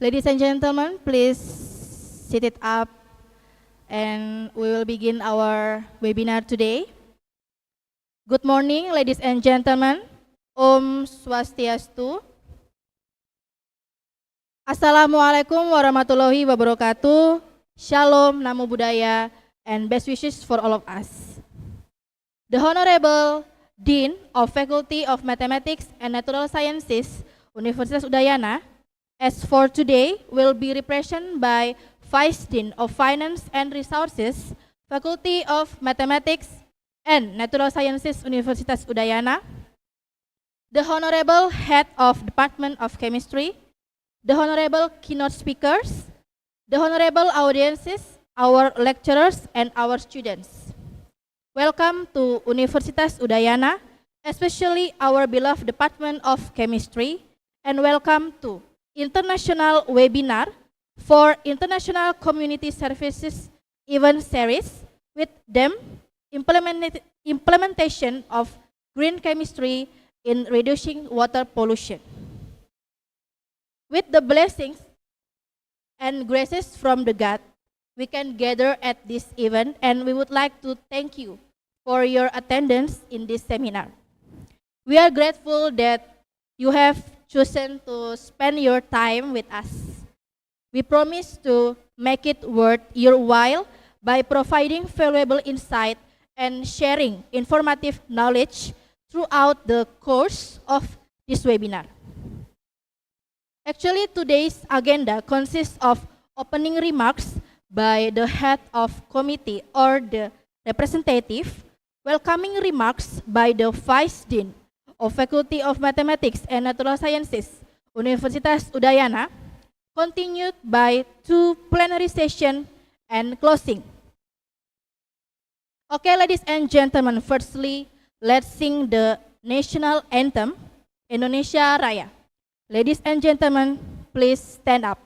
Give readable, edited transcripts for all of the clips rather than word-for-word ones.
Ladies and gentlemen, please sit it up and we will begin our webinar today. Good morning, ladies and gentlemen. Om Swastiastu. Assalamualaikum warahmatullahi wabarakatuh. Shalom, Namo Buddhaya, and best wishes for all of us. The Honorable Dean of Faculty of Mathematics and Natural Sciences, Universitas Udayana, as for today, will be represented by Vice Dean of Finance and Resources, Faculty of Mathematics and Natural Sciences, Universitas Udayana, the Honorable Head of Department of Chemistry, the Honorable Keynote Speakers, the Honorable Audiences, our lecturers, and our students. Welcome to Universitas Udayana, especially our beloved Department of Chemistry, and welcome to International Webinar for International Community Services Event Series with them Implementation of Green Chemistry in Reducing Water Pollution. With the blessings and graces from the God, we can gather at this event, and we would like to thank you for your attendance in this seminar. We are grateful that you have chosen to spend your time with us. We promise to make it worth your while by providing valuable insight and sharing informative knowledge throughout the course of this webinar. Actually, today's agenda consists of opening remarks by the head of committee or the representative, welcoming remarks by the Vice Dean of Faculty of Mathematics and Natural Sciences, Universitas Udayana, continued by 2 plenary sessions and closing. Okay, ladies and gentlemen, firstly, let's sing the national anthem, Indonesia Raya. Ladies and gentlemen, please stand up.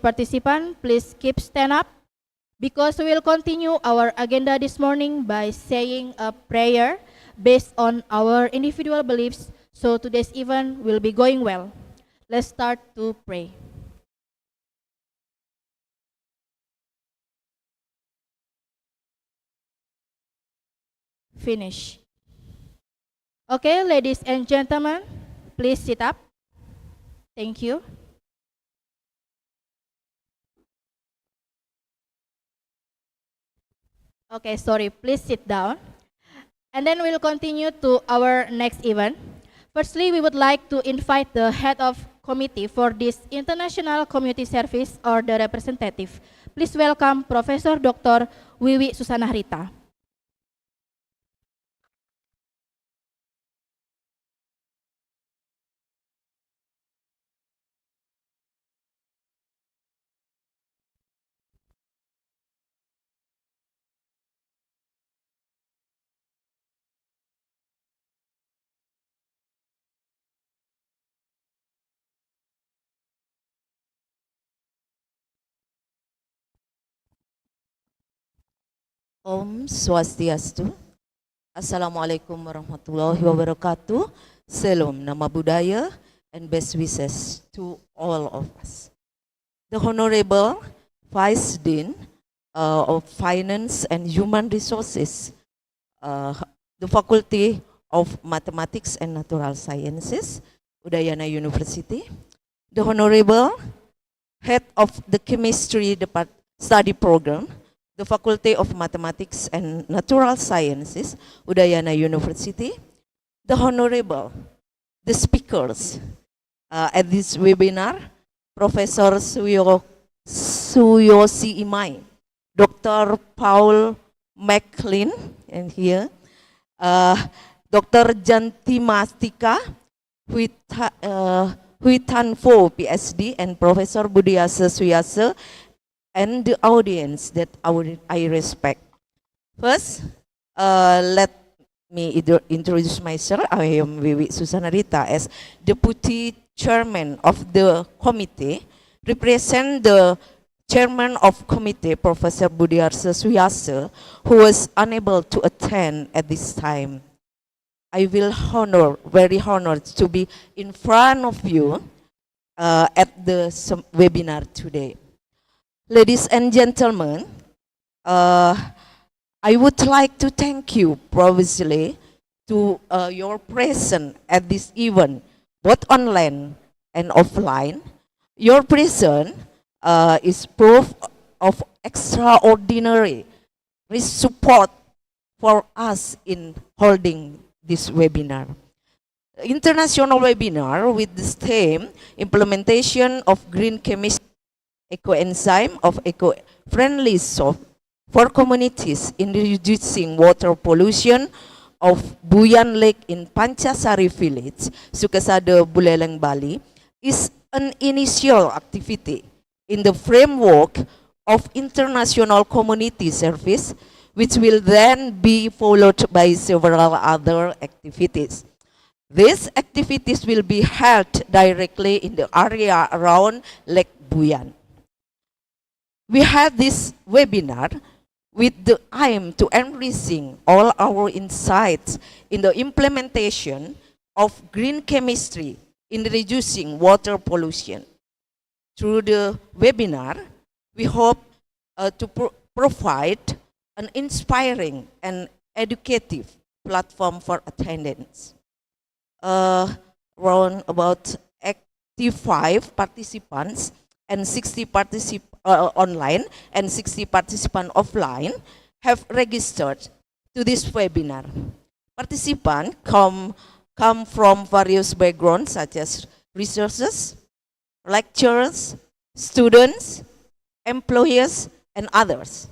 Participants, please keep stand up because we will continue our agenda this morning by saying a prayer based on our individual beliefs, so today's event will be going well. Let's start to pray. Finish. Okay, ladies and gentlemen, please sit up. Thank you. Okay, sorry, please sit down. And then we'll continue to our next event. Firstly, we would like to invite the head of committee for this international community service or the representative. Please welcome Professor Dr. Wiwi Susanah Rita. Om Swastiastu. Assalamualaikum warahmatullahi wabarakatuh. Salam nama budaya and best wishes to all of us. The Honorable Vice Dean of Finance and Human Resources, the Faculty of Mathematics and Natural Sciences, Udayana University. The Honorable Head of the Chemistry Study Program, the Faculty of Mathematics and Natural Sciences, Udayana University. The Honorable, the speakers at this webinar, Professor Suyosi Imai, Dr. Paul McLean, and here, Dr. Janti Mastika, Huitanfo, PSD, and Professor Budiasa Suyasa, and the audience that I respect. First, let me introduce myself. I am Wiwi Susanah Rita as Deputy Chairman of the committee, represent the Chairman of committee, Professor Budiarsa Suyasa, who was unable to attend at this time. I will very honored to be in front of you at the webinar today. Ladies and gentlemen, I would like to thank you previously to your presence at this event, both online and offline. Your presence is proof of extraordinary support for us in holding this webinar. International webinar with this theme, Implementation of Green Chemistry, Eco-Enzyme of eco-friendly soap for communities in reducing water pollution of Buyan Lake in Pancasari village, Sukasada, Buleleng, Bali, is an initial activity in the framework of international community service, which will then be followed by several other activities. These activities will be held directly in the area around Lake Buyan. We had this webinar with the aim to enriching all our insights in the implementation of green chemistry in reducing water pollution. Through the webinar, we hope to provide an inspiring and educative platform for attendance. Around about 85 participants and 60 online and 60 participants offline have registered to this webinar. Participants come from various backgrounds such as researchers, lecturers, students, employers, and others.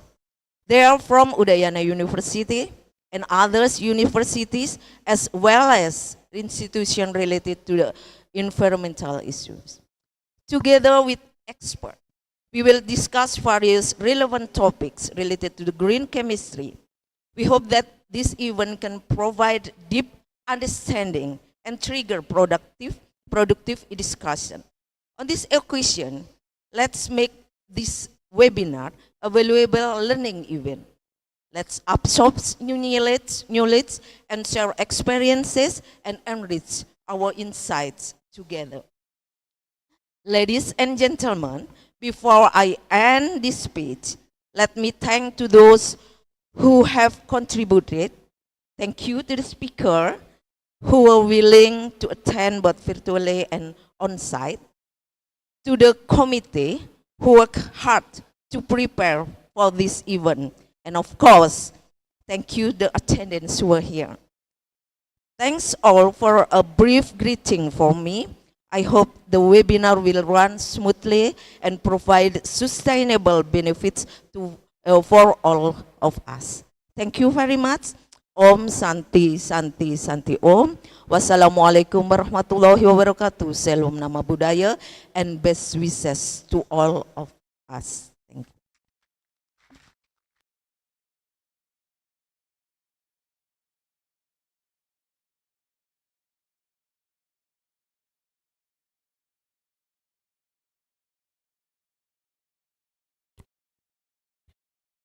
They are from Udayana University and others universities, as well as institutions related to the environmental issues. Together with experts, we will discuss various relevant topics related to the green chemistry. We hope that this event can provide deep understanding and trigger productive discussion. On this occasion, let's make this webinar a valuable learning event. Let's absorb new knowledge and share experiences and enrich our insights together. Ladies and gentlemen, before I end this speech, let me thank to those who have contributed. Thank you to the speaker who were willing to attend both virtually and on-site. To the committee who worked hard to prepare for this event. And of course, thank you the attendants who were here. Thanks all for a brief greeting for me. I hope the webinar will run smoothly and provide sustainable benefits for all of us. Thank you very much. Om Santi Santi Santi Om. Wassalamualaikum warahmatullahi wabarakatuh. Salam nama budaya and best wishes to all of us. Thank you.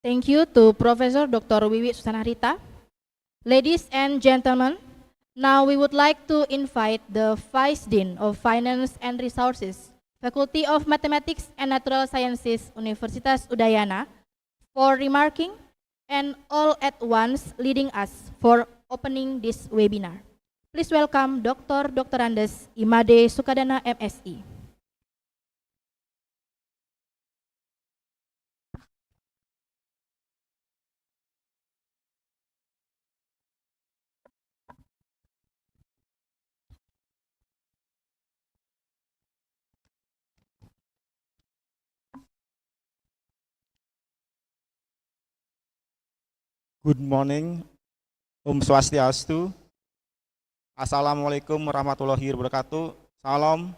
Thank you to Professor Dr. Wiwi Susanarita. Ladies and gentlemen, now we would like to invite the Vice Dean of Finance and Resources, Faculty of Mathematics and Natural Sciences, Universitas Udayana, for remarking and all at once leading us for opening this webinar. Please welcome Dr. Andes Imade Sukadana MSI. Good morning, Om Swastiastu. Assalamualaikum warahmatullahi wabarakatuh. Salam,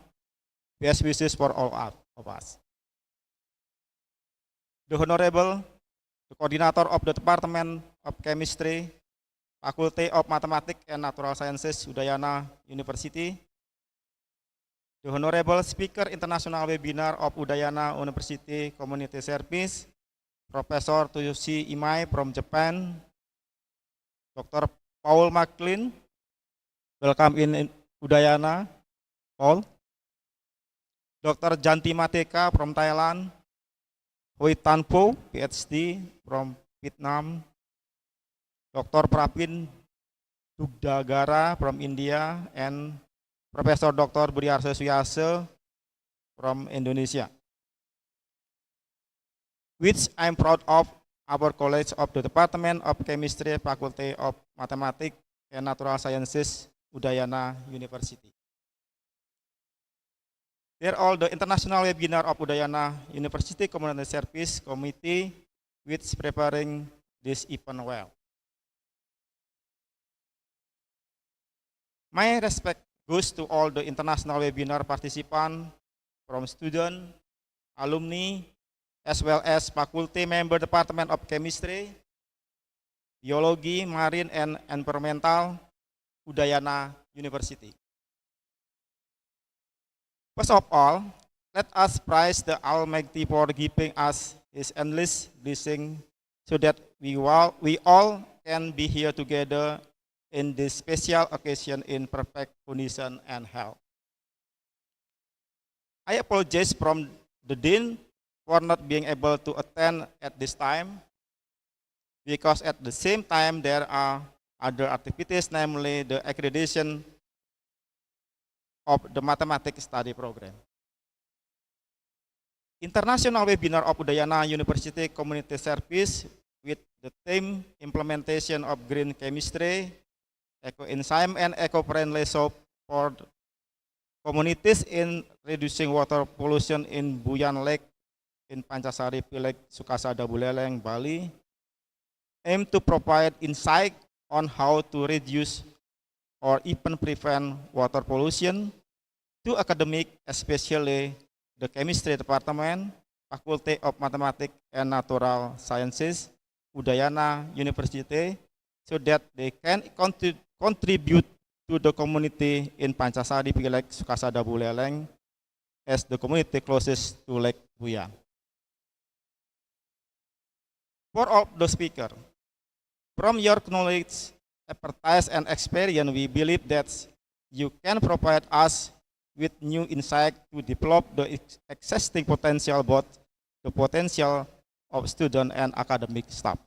best wishes for all of us. The Honorable, the Coordinator of the Department of Chemistry, Faculty of Mathematics and Natural Sciences, Udayana University. The Honorable Speaker International Webinar of Udayana University Community Service, Professor Toyoshi Imai from Japan, Dr. Paul McLean, welcome in Udayana, Paul. Dr. Janti Mateka from Thailand, Hui Tan Po, PhD from Vietnam, Dr. Prapin Dugdagara from India, and Professor Dr. Budiarso Suyase from Indonesia. Which I'm proud of our College of the Department of Chemistry, Faculty of Mathematics and Natural Sciences, Udayana University. They're all the international webinar of Udayana University Community Service Committee, which preparing this event well. My respect goes to all the international webinar participants from students, alumni, as well as faculty member Department of Chemistry, Biology, Marine and Environmental, Udayana University. First of all, let us praise the Almighty for giving us His endless blessing so that we all can be here together in this special occasion in perfect condition and health. I apologize from the Dean for not being able to attend at this time, because at the same time there are other activities, namely the accreditation of the mathematics study program. International webinar of Udayana University Community Service with the theme Implementation of Green Chemistry, Eco-Enzyme and Eco-Friendly Soap for communities in reducing water pollution in Buyan Lake in Pancasari, Sukasada, Buleleng, Bali, aim to provide insight on how to reduce or even prevent water pollution to academic, especially the chemistry department, Faculty of Mathematics and Natural Sciences, Udayana University, so that they can contribute to the community in Pancasari, Sukasada, Buleleng, as the community closest to Lake Buyan. For all the speakers, from your knowledge, expertise, and experience, we believe that you can provide us with new insight to develop the existing potential, both the potential of student and academic staff.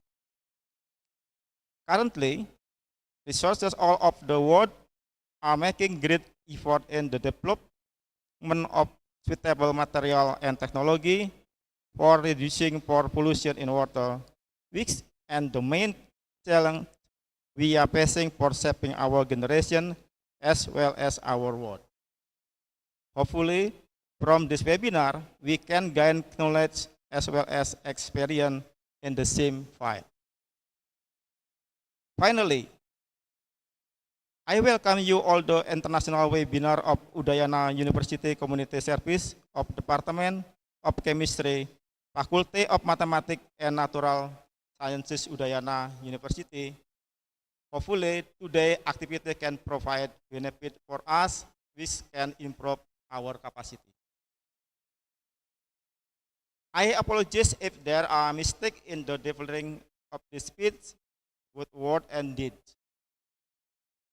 Currently, resources all of the world are making great effort in the development of suitable material and technology for reducing pollution in water, which and the main challenge we are facing for shaping our generation as well as our world. Hopefully, from this webinar, we can gain knowledge as well as experience in the same field. Finally, I welcome you all the international webinar of Udayana University Community Service of Department of Chemistry, Faculty of Mathematics and Natural Sciences Udayana University. Hopefully, today activity can provide benefit for us, which can improve our capacity. I apologize if there are mistakes in the delivering of the speech, both word and deed.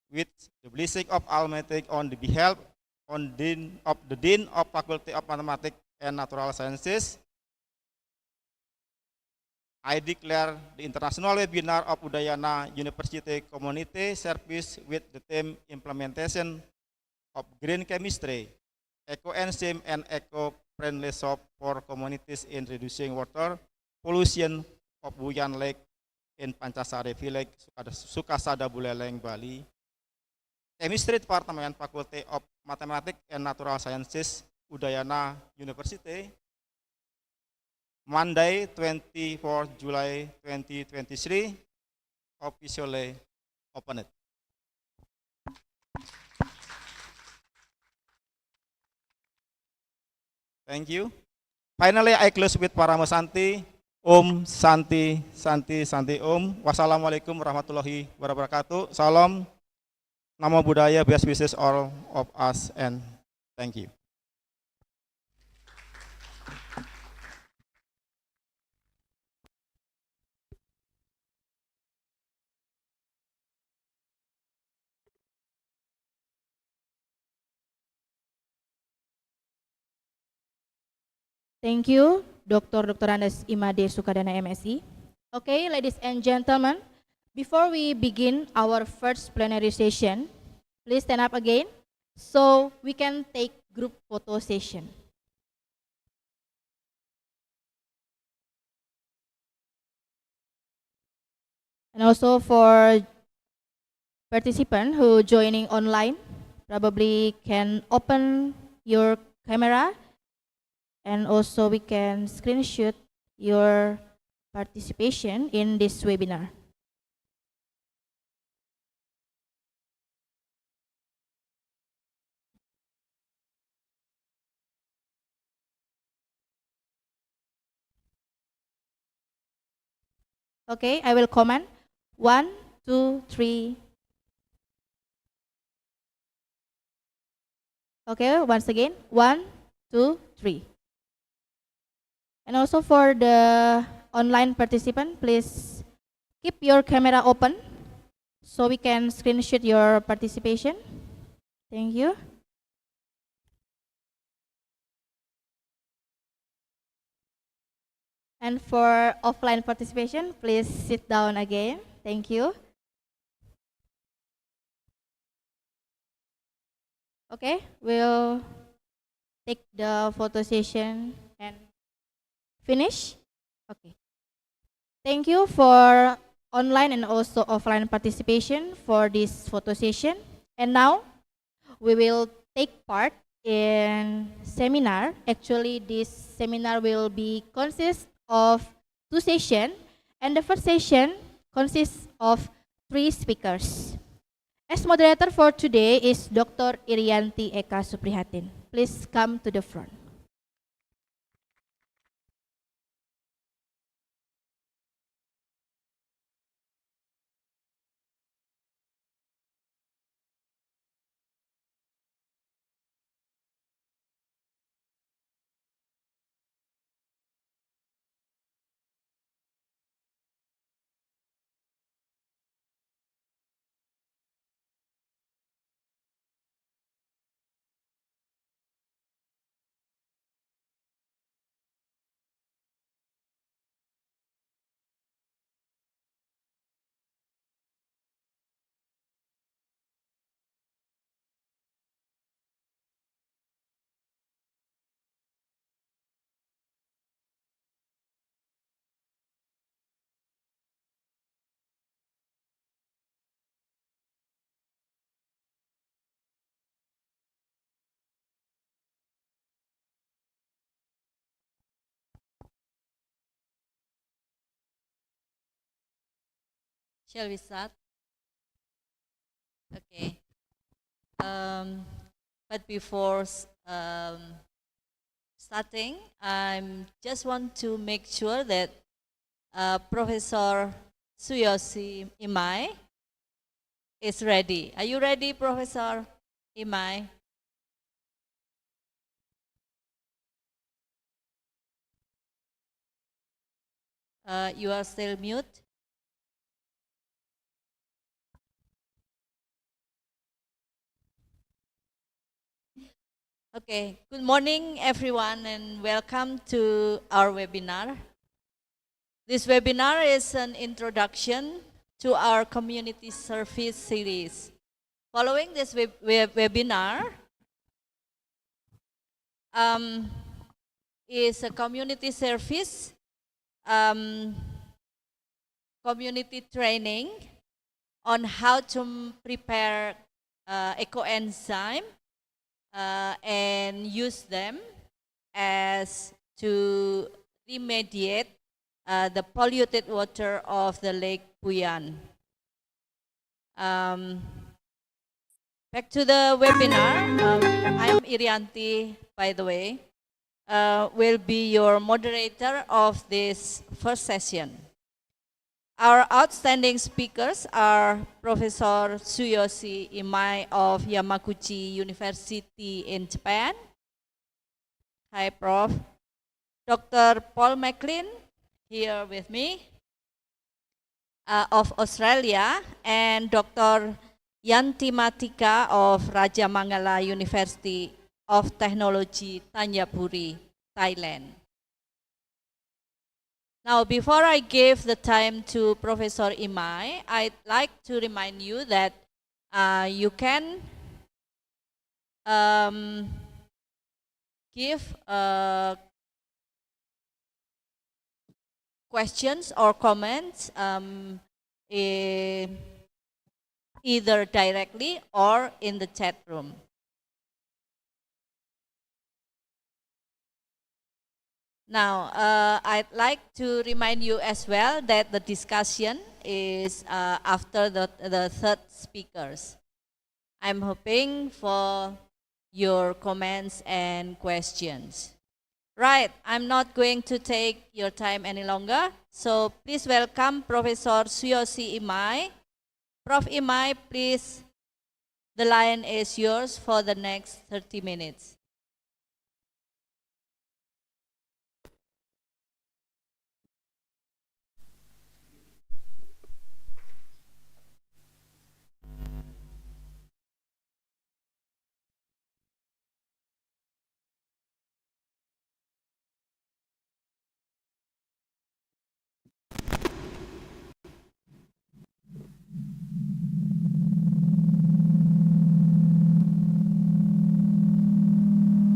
With the blessing of Almighty on the behalf of the Dean of Faculty of Mathematics and Natural Sciences, I declare the International Webinar of Udayana University Community Service with the theme Implementation of Green Chemistry, Eco-Enzyme and Eco-Friendly Soap for Communities in Reducing Water Pollution of Buyan Lake in Pancasari Village, Sukasada, Buleleng, Bali. Chemistry Department, Faculty of Mathematics and Natural Sciences, Udayana University, Monday, 24 July 2023, officially opened. Thank you. Finally, I close with Parama Santi. Om Santi, Santi, Santi Om. Wassalamualaikum warahmatullahi wabarakatuh. Salam. Namo Buddhaya, best wishes all of us, and thank you. Thank you, Dr. Andes Imade Sukadana MSc. Okay, ladies and gentlemen, before we begin our first plenary session, please stand up again so we can take group photo session. And also for participant who joining online, probably can open your camera, and also we can screenshot your participation in this webinar. Okay, I will comment. 1, 2, 3. Okay, once again. 1, 2, 3. And also for the online participant, please keep your camera open so we can screenshot your participation. Thank you. And for offline participation, please sit down again. Thank you. Okay, we'll take the photo session and finish. Okay. Thank you for online and also offline participation for this photo session. And now we will take part in seminar. Actually, this seminar will be consist of 2 sessions, and the first session consists of 3 speakers. As moderator for today is Dr. Irianti Eka Suprihatin. Please come to the front. Shall we start? Okay. But before starting, I just want to make sure that Professor Suyoshi Imai is ready. Are you ready, Professor Imai? You are still mute. Okay, good morning everyone and welcome to our webinar. This webinar is an introduction to our community service series. Following this webinar is a community service, community training on how to prepare eco-enzyme and use them as to remediate the polluted water of the Lake Buyan. Back to the webinar. I'm Irianti, by the way, will be your moderator of this first session. Our outstanding speakers are Professor Suyoshi Imai of Yamaguchi University in Japan. Hi, Prof. Dr. Paul McLean, here with me, of Australia, and Dr. Yanti Matika of Raja Mangala University of Technology, Tanjapuri, Thailand. Now, before I give the time to Professor Imai, I'd like to remind you that you can give questions or comments either directly or in the chat room. Now, I'd like to remind you as well that the discussion is after the third speakers. I'm hoping for your comments and questions. Right, I'm not going to take your time any longer, so please welcome Professor Suyoshi Imai. Prof. Imai, please, the line is yours for the next 30 minutes.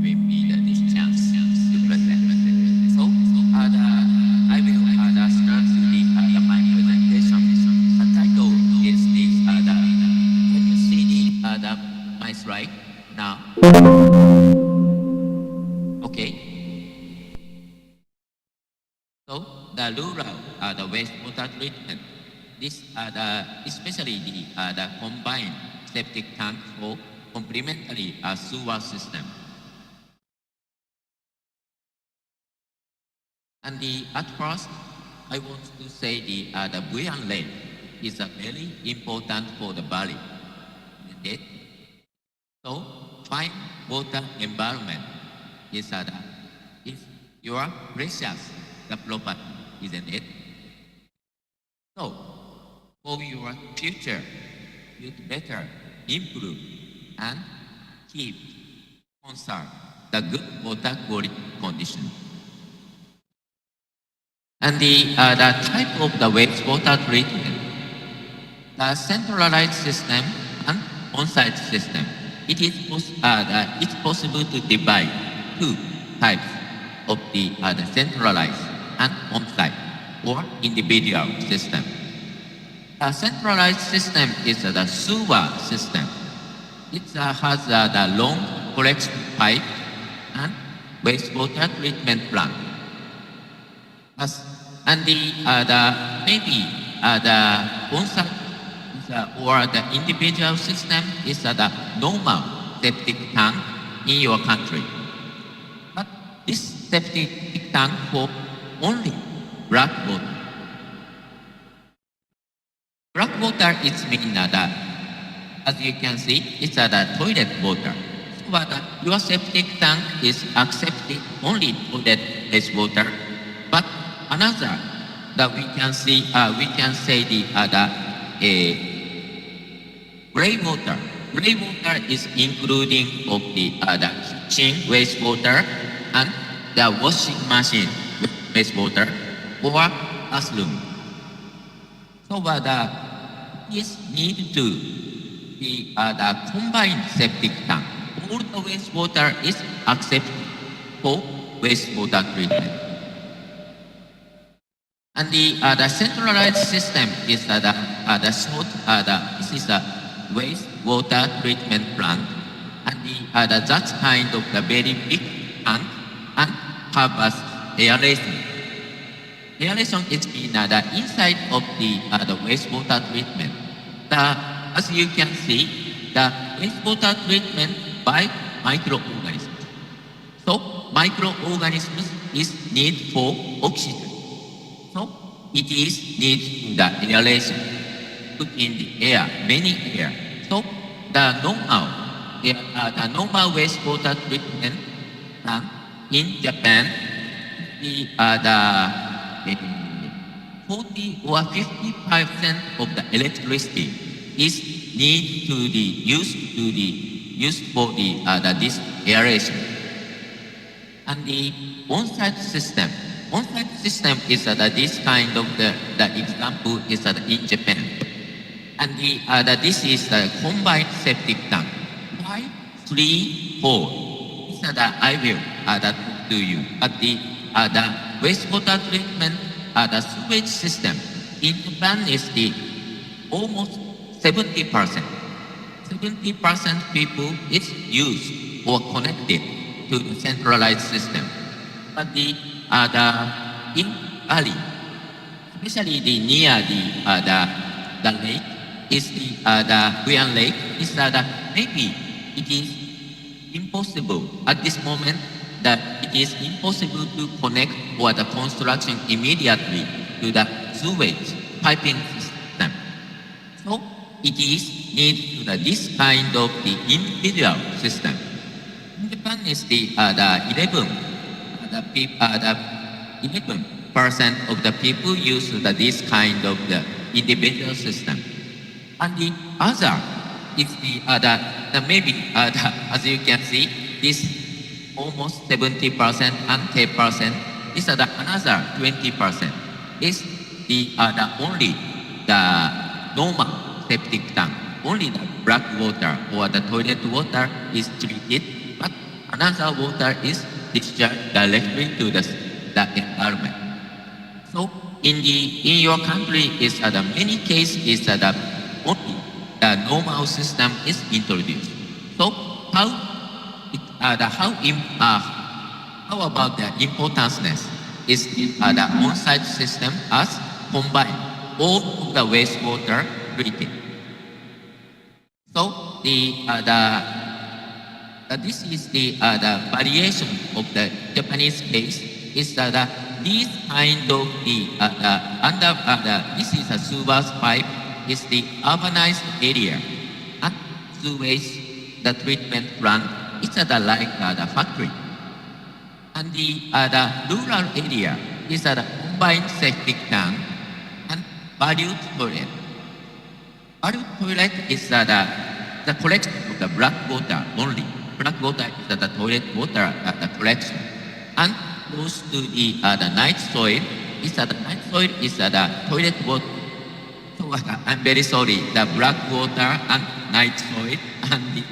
Give me this chance to present. So, I will start with my presentation. The title is this. Can you see my slide now? Okay. So, the rural the wastewater treatment. This especially the combined septic tank for complementary sewer system. And at first, I want to say the Buyan lake is very important for the Bali. Isn't it? So, fine water environment is your precious the property, isn't it? So, for your future, you'd better improve and keep conserve the good water quality condition. And the type of the wastewater treatment, the centralized system and on-site system, it's possible to divide two types of the centralized and on-site or individual system. The centralized system is the sewer system. It has the long collection pipe and wastewater treatment plant. And maybe the on-site or the individual system is the normal septic tank in your country. But this septic tank for only black water. Black water is mean that, as you can see, it's the toilet water. So your septic tank is accepted only toilet-based water. But another that we can see, we can say the gray water. Gray water is including of the kitchen wastewater and the washing machine wastewater or bathroom. So this need to be the combined septic tank. All the wastewater is accepted for wastewater treatment. And the centralized system is this is a wastewater treatment plant, and that's kind of the very big tank and covers aeration. Aeration is in the inside of the wastewater treatment. As you can see, the wastewater treatment by microorganisms. So microorganisms is need for oxygen. So it is need the aeration, put in the air, many air. So the normal wastewater treatment plant in Japan, the 40 or 50% of the electricity is need to be used for this aeration. And the on-site system is this kind of the example is in Japan. And this is the combined septic tank. Why 3, 4? This I will talk to you. But the wastewater treatment, the sewage system in Japan is the almost 70%. 70% people is used or connected to the centralized system. But in Bali, especially near the lake, is the Buyan lake, is maybe it is impossible at this moment that it is impossible to connect or the construction immediately to the sewage piping system. So it is need to this kind of the individual system. In Japan is the 11% of the people use this kind of the individual system. And the other is the maybe as you can see, this almost 70% and 10% is another 20% is the only the normal septic tank. Only the black water or the toilet water is treated, but another water is discharged directly to the environment. So in your country is many cases is only the normal system is introduced. So how about the importanceness is the on-site system as combined all of the wastewater treated. So this is the variation of the Japanese case is that this kind of this is a sewage pipe is the urbanized area and sewage the treatment plant is like the factory, and the rural area is a combined septic tank and valued toilet. Valued toilet is the collection of the black water only. Black water is the toilet water the collection, and goes to the night soil. Is the night soil is the toilet water. So I'm very sorry. The black water and night soil and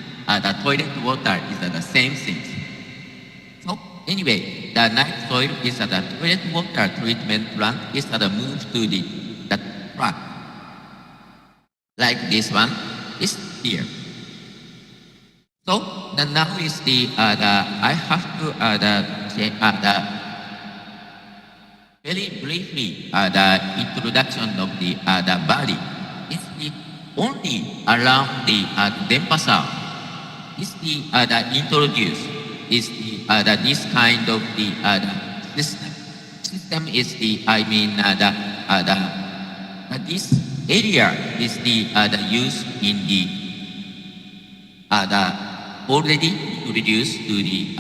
the toilet water is the same thing. So anyway, the night soil is the toilet water treatment plant is moved to the truck. Like this one is here. So now is the I have to very briefly, the introduction of the Bali is the only around the Denpasar is the introduced is this kind of the system. System is this area is the use in the already introduced to the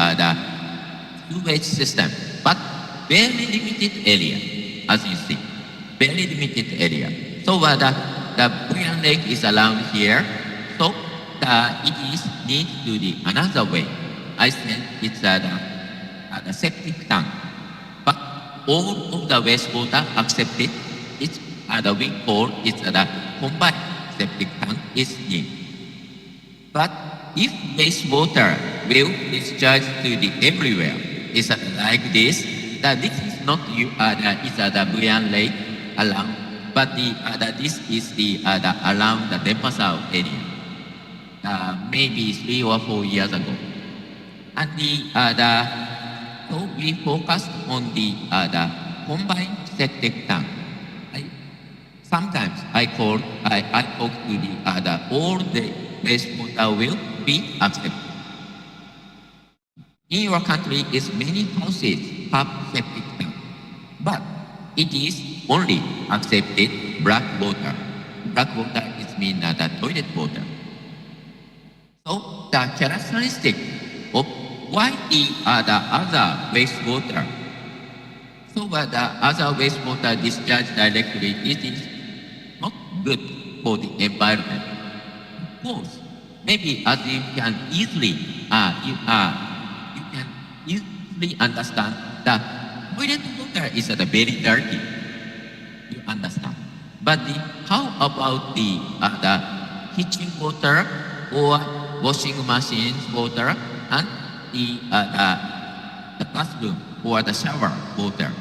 sewage system, but very limited area, as you see, very limited area. So the Buyan Lake is around here, so it is need to the another way. I said it's the septic tank, but all of the wastewater accepted. It's we call it's the combined septic tank is in. But if wastewater will discharge to the everywhere, it's like this. That this is not it's the Buyan Lake along, but this is the around the Denpasar area. Maybe 3 or 4 years ago, and so we focused on the combined septic tank. Sometimes I talk to the all the wastewater will be accepted. In your country, is many houses have septic tank, but it is only accepted black water. Black water is mean the toilet water. So the characteristic of why the other wastewater, so the other wastewater discharged directly, it is not good for the environment. Of course, maybe as you can easily understand that toilet water is very dirty. You understand, but how about the kitchen water or washing machine water and the bathroom or the shower water?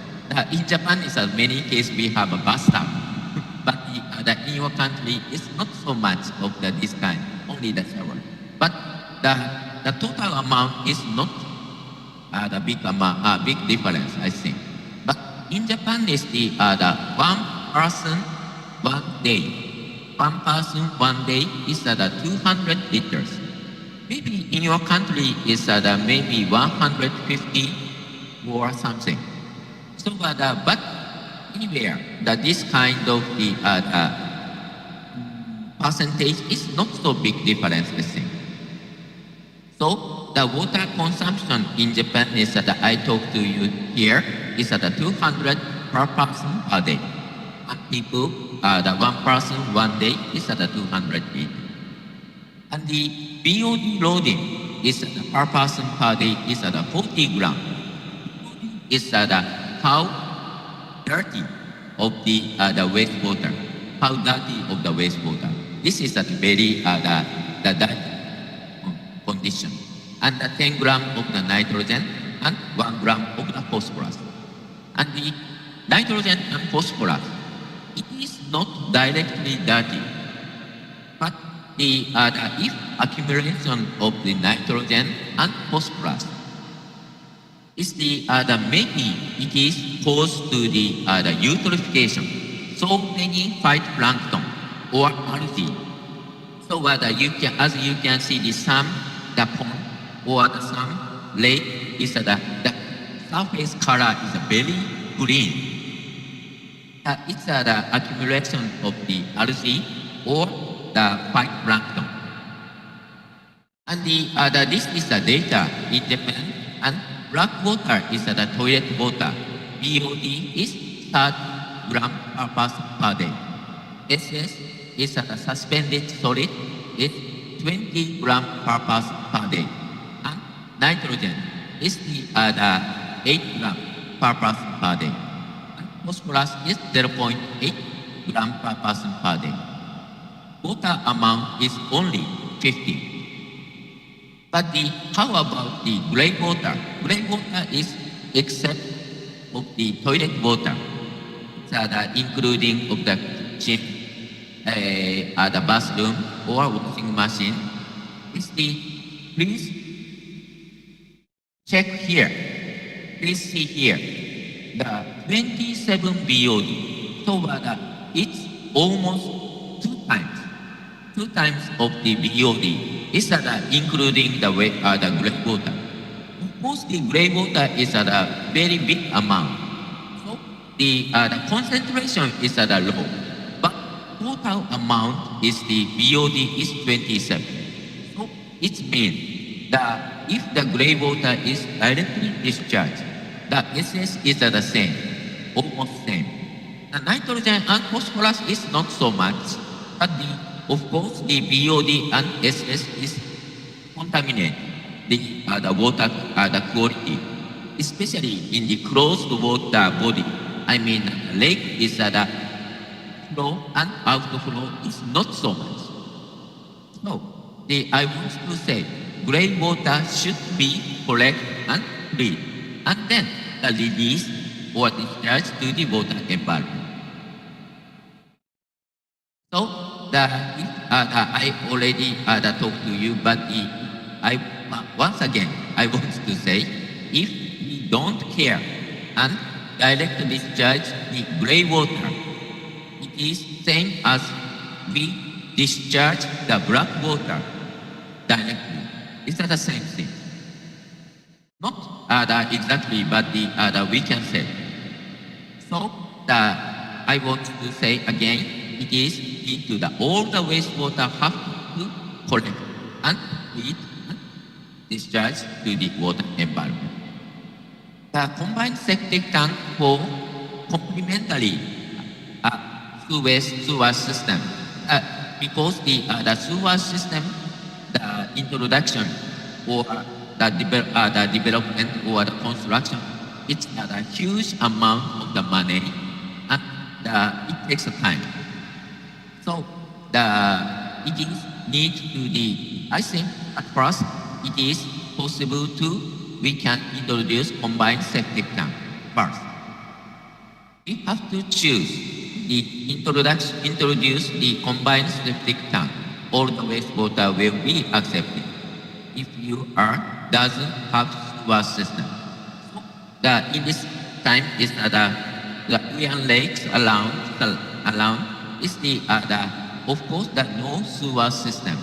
In Japan, is many cases we have a bathtub, but in your country it's not so much of this kind, only the shower. But the total amount is not the big difference, I think. But in Japan is the one person 1 day. One person 1 day is 200 liters. Maybe in your country is maybe 150 or something. So but anywhere this kind of the percentage is not so big difference, I think. So the water consumption in Japan is I talk to you here is 200 per person per day. And people, the one person 1 day is 200 liters. And the BOD loading is per person per day is 40 gram. Is how dirty of the wastewater, how dirty of the wastewater. This is a very the dirty condition. And 10 gram of the nitrogen and 1 gram of the phosphorus. And the nitrogen and phosphorus, it is not directly dirty, but if accumulation of the nitrogen and phosphorus is maybe it is caused to the eutrophication. So many phytoplankton or algae. So you can, as you can see, the pond or some lake is the surface color is very green. It's the accumulation of the algae or the phytoplankton. And this is the data in Japan, and black water is the toilet water. BOD is 30 gram per person per day. SS is a suspended solid, is 20 gram per person per day. And nitrogen is the 8 gram per person per day. And phosphorus is 0.8 gram per person per day. Water amount is only 50. But how about the grey water? Grey water is except of the toilet water, including of the kitchen, the bathroom or washing machine. Please check here. Please see here. the 27 BOD. So it's almost two times of the BOD. Is including the gray water. Of course, the gray water is a very big amount. So the concentration is low, but total amount is the BOD is 27. So it means that if the gray water is directly discharged, the SS is the same, almost same. The nitrogen and phosphorus is not so much, but of course the BOD and SS is contaminate the water the quality, especially in the closed water body. I mean, lake is the flow and outflow is not so much. So I want to say, gray water should be collected and treated, and then release or discharge to the water environment. So I already talked to you, but once again I want to say, if we don't care and direct discharge the gray water, it is same as we discharge the black water directly. It's the same thing. Not exactly, but we can say. So I want to say again, it is into all the wastewater have to collect and treat and discharge to the water environment. The combined septic tank for complementary sewer system, because the sewer system, the introduction or the development or the construction, it's a huge amount of the money and it takes time. So it is need to I think at first it is possible we can introduce combined septic tank first. We have to choose introduce the combined septic tank. All the wastewater will be accepted. If you doesn't have sewer system. So in this time is the Buyan lakes around is of course the no sewer system.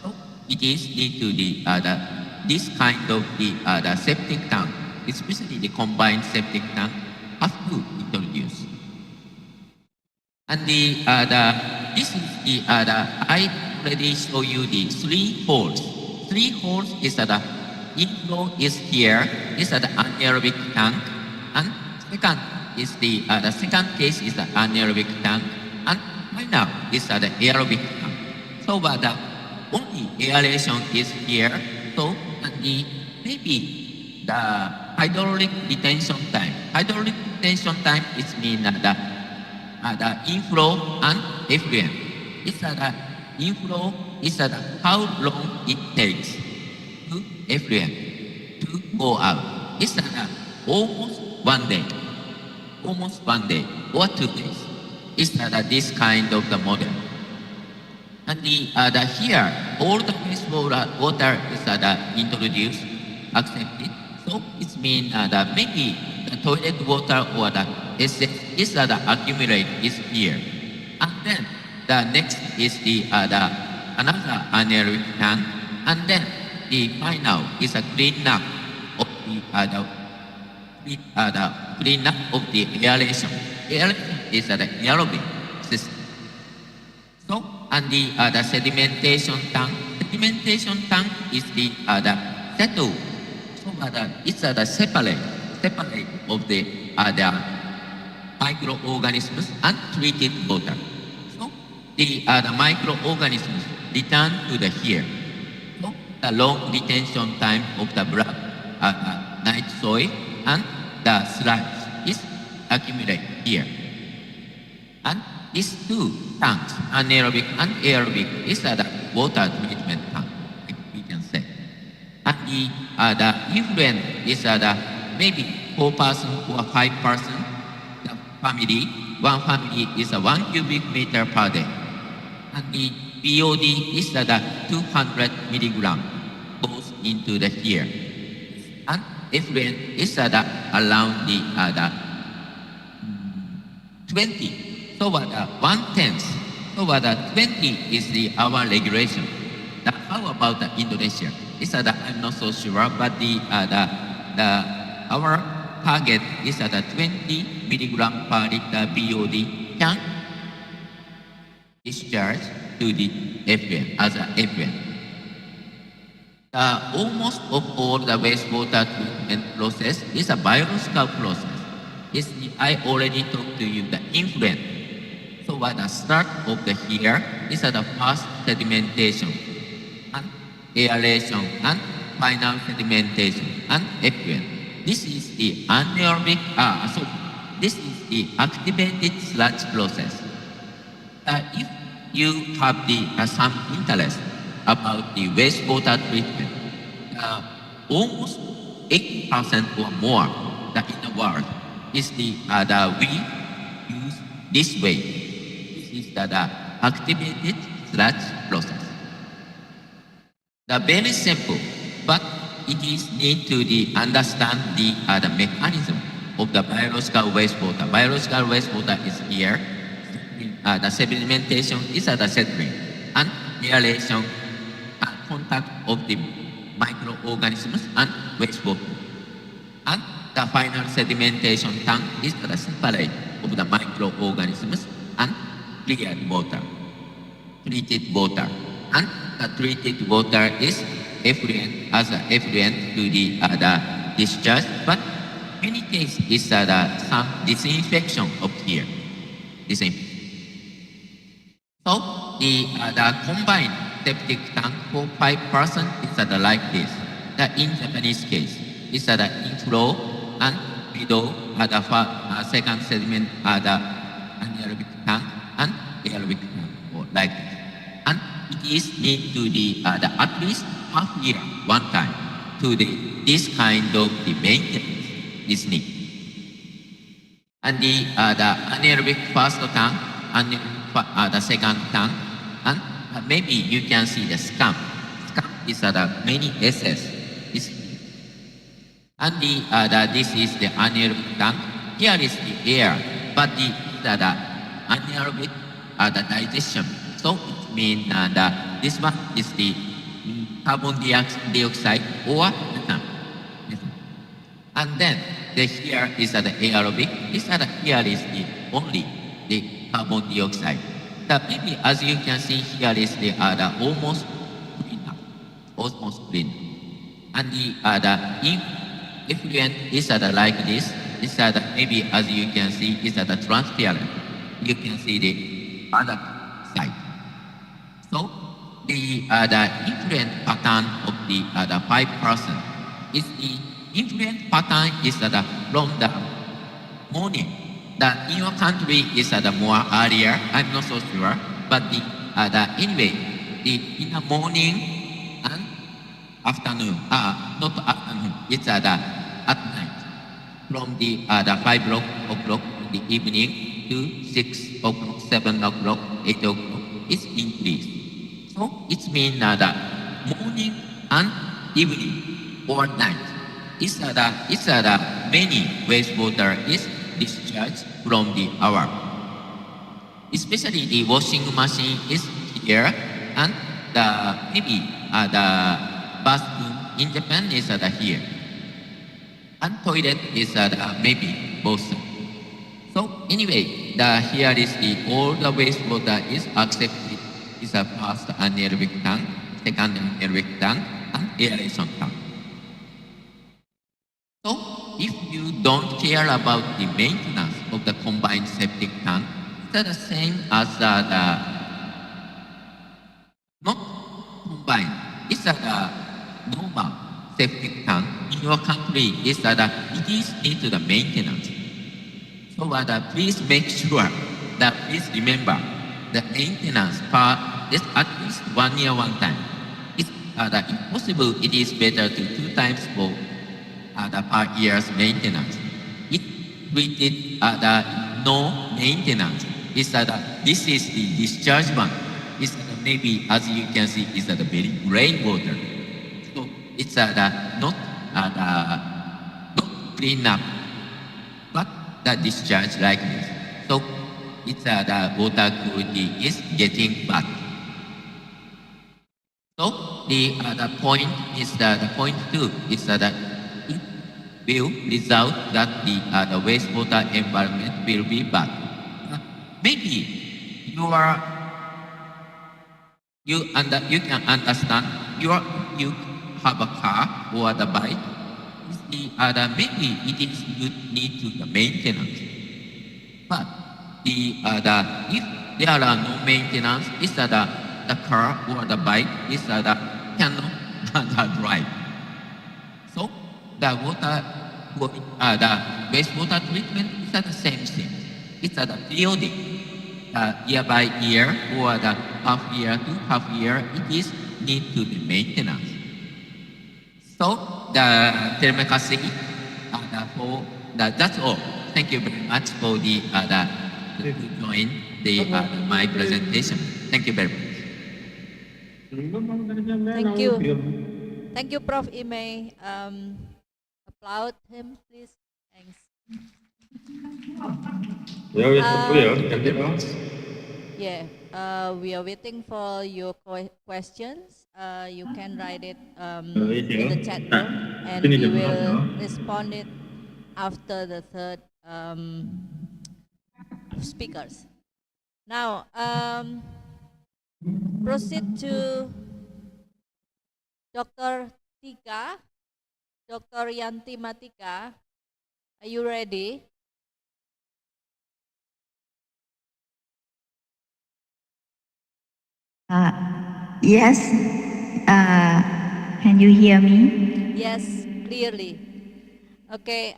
So it is need to this kind of the septic tank, especially the combined septic tank, have to introduce. And this is I already show you the 3 holes. 3 holes is inflow is here, is the anaerobic tank, and second is the second case is the anaerobic tank, and final is the aerobic tank. So only aeration is here. So maybe the hydraulic detention time. Hydraulic detention time is mean the inflow and effluent. It's the inflow is how long it takes to effluent to go out. It's almost 1 day, or 2 days. It's this kind of the model. And here all the wastewater is introduced, accepted. So it means maybe the toilet water or the SS is accumulate is here. And then the next is another anaerobic tank, and then the final is a clean up of the aeration. Aeration is the aerobic system. So and the sedimentation tank. Sedimentation tank is the settle. So it's separate of the microorganisms and treated water. So the microorganisms return to the here. So the long retention time of the black night soil and the sludge is accumulated here. And these 2 tanks, anaerobic and aerobic, is the water treatment tank, we can say. And the effluent is maybe 4% or 5%. The family, one family is 1 cubic meter per day. And the BOD is 200 milligram goes into the here. And effluent is around the 20. So what 1/10. So what 20 is our regulation. How about Indonesia? I'm not so sure, but our target is 20 milligram per liter BOD can discharge to the effluent as an effluent. Almost of all the wastewater treatment process is a biological process. I already talked to you the influent. So what the start of the here is the first sedimentation and aeration and final sedimentation and effluent. This is the anaerobic, this is the activated sludge process. If you have some interest about the wastewater treatment, almost 80% or more in the world is we use this way. This is the activated sludge process. Very simple, but it is need to understand the mechanism of the biological wastewater. Biological wastewater is here. The sedimentation is the settling and aeration and contact of the microorganisms and wastewater. And the final sedimentation tank is the separate of the microorganisms and cleared water, treated water. And the treated water is effluent as an effluent to the discharge, but many cases is some disinfection of here. So the combined septic tank for 5% is like this. In Japanese case, is the inflow and below the second sediment the anaerobic tank and aerobic tank, or like this. And it is need to at least half year one time to this kind of the maintenance is need. And the anaerobic first tank and the second tank, and maybe you can see the scum. Scum is many SS. And this is the anaerobic tank. Here is the air, but the anaerobic the digestion. So it means this one is the carbon dioxide or methane. And then here is the aerobic. Here is the only the carbon dioxide. Maybe as you can see here is the almost clean. And the effluent is like this. Is maybe as you can see is transparent. You can see the other side. So the effluent pattern of the 5% is the effluent pattern is from the morning. In your country is more earlier. I'm not so sure, but anyway, in the morning and afternoon. Not afternoon. It's at night. From the 5 o'clock in the evening to 6 o'clock, 7 o'clock, 8 o'clock. It's increased. So it means morning and evening or night. It's many wastewater is discharged from the hour. Especially the washing machine is here, and maybe the bathroom in Japan is here, and toilet is maybe both. So anyway, here is all the wastewater is accepted. Is a first anaerobic tank, second anaerobic tank, and aeration tank. So if you don't care about the maintenance of the combined septic tank, it's the same as not combined. It's the normal septic tank in your country. Is it is into the maintenance. So please make sure that please remember the maintenance part is at least 1 year one time. It's impossible. It is better to 2 times for per year's maintenance. It treated no maintenance. This is the discharge one. It's maybe as you can see is the very rainwater. So it's not clean up, but the discharge like this. So it's the water quality is getting bad. So the point is the point two is that it will result that the wastewater environment will be bad. Maybe you can understand you have a car or the bike. Maybe it is you need to the maintenance. But if there are no maintenance, is that the car or the bike is cannot drive. So the wastewater treatment is the same thing. It's the building. Year by year or the half year to half year, it is need to be maintenance. So terima kasih that's all. Thank you very much for to join my presentation. Thank you very much. Thank you, Prof. Ime. Applaud him, please. Thanks. Yeah, we are waiting for your questions. You can write it in the chat room, and we will respond it after the third speakers. Now, proceed to Dr. Tika, Dr. Yanti Matika. Are you ready? Yes. Can you hear me? Yes, clearly. Okay.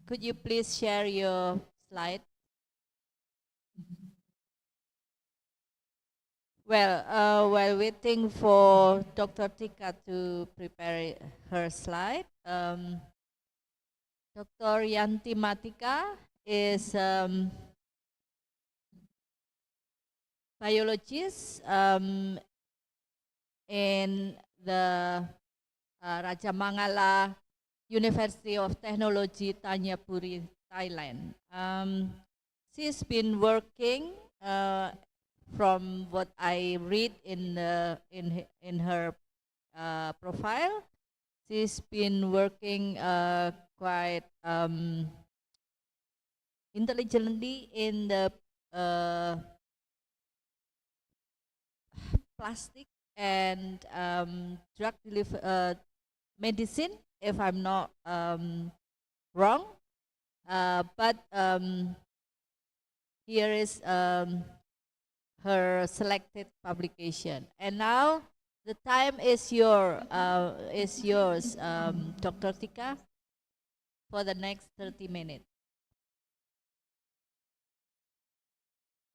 Could you please share your slide? Well, while waiting for Dr. Tika to prepare her slide, Dr. Yanti Matika is biologist in the Raja Mangala University of Technology, Tanyapuri, Thailand. She's been working, from what I read in her profile, she's been working quite intelligently in the plastic and drug medicine, if I'm not wrong. But here is her selected publication. And now the time is yours, Dr. Tika, for the next 30 minutes.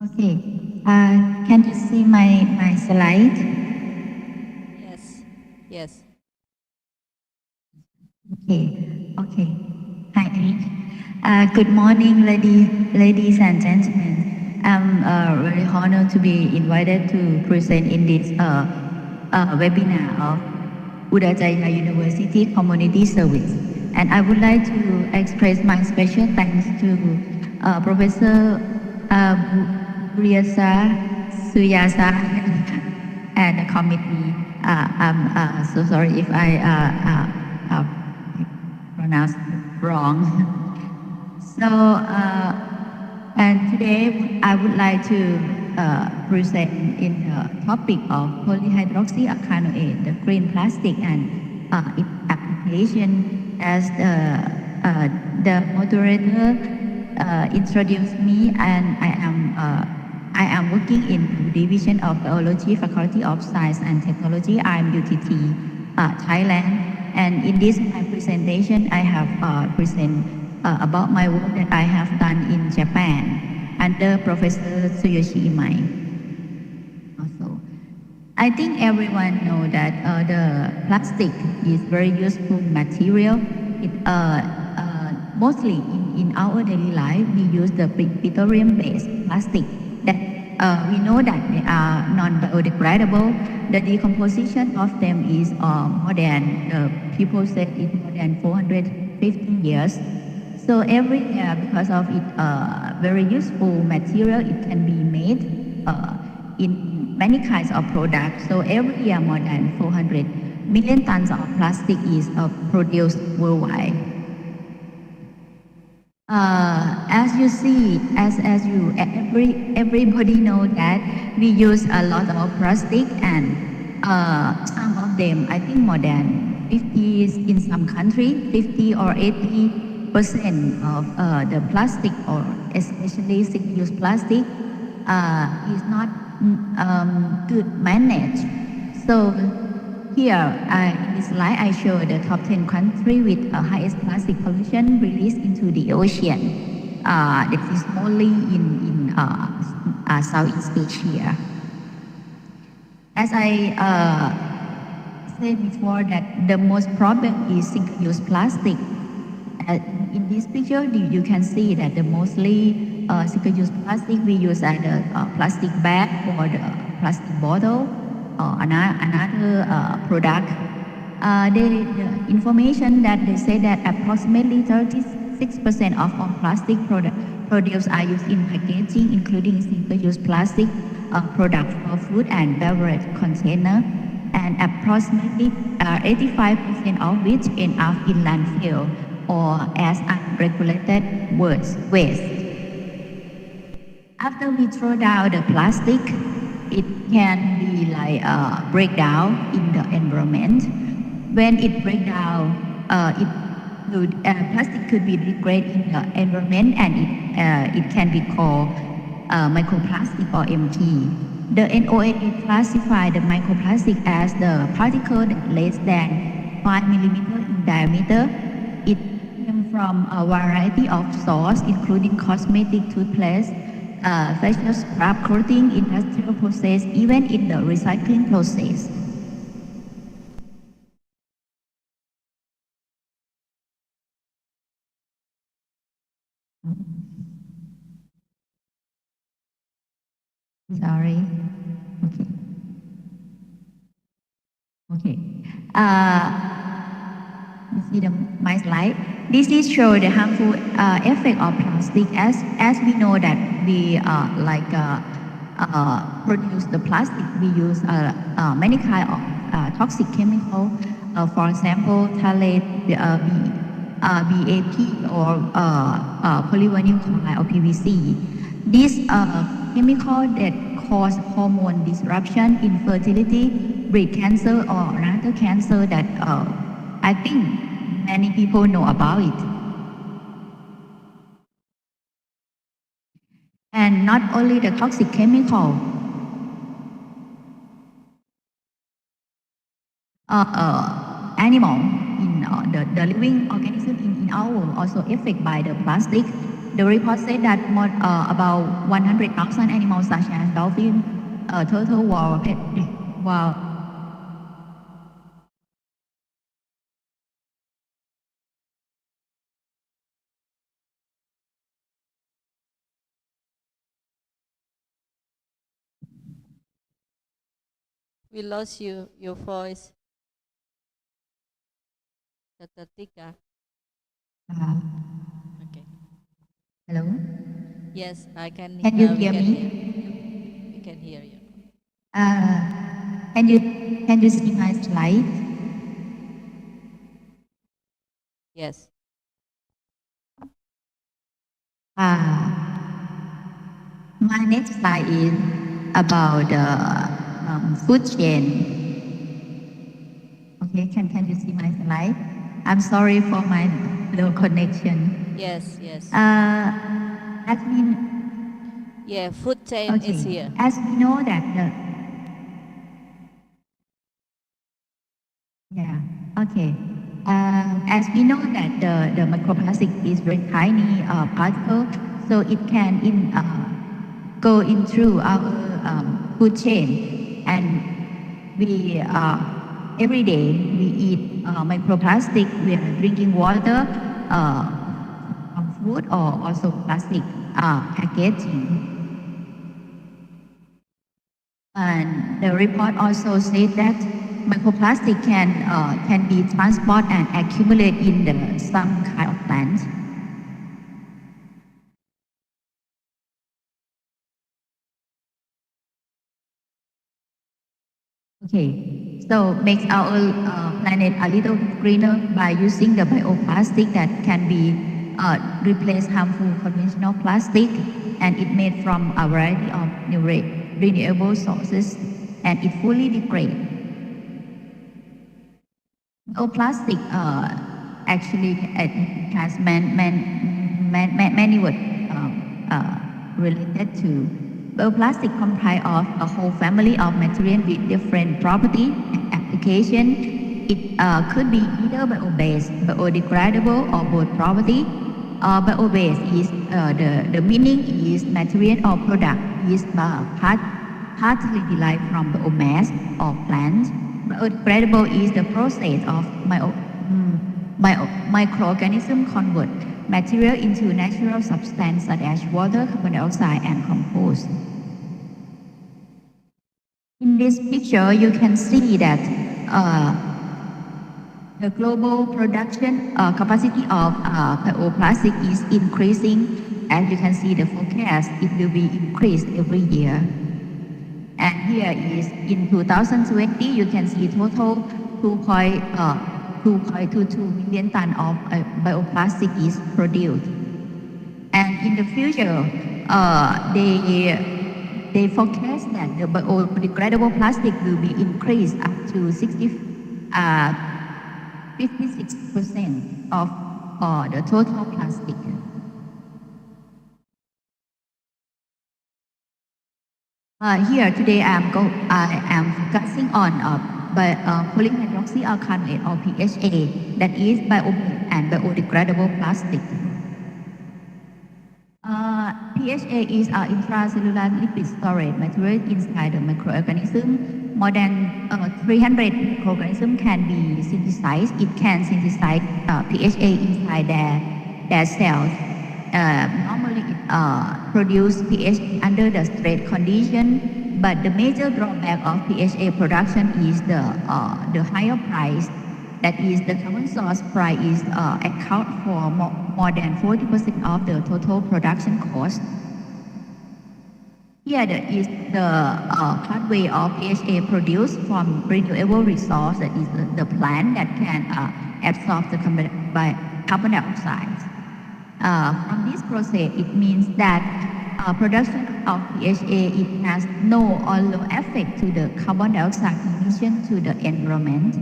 Okay. Can you see my slide? Yes. Yes. Okay. Hi. Good morning, ladies and gentlemen. I'm very honored to be invited to present in this webinar of Udayana University Community Service. And I would like to express my special thanks to Professor Suyasa and the committee. I'm so sorry if I pronounced wrong. So, and today I would like to present in the topic of polyhydroxyalkanoate, the green plastic and its application. As the moderator introduced me, and I am working in the Division of Biology, Faculty of Science and Technology, IMUTT, Thailand. And in this my presentation, I have present about my work that I have done in Japan under Professor Tsuyoshi Imai. Also, I think everyone knows that the plastic is very useful material. It, mostly in our daily life, we use the petroleum-based plastic that we know that they are non-biodegradable. The decomposition of them is more than, people said it's more than 450 years. So every year, because of it, very useful material, it can be made in many kinds of products. So every year, more than 400 million tons of plastic is produced worldwide. As you see, everybody know that we use a lot of plastic, and some of them, I think more than 50 in some country, 50 or 80% of the plastic, or especially single-use plastic, is not good managed. So here, in this slide, I show the top 10 countries with highest plastic pollution released into the ocean. This is mostly in Southeast Asia. As I said before, that the most problem is single-use plastic. In this picture, you can see that the mostly single-use plastic we use as a plastic bag or the plastic bottle or another product. The information that they say that approximately 36% of all plastic products are used in packaging, including single-use plastic products for food and beverage container, and approximately 85% of which end up in landfill or as unregulated waste. After we throw down the plastic, it can be like break down in the environment. When it break down, plastic could be degraded in the environment, and it can be called microplastic or MT. The NOAA classified the microplastic as the particle less than 5 millimeters in diameter. It came from a variety of sources, including cosmetic, toothpaste, facial scrub, coating, industrial process, even in the recycling process. Sorry. Okay. You see my slide. This is show the harmful effect of plastic. As we know that we produce the plastic, we use many kind of toxic chemical. For example, phthalate, BAP, or polyvinyl chloride or PVC. These chemical that cause hormone disruption, infertility, breast cancer, or another cancer that I think many people know about it. And not only the toxic chemical, animal in the living organism in our world also affected by the plastic. The report said that about 100,000 animals such as dolphin, turtle, We lost your voice. Dr. Tika. Okay. Hello? Yes, I can. Can you hear me? We can hear you. Can you see my slide? Yes. My next slide is about the food chain. Okay, can you see my slide? I'm sorry for my low connection. Yes, yes. As we Yeah, food chain is here. As we know that as we know that the microplastic is very tiny particle, so it can go in through our food chain, and we every day we eat microplastic. We are drinking water, from food, or also plastic packaging. And the report also said that microplastic can be transported and accumulate in some kind of plants. Okay, so makes our planet a little greener by using the bioplastic that can be replace harmful conventional plastic, and it made from a variety of renewable sources, and it fully degrades. Bioplastic actually it has many words related to. Bioplastic comprise of a whole family of materials with different property and application. It could be either bio-based, biodegradable, or both property. Bio-based is the meaning is material or product is partly derived from biomass or plants. Biodegradable is the process of microorganism convert material into natural substance such as water, carbon dioxide, and compost. In this picture, you can see that the global production capacity of bioplastic is increasing. As you can see, the forecast, it will be increased every year. And here is in 2020, you can see total 2.22 million tons of bioplastic is produced. And in the future, they forecast that the biodegradable plastic will be increased up to 56% of the total plastic. Here today I am focusing on polyhydroxyalkanoate or PHA, that is bio-based and biodegradable plastic. PHA is an intracellular lipid storage material inside the microorganism. More than 300 microorganisms can be synthesized. It can synthesize PHA inside their cells. Normally it produces PHA under the stress condition, but the major drawback of PHA production is the higher price. That is, the carbon source price is account for more than 40% of the total production cost. Here is the pathway of PHA produced from renewable resource, that is the plant that can absorb the carbon dioxide. From this process, it means that production of PHA, it has no or low effect to the carbon dioxide emission to the environment.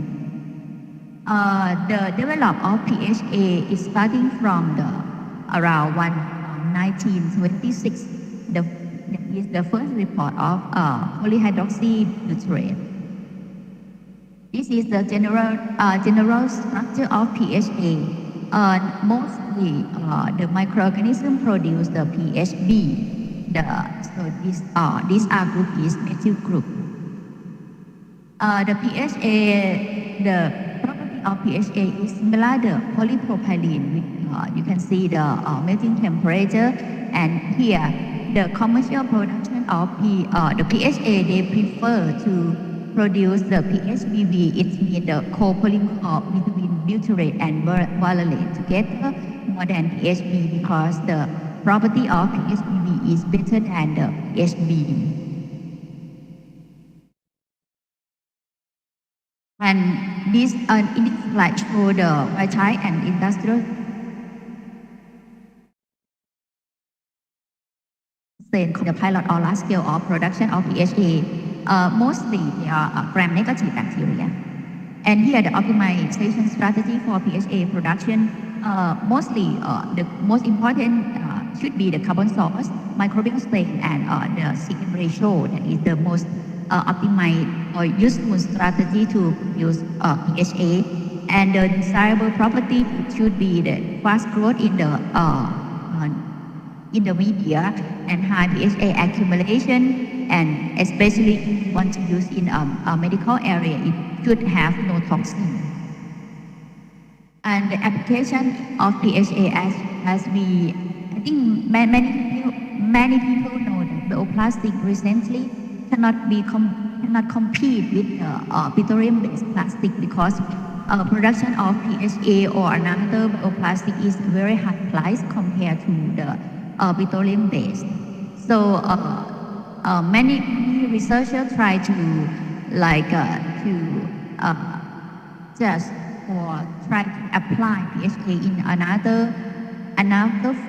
The development of PHA is starting from around 1926. That is the first report of polyhydroxybutyrate. This is the general structure of PHA. Mostly the microorganism produce the PHB. This R group is methyl group. The property of PHA is similar to polypropylene. You can see the melting temperature, and here the commercial production of the PHA, they prefer to produce the PHBB. It means the copolymer between butyrate and valolate together more than PHB, because the property of PHBB is better than the PHB. And this in this slide show the Lantai and industrial the pilot or large scale of production of PHA. Mostly they are gram-negative bacteria. And here the optimization strategy for PHA production, mostly the most important should be the carbon source, microbial strain, and the CN ratio. That is the most optimized or useful strategy to produce PHA. And the desirable property should be the fast growth in the media and high PHA accumulation, and especially if you want to use in a medical area, it should have no toxin. And the application of PHA, as I think many people know that bioplastic recently cannot compete with petroleum-based plastic, because production of PHA or another bioplastic is very high price compared to the petroleum-based. So many researchers try to like to just or try to apply PHA in another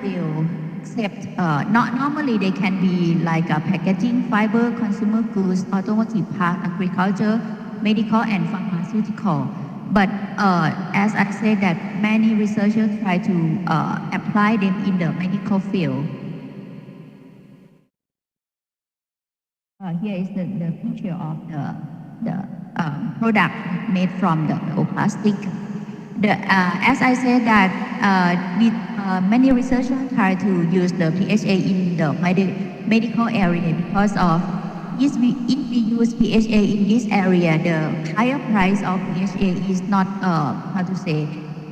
field, except not normally they can be like packaging, fiber, consumer goods, automotive part, agriculture, medical and pharmaceutical. But as I said, that many researchers try to apply them in the medical field. Here is the picture of the product made from the plastic. As I said that many researchers try to use the PHA in the medical area because of if we use PHA in this area, the higher price of PHA is not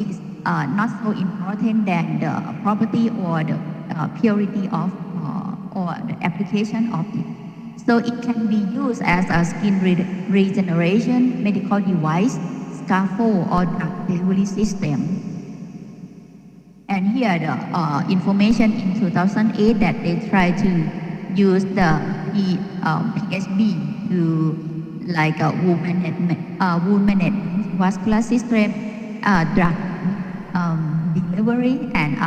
is not so important than the property or the purity of or the application of it. So it can be used as a skin regeneration, medical device, scaffold or drug delivery system. And here the information in 2008 that they try to use the PSB to like wound management, vascular system, drug delivery, and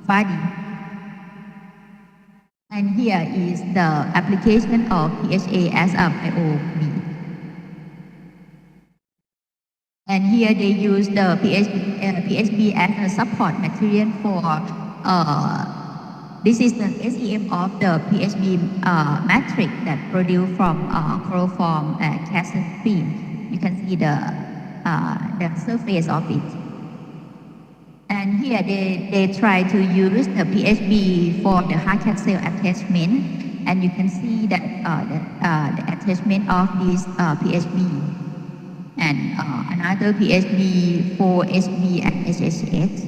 body. And here is the application of PHA as a BioB. And here they use the PHB as a support material for this is the SEM of the PHB matrix that produced from chloroform cassette film. You can see the surface of it. And here they try to use the PHB for the hard cat cell attachment, and you can see that the attachment of this PHB. And another PHB, 4HB and HHH.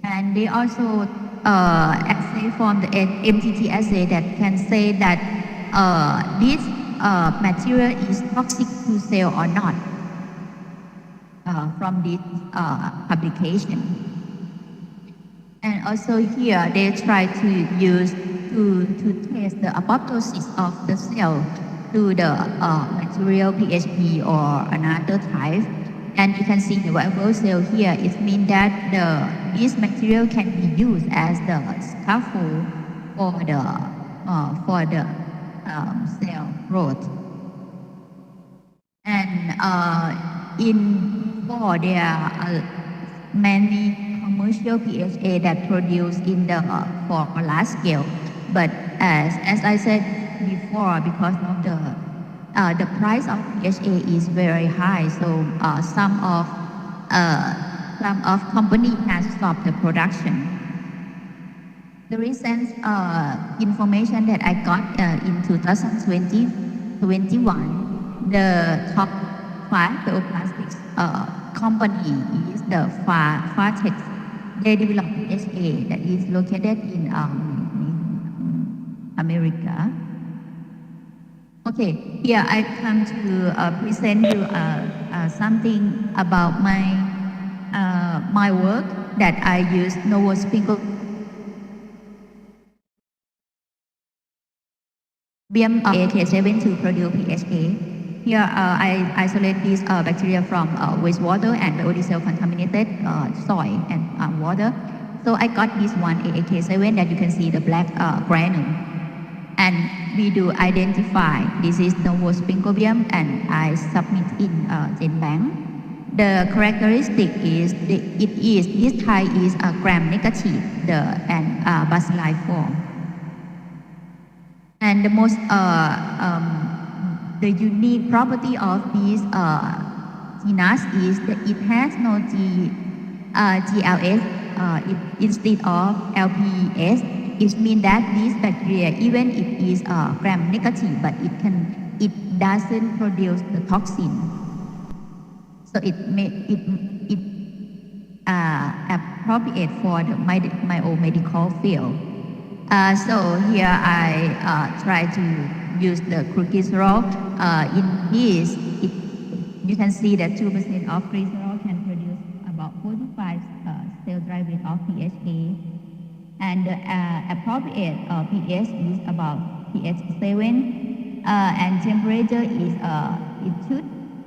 And they also assay from the MTT assay that can say that this material is toxic to cell or not from this publication. And also here they try to use to test the apoptosis of the cell to the material PHB or another type. And you can see the viable cell here. It means that this material can be used as the scaffold for the cell growth. And there are many commercial PHA that produced in the for large scale. But as I said before, because of the price of PHA is very high, so some of company has stopped the production. The recent information that I got in 2021, the top 5 bioplastics company is the Fartex. They developed PHA that is located in America. Okay, here I come to present you something about my work that I use Novosprinkle AK7 to produce PHA. Here I isolate this bacteria from wastewater and biodiesel contaminated soil and water. So I got this one AK7 that you can see the black granule. And we do identify this is Novosprinklebium, and I submit in GenBank. The characteristic is this type is a gram-negative and bacilli form. And the most the unique property of this genus is that it has no GLS instead of LPS. It means that this bacteria, even if it is gram-negative, but it doesn't produce the toxin. So it appropriate for the biomedical field. So here I try to use the glycerol. In this, you can see that 2% of glycerol can produce about 45 cell dry rate of PHA. And the appropriate pH is about pH 7, and temperature is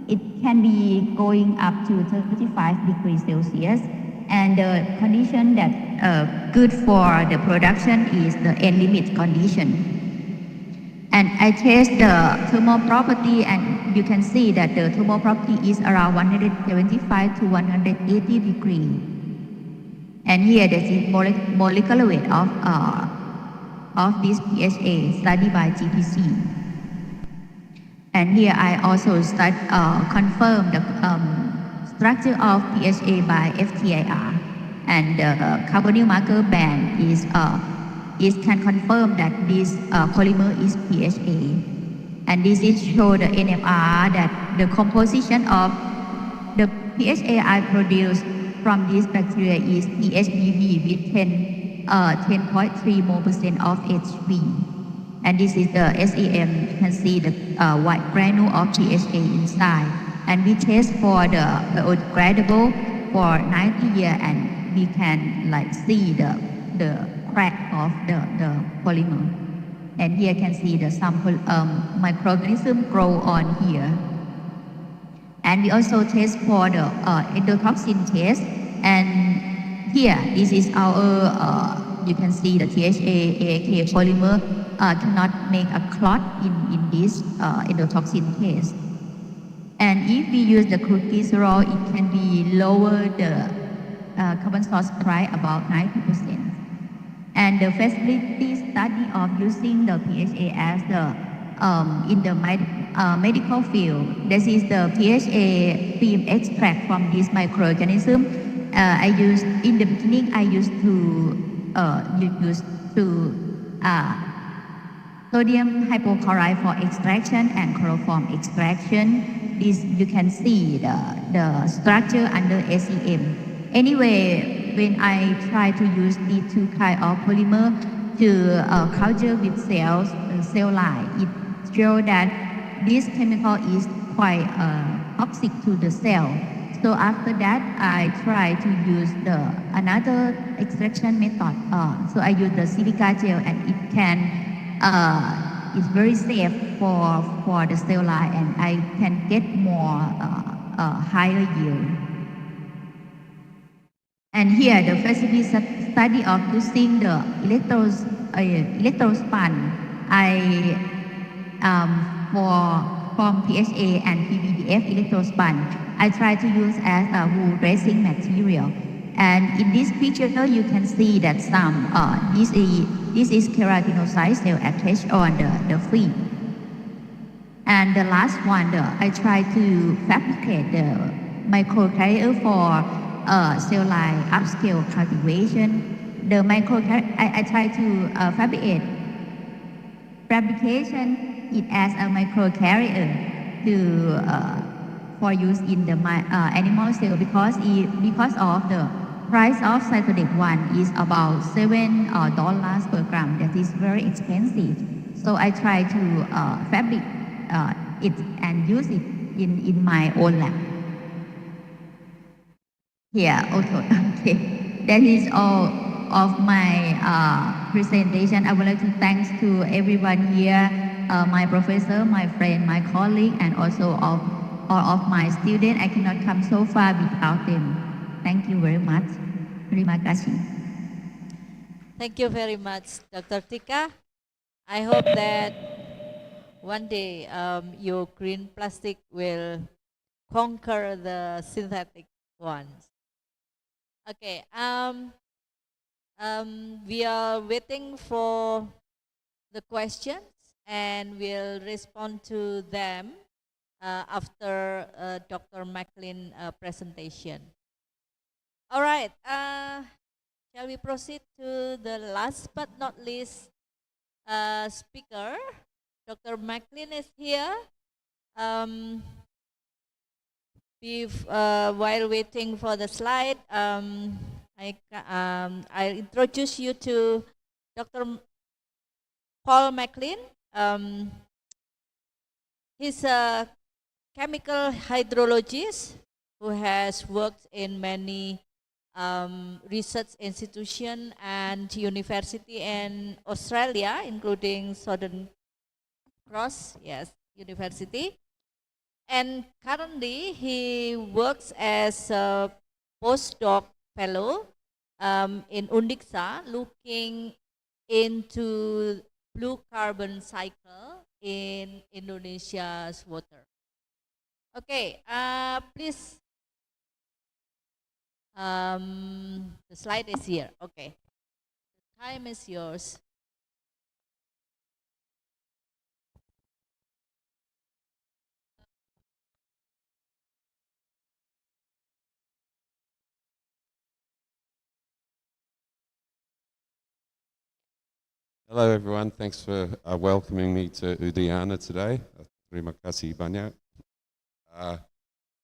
it can be going up to 35 degrees Celsius. And the condition that good for the production is the end limit condition. And I test the thermal property, and you can see that the thermal property is around 175 to 180 degree. And here this is molecular weight of this PHA studied by GPC. And here I also confirm the structure of PHA by FTIR. And the carbonyl marker band can confirm that this polymer is PHA. And this is show the NMR that the composition of the PHA I produce from this bacteria is PHBV with 10.3 more % of HB. And this is the SEM. You can see the white granule of PHA inside. And we test for the biodegradable for 90 years, and we can see the crack of the polymer. And here you can see the sample microorganism grow on here. And we also test for the endotoxin test. And here, this is our, you can see the THA AAK polymer cannot make a clot in this endotoxin test. And if we use the crude glycerol, it can be lower the carbon source price about 90%. And the feasibility study of using the PHA as the in the medical field, this is the PHA film extract from this microorganism. In the beginning, I used to sodium hypochlorite for extraction and chloroform extraction. This you can see the structure under SEM. Anyway, when I try to use these two kinds of polymer to culture with cell line, it shows that this chemical is quite toxic to the cell. So after that, I try to use another extraction method. So I use the silica gel, and it's very safe for the cell line, and I can get more higher yield. And here the feasibility study of using the electrospun from PHA and PVDF electrospun, I try to use as a wool dressing material. And in this picture, you can see that this is keratinocyte cell attached on the feet. And the last one, I try to fabricate the microcarrier for cell line upscale cultivation. The microcarrier, I try to fabrication it as a microcarrier for use in the animal cell, because of the price of cytodec 1 is about $7 per gram. That is very expensive. So I try to fabricate it and use it in my own lab. Yeah, okay. That is all of my presentation. I would like to thank to everyone here, my professor, my friend, my colleague, and also all of my students. I cannot come so far without them. Thank you very much. Terima kasih. Thank you very much, Dr. Tika. I hope that one day your green plastic will conquer the synthetic ones. Okay, we are waiting for the questions, and we'll respond to them after Dr. McLean's presentation. All right, shall we proceed to the last but not least speaker? Dr. McLean is here. While waiting for the slide, I introduce you to Dr. Paul McLean. He's a chemical hydrologist who has worked in many research institutions and university in Australia, including Southern across, yes, university. And currently he works as a postdoc fellow in Undiksa, looking into blue carbon cycle in Indonesia's water. Okay, please. The slide is here. Okay, the time is yours. Hello everyone, thanks for welcoming me to Udayana today. Terima kasih banyak.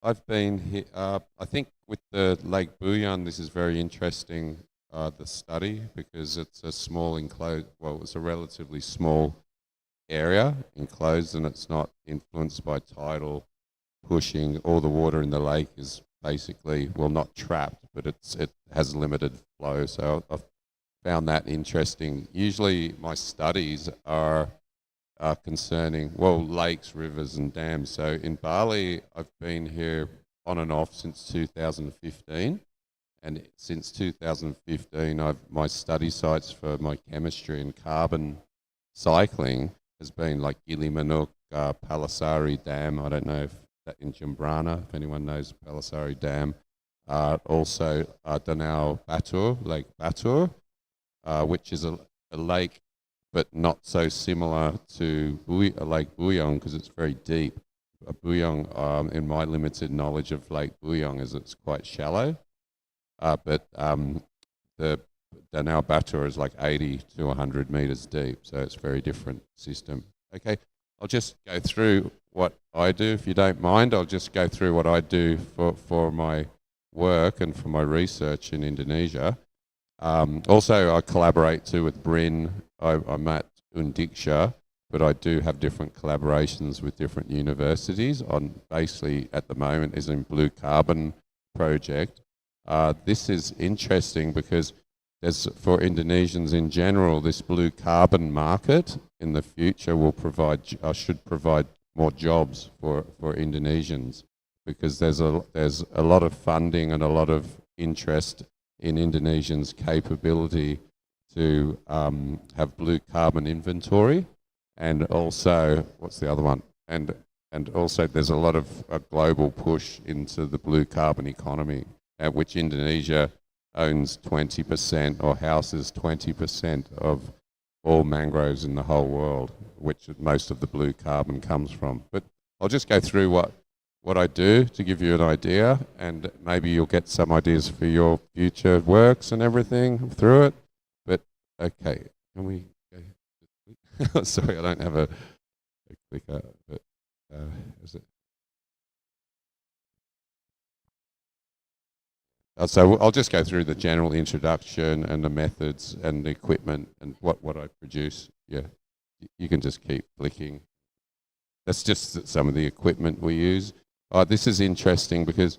I've been here, I think with the Lake Buyan, this is very interesting, the study, because it's a small enclosed, well, it's a relatively small area enclosed, and it's not influenced by tidal pushing. All the water in the lake is basically, well, not trapped, but it has limited flow. So I've found that interesting. Usually my studies are concerning, well, lakes, rivers and dams. So in Bali, I've been here on and off since 2015. And since 2015, my study sites for my chemistry and carbon cycling has been like Gili Manuk, Pancasari Dam. I don't know if that in Jembrana, if anyone knows Pancasari Dam. Also Danau Batur, Lake Batur, which is a lake, but not so similar to Lake Buyong because it's very deep. Buyong, in my limited knowledge of Lake Buyong, is it's quite shallow, but the Danau Batur is like 80 to 100 meters deep, so it's a very different system. Okay, I'll just go through what I do, if you don't mind. I'll just go through what I do for my work and for my research in Indonesia. Also, I collaborate too with Bryn. I'm at Undiksa, but I do have different collaborations with different universities on basically at the moment is in blue carbon project. This is interesting because there's, for Indonesians in general, this blue carbon market in the future will provide, should provide more jobs for Indonesians, because there's a lot of funding and a lot of interest in Indonesians' capability to have blue carbon inventory, and also, what's the other one? And also there's a lot of a global push into the blue carbon economy, at which Indonesia owns 20% or houses 20% of all mangroves in the whole world, which most of the blue carbon comes from. But I'll just go through what I do to give you an idea, and maybe you'll get some ideas for your future works and everything through it. But okay, can we go? Sorry, I don't have a clicker, but is it? So I'll just go through the general introduction and the methods and the equipment and what I produce. Yeah, you can just keep flicking. That's just some of the equipment we use. This is interesting because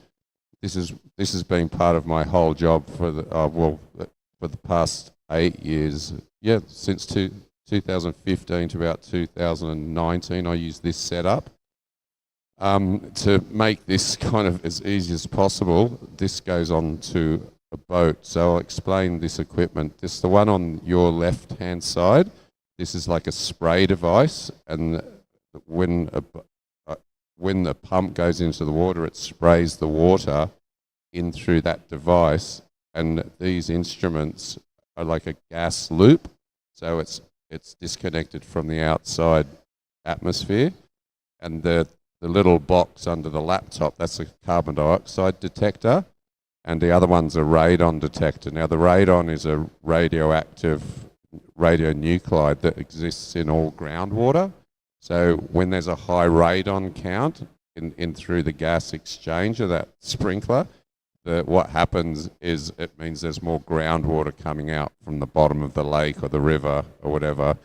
this has been part of my whole job for the for the past 8 years. Yeah, since 2015 to about 2019, I used this setup. To make this kind of as easy as possible, this goes on to a boat. So I'll explain this equipment. This, the one on your left-hand side, this is like a spray device, and when the pump goes into the water, it sprays the water in through that device, and these instruments are like a gas loop, so it's disconnected from the outside atmosphere, and the little box under the laptop, that's a carbon dioxide detector, and the other one's a radon detector. Now the radon is a radioactive radionuclide that exists in all groundwater. So when there's a high radon count in through the gas exchange of that sprinkler, what happens is it means there's more groundwater coming out from the bottom of the lake or the river or whatever.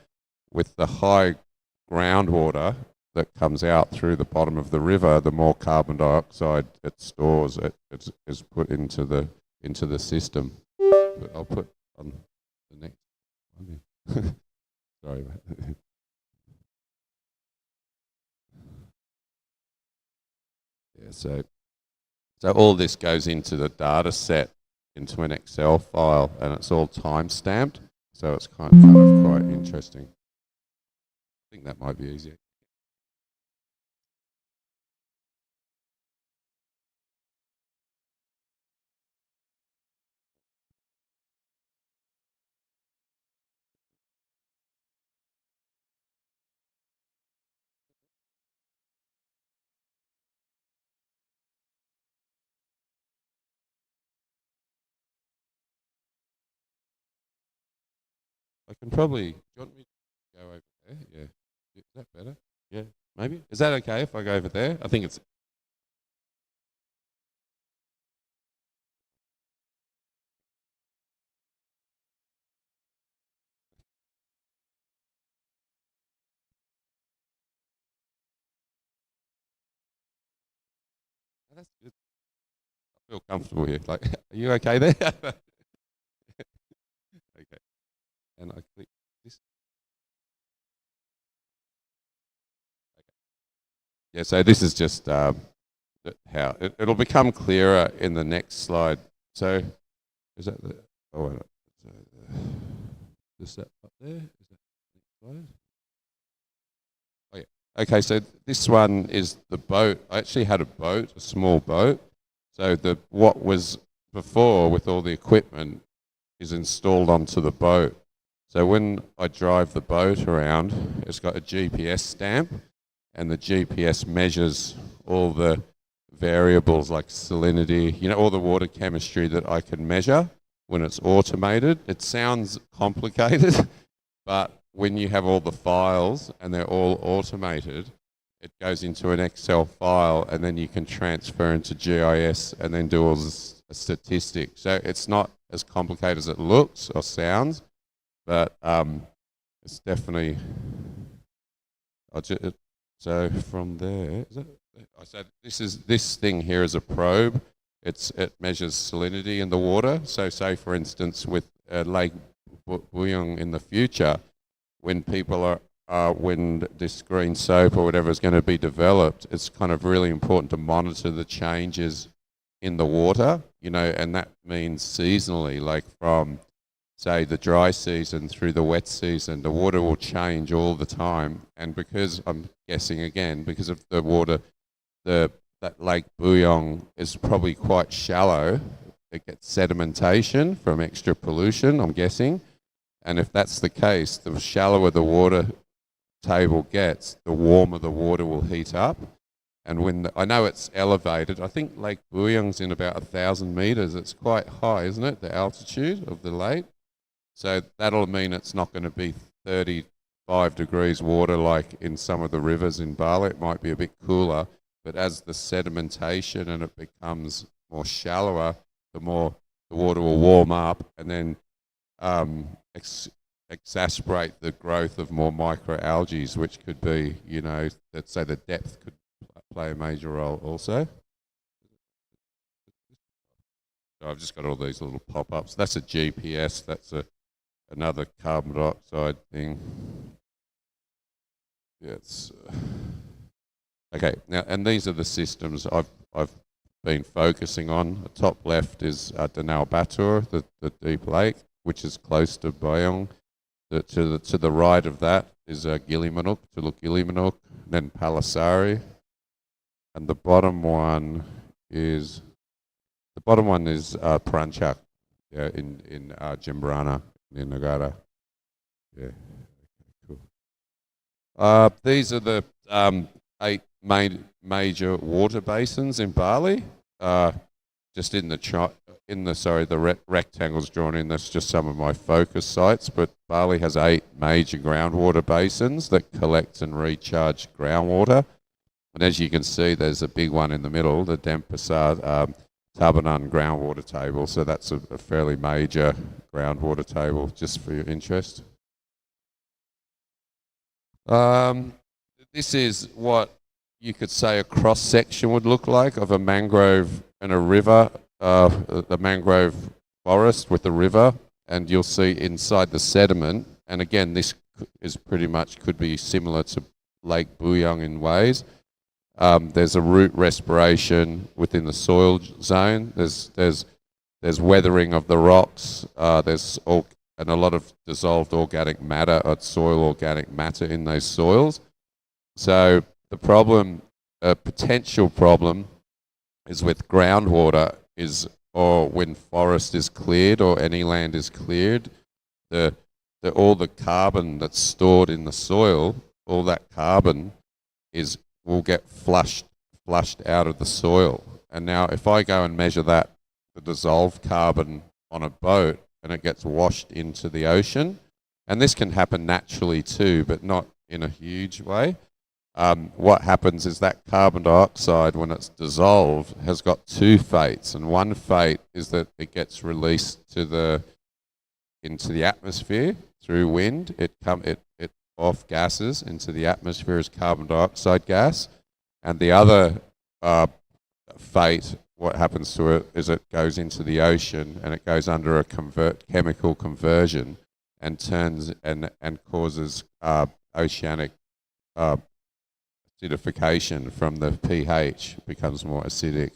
With the high groundwater that comes out through the bottom of the river, the more carbon dioxide it stores, it is put into the system. But I'll put on the next one. Sorry about that. Yeah, so all this goes into the data set into an Excel file, and it's all time stamped. So it's kind of quite interesting. I think that might be easier. I can probably. Do you want me to go over there? Yeah. Is that better? Yeah. Maybe. Is that okay if I go over there? I think it's. Oh, that's good. I feel comfortable here. Like, are you okay there? Okay. And I click this. Okay. Yeah. So this is just how it'll become clearer in the next slide. So is that the? Oh, wait. Is that up there? Is that the next slide? Oh yeah. Okay. So this one is the boat. I actually had a boat, a small boat. So what was before with all the equipment is installed onto the boat. So when I drive the boat around, it's got a GPS stamp, and the GPS measures all the variables like salinity, all the water chemistry that I can measure when it's automated. It sounds complicated, but when you have all the files and they're all automated, it goes into an Excel file, and then you can transfer into GIS and then do all the statistics. So it's not as complicated as it looks or sounds, but it's definitely. So from there, I said this thing here is a probe. It measures salinity in the water. So say for instance with Lake Buyan in the future, when people when this green soap or whatever is going to be developed, it's kind of really important to monitor the changes in the water, and that means seasonally, like from say the dry season through the wet season, the water will change all the time. And because I'm guessing again, because of the water, that Lake Buyan is probably quite shallow, it gets sedimentation from extra pollution, I'm guessing. And if that's the case, the shallower the water table gets, the warmer the water will heat up. And I know it's elevated, I think Lake Buyan's in about 1,000 meters. It's quite high, isn't it, the altitude of the lake? So that'll mean it's not going to be 35 degrees water like in some of the rivers in Bali. It might be a bit cooler, but as the sedimentation and it becomes more shallower, the more the water will warm up and then exacerbate the growth of more microalgae, which could be, let's say the depth could play a major role also. So I've just got all these little pop-ups. That's a GPS. That's another carbon dioxide thing. Yeah, it's okay. Now, and these are the systems I've been focusing on. The top left is Danau Batur, the deep lake, which is close to Buyan. To the right of that is Gilimanuk, Tuluk Gilimanuk, then Palasari, and the bottom one is Perancak, yeah, in Jembrana, in Negara. Yeah, cool. These are the 8 major water basins in Bali. Just in the rectangles drawn in, that's just some of my focus sites, but Bali has 8 major groundwater basins that collect and recharge groundwater. And as you can see, there's a big one in the middle, the Denpasar Tabanan groundwater table. So that's a fairly major groundwater table, just for your interest. This is what you could say a cross-section would look like of a mangrove and a river, the mangrove forest with the river, and you'll see inside the sediment, and again, this is pretty much could be similar to Lake Buyan in ways. There's a root respiration within the soil zone. There's weathering of the rocks. And a lot of dissolved organic matter, or soil organic matter in those soils. So the problem, a potential problem, is with groundwater or when forest is cleared or any land is cleared, all the carbon that's stored in the soil, all that carbon will get flushed out of the soil. And now if I go and measure the dissolved carbon on a boat, and it gets washed into the ocean, and this can happen naturally too, but not in a huge way. What happens is that carbon dioxide, when it's dissolved, has got two fates, and one fate is that it gets released into the atmosphere through wind. It off gases into the atmosphere as carbon dioxide gas, and the other fate, what happens to it is it goes into the ocean and it goes under a chemical conversion and turns and causes oceanic acidification from the pH. It becomes more acidic.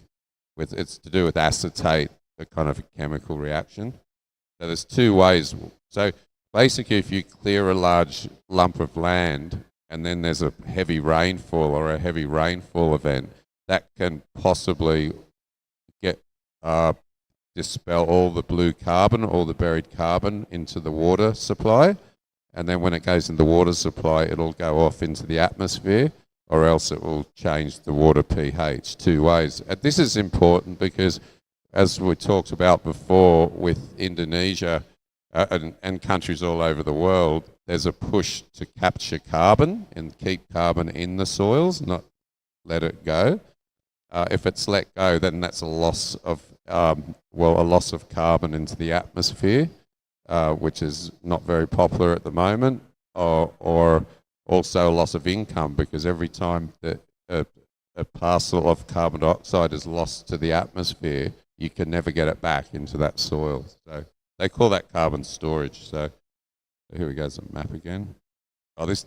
It's to do with acetate, a kind of a chemical reaction. So there's two ways. So basically, if you clear a large lump of land and then there's a heavy rainfall or a heavy rainfall event, that can possibly dispel all the blue carbon, all the buried carbon into the water supply, and then when it goes in the water supply, it'll go off into the atmosphere, or else it will change the water pH two ways. And this is important because, as we talked about before with Indonesia and countries all over the world, there's a push to capture carbon and keep carbon in the soils, not let it go. If it's let go, then that's a loss of carbon into the atmosphere, which is not very popular at the moment, or also a loss of income, because every time that a parcel of carbon dioxide is lost to the atmosphere, you can never get it back into that soil. So they call that carbon storage. So here we go, the map again.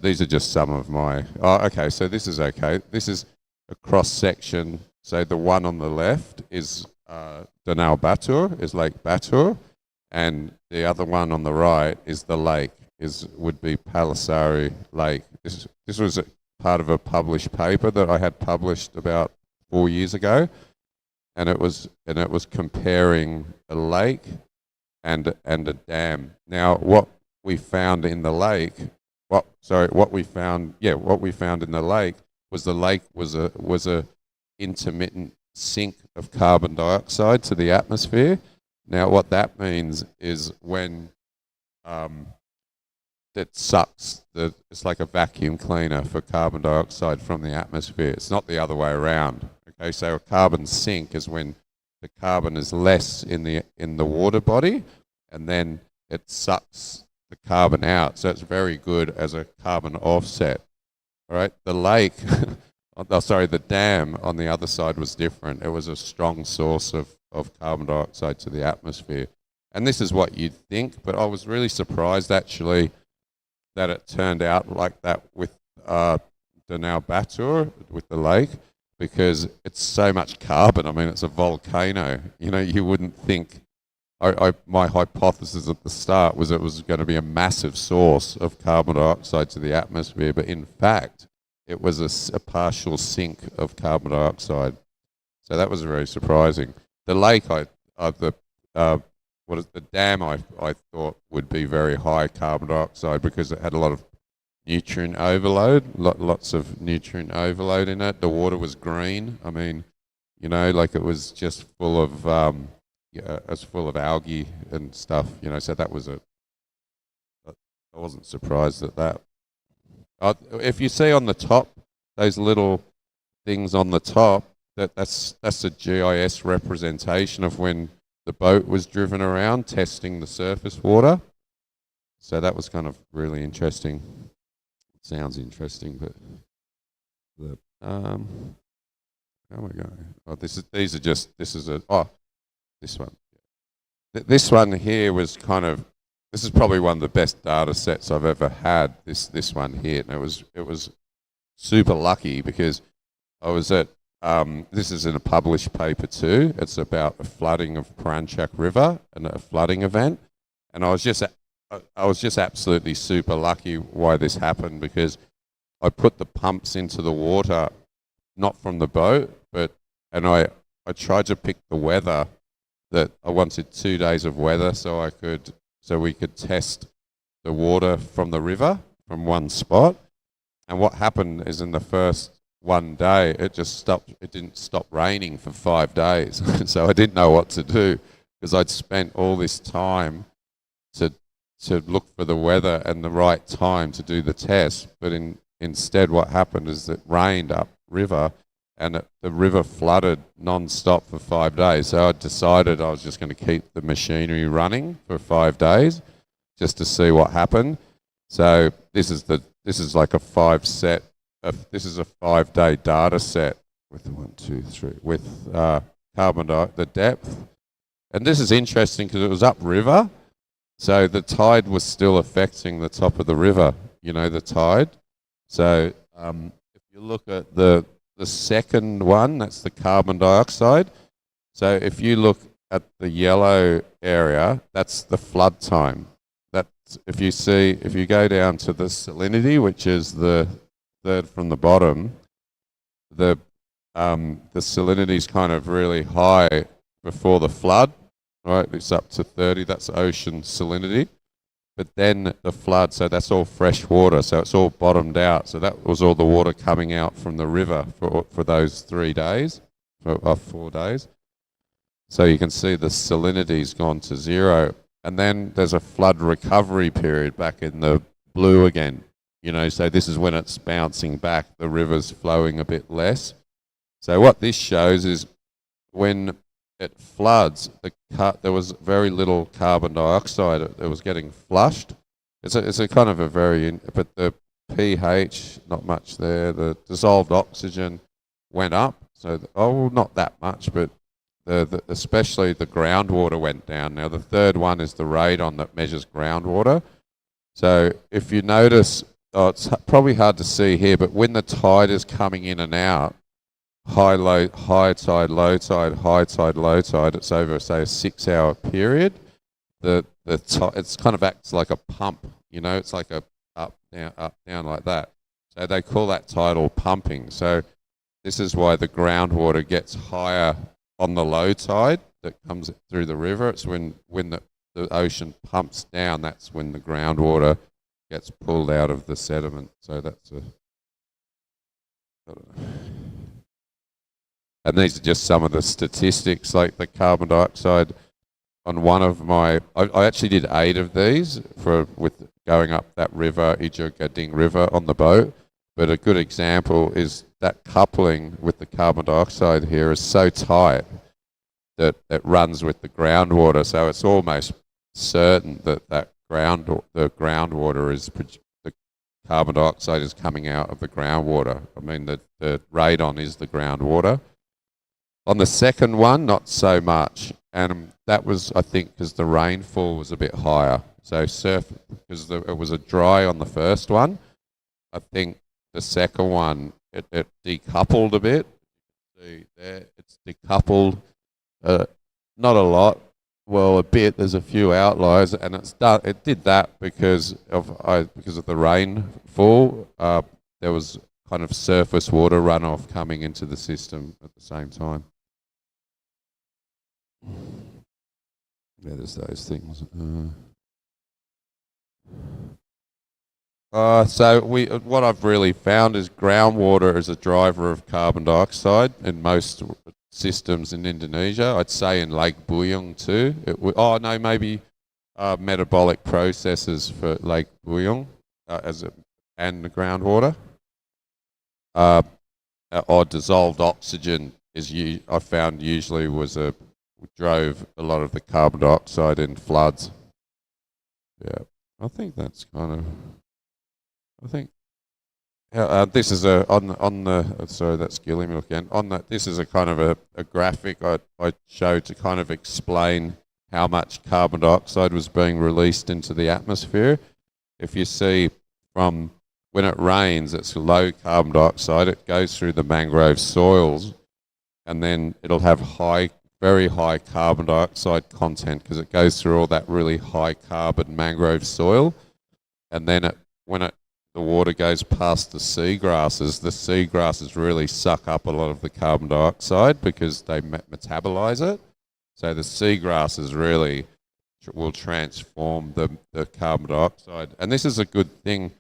These are just some of my. Okay, so this is okay. This is a cross section. So the one on the left is Danau Batur, is Lake Batur, and the other one on the right is the lake, would be Pancasari Lake. This was part of a published paper that I had published about 4 years ago, and it was comparing a lake and a dam. Now, what we found in the lake, what we found in the lake was a intermittent sink of carbon dioxide to the atmosphere. Now, what that means is when it sucks, it's like a vacuum cleaner for carbon dioxide from the atmosphere. It's not the other way around. Okay, so a carbon sink is when the carbon is less in the water body, and then it sucks the carbon out. So it's very good as a carbon offset. All right, the lake. The dam on the other side was different. It was a strong source of carbon dioxide to the atmosphere. And this is what you'd think, but I was really surprised actually that it turned out like that with Danau Batur, with the lake, because it's so much carbon. I mean, it's a volcano. You know, you wouldn't think. My hypothesis at the start was it was going to be a massive source of carbon dioxide to the atmosphere, but in fact, it was a partial sink of carbon dioxide. So that was very surprising. The lake, the dam, I thought would be very high carbon dioxide because it had a lot of nutrient overload, lots of nutrient overload in it. The water was green. I mean, you know, like it was just full of, it was full of algae and stuff, you know, so that was I wasn't surprised at that. If you see on the top, those little things on the top, that's a GIS representation of when the boat was driven around testing the surface water. So that was kind of really interesting. It sounds interesting, but how am I going? This one. This one here was kind of. This is probably one of the best data sets I've ever had. This one here, and it was super lucky because I was at, this is in a published paper too. It's about the flooding of Paranchak River and a flooding event. And I was just absolutely super lucky why this happened, because I put the pumps into the water, not from the boat, and I tried to pick the weather that I wanted 2 days of weather so we could test the water from the river from one spot. And what happened is in the first one day, it didn't stop raining for 5 days. So I didn't know what to do, because I'd spent all this time to look for the weather and the right time to do the test. But instead what happened is it rained up river, and the river flooded non-stop for 5 days. So I decided I was just going to keep the machinery running for 5 days just to see what happened. So this is like a 5-day data set with carbon dioxide, the depth. And this is interesting because it was upriver, so the tide was still affecting the top of the river, the tide. So if you look at the second one, that's the carbon dioxide. So if you look at the yellow area, that's the flood time. That's if you go down to the salinity, which is the third from the bottom, the salinity is kind of really high before the flood, right? It's up to 30. That's ocean salinity. But then the flood, so that's all fresh water, so it's all bottomed out. So that was all the water coming out from the river for those 3 days, for 4 days. So you can see the salinity's gone to zero. And then there's a flood recovery period back in the blue again. So this is when it's bouncing back, the river's flowing a bit less. So what this shows is when it floods, there was very little carbon dioxide. It was getting flushed. It's a kind of a but the pH, not much there. The dissolved oxygen went up. So, not that much, but especially the groundwater went down. Now, the third one is the radon that measures groundwater. So if you notice, it's probably hard to see here, but when the tide is coming in and out, high tide, low tide, high tide, low tide, it's over, say, a 6-hour period. It's kind of acts like a pump, it's like a up, down like that. So they call that tidal pumping. So this is why the groundwater gets higher on the low tide that comes through the river. It's when the ocean pumps down, that's when the groundwater gets pulled out of the sediment. So that's I don't know. And these are just some of the statistics, like the carbon dioxide on one of I actually did 8 of these with going up that river, Gedung River, on the boat. But a good example is that coupling with the carbon dioxide here is so tight that it runs with the groundwater. So it's almost certain that the groundwater the carbon dioxide is coming out of the groundwater. I mean, the radon is the groundwater. On the second one, not so much. And that was, I think, because the rainfall was a bit higher. So because it was a dry on the first one, I think the second one, it decoupled a bit. See there, it's decoupled, not a lot. Well, a bit. There's a few outliers, and it did that because of the rainfall. There was kind of surface water runoff coming into the system at the same time. Yeah, there's those things. What I've really found is groundwater is a driver of carbon dioxide in most systems in Indonesia. I'd say in Lake Buyan too. Maybe metabolic processes for Lake Buyan and the groundwater. Or dissolved oxygen I found usually drove a lot of the carbon dioxide in floods. Yeah, I think that's kind of. This is sorry, that's Gilliam again. This is a kind of a graphic I showed to kind of explain how much carbon dioxide was being released into the atmosphere. If you see from when it rains, it's low carbon dioxide. It goes through the mangrove soils, and then it'll have very high carbon dioxide content because it goes through all that really high carbon mangrove soil. And then when the water goes past the seagrasses really suck up a lot of the carbon dioxide because they metabolize it. So the seagrasses really will transform the carbon dioxide. And this is a good thing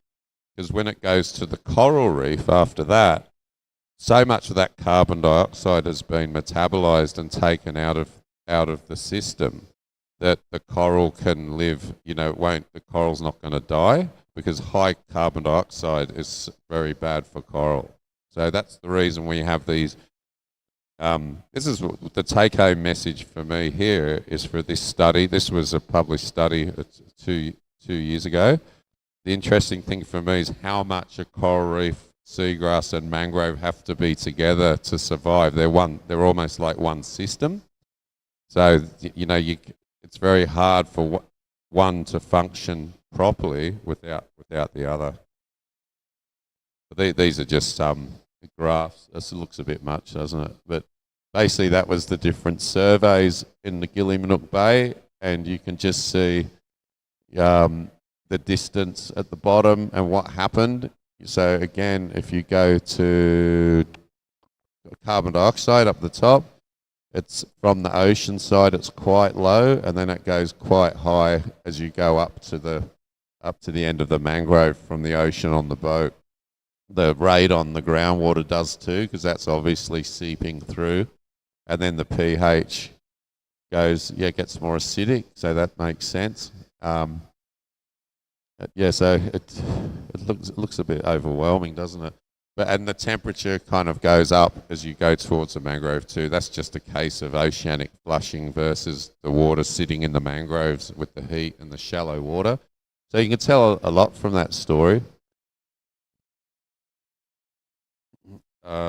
because when it goes to the coral reef after that, so much of that carbon dioxide has been metabolized and taken out of the system that the coral can live, the coral's not going to die because high carbon dioxide is very bad for coral. So that's the reason we have these. This is the take-home message for me here is for this study. This was a published study 2 years ago. The interesting thing for me is how much a coral reef, seagrass and mangrove have to be together to survive. They're almost like one system. So, it's very hard for one to function properly without the other. But these are just some graphs. This looks a bit much, doesn't it? But basically that was the different surveys in the Gillimanuk Bay, and you can just see the distance at the bottom and what happened. So again, if you go to carbon dioxide up the top, it's from the ocean side, it's quite low, and then it goes quite high as you go up to the end of the mangrove from the ocean on the boat. The rate on the groundwater does too, because that's obviously seeping through, and then the pH gets more acidic, so that makes sense. So it looks a bit overwhelming, doesn't it? And the temperature kind of goes up as you go towards the mangrove too. That's just a case of oceanic flushing versus the water sitting in the mangroves with the heat and the shallow water. So you can tell a lot from that story.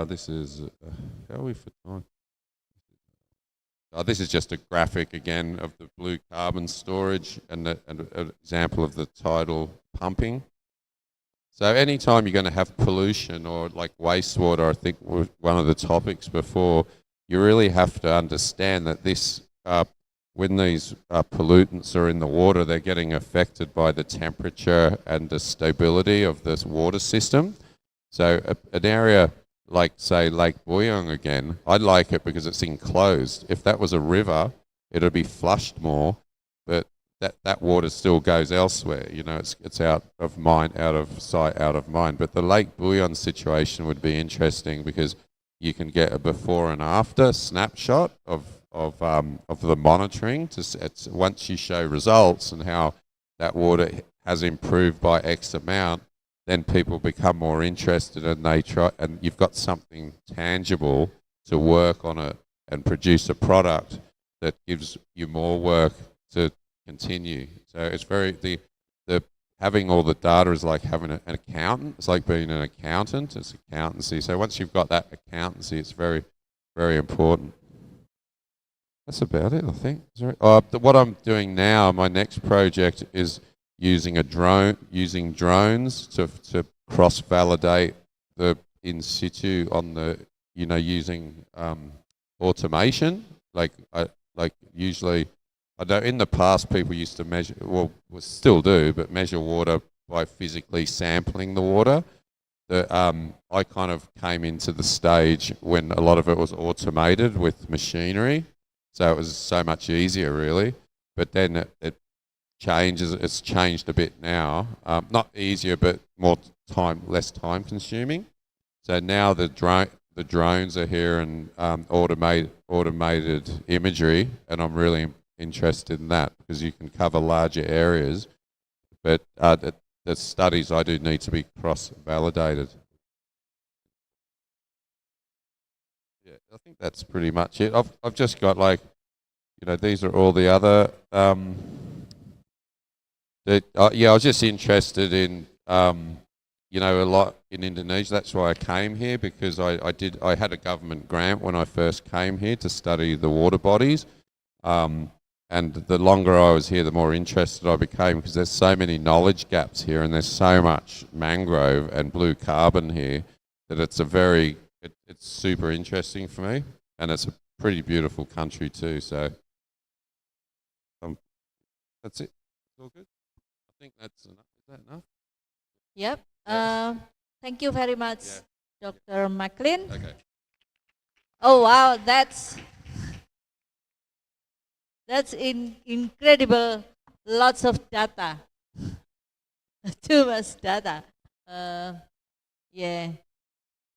This is how are we for time? This is just a graphic again of the blue carbon storage and an example of the tidal pumping. So anytime you're going to have pollution or like wastewater, I think was one of the topics before, you really have to understand that when these pollutants are in the water, they're getting affected by the temperature and the stability of this water system. So an area like, say, Lake Buyan again, I like it because it's enclosed. If that was a river, it would be flushed more, but that water still goes elsewhere. It's out of mind, out of sight, out of mind. But the Lake Buyan situation would be interesting because you can get a before and after snapshot of the monitoring once you show results and how that water has improved by X amount. Then people become more interested and they try, and you've got something tangible to work on it and produce a product that gives you more work to continue. So it's the having all the data is like having an accountant. It's like being an accountant. It's accountancy. So once you've got that accountancy, it's very, very important. That's about it, I think. What I'm doing now, my next project is using drones to cross-validate the in situ on the, using automation. Like usually, I know in the past people used to measure, well, still do, but measure water by physically sampling the water. I kind of came into the stage when a lot of it was automated with machinery, so it was so much easier, really. But then it changes. It's changed a bit now. Not easier, but less time consuming. So now the drones are here and automated imagery, and I'm really interested in that because you can cover larger areas. But the studies I do need to be cross-validated. Yeah, I think that's pretty much it. I've just got these are all the other. I was just interested in a lot in Indonesia. That's why I came here, because I had a government grant when I first came here to study the water bodies. And the longer I was here, the more interested I became, because there's so many knowledge gaps here, and there's so much mangrove and blue carbon here that it's it's super interesting for me, and it's a pretty beautiful country too. So that's it. It's all good. I think that's enough. Is that enough? Yep. Yeah. Thank you very much, Yeah. Dr. McLean. Okay. Oh wow, that's incredible. Lots of data. Too much data. Yeah.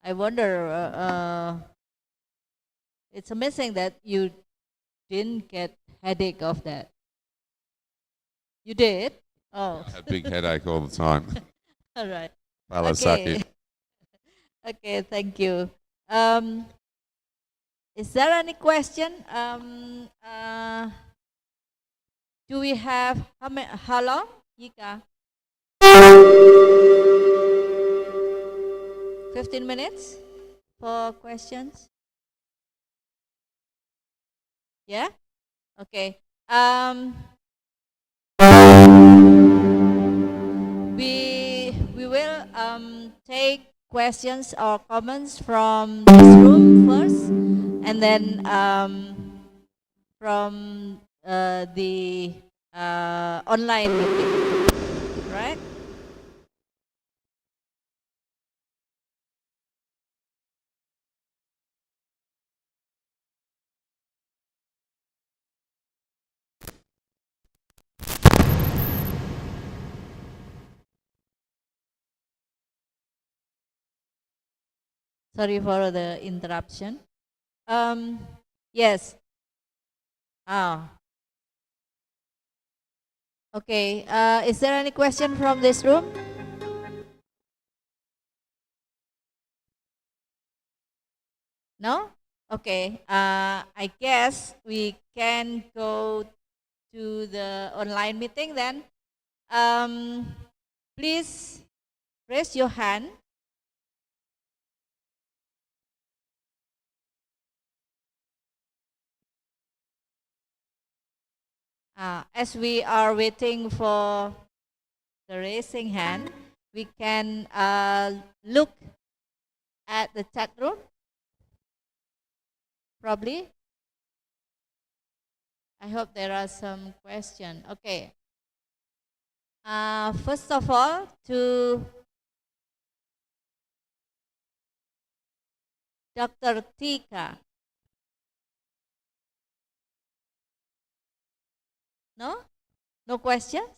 I wonder. It's amazing that you didn't get headache of that. You did? Oh. I had a big headache all the time. All right. Palasaki. Okay, thank you. Is there any question? Do we have how long, Yika? 15 minutes for questions? Yeah? Okay. We will take questions or comments from this room first, and then from the online meeting, right? Sorry for the interruption. Yes. Okay. Is there any question from this room? No? Okay. I guess we can go to the online meeting then. Please raise your hand. As we are waiting for the raising hand, we can look at the chat room. Probably. I hope there are some questions. Okay. First of all, to Dr. Tika. No? No questions?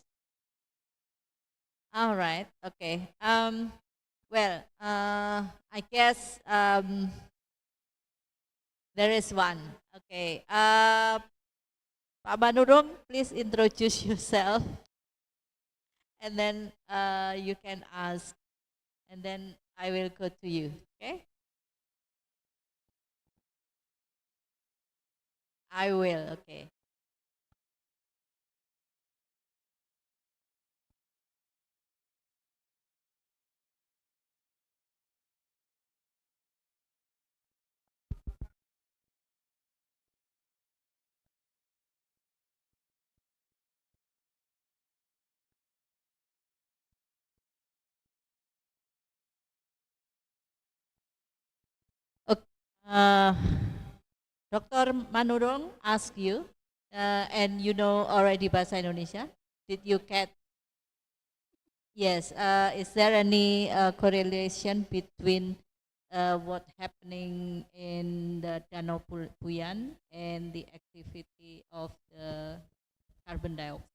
All right. Okay. Well, I guess there is one. Okay. Pak Manurung, please introduce yourself. And then you can ask. And then I will go to you. Okay? I will. Okay. Dr. Manurung asked you, and you know already Bahasa Indonesia. Did you get? Yes. Is there any correlation between what happening in the Danau Buyan and the activity of the carbon dioxide?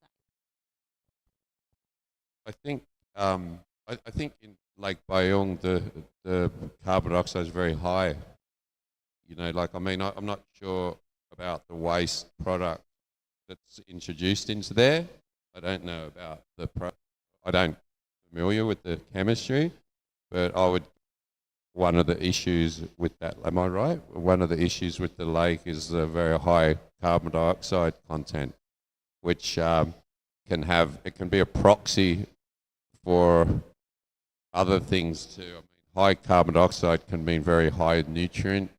I think I think in Lake Bayong the carbon dioxide is very high. You know, like I'm not sure about the waste product that's introduced into there. I don't know about I don't familiar with the chemistry, but one of the issues with that, am I right? One of the issues with the lake is the very high carbon dioxide content, which can be a proxy for other things too. I mean, high carbon dioxide can mean very high nutrient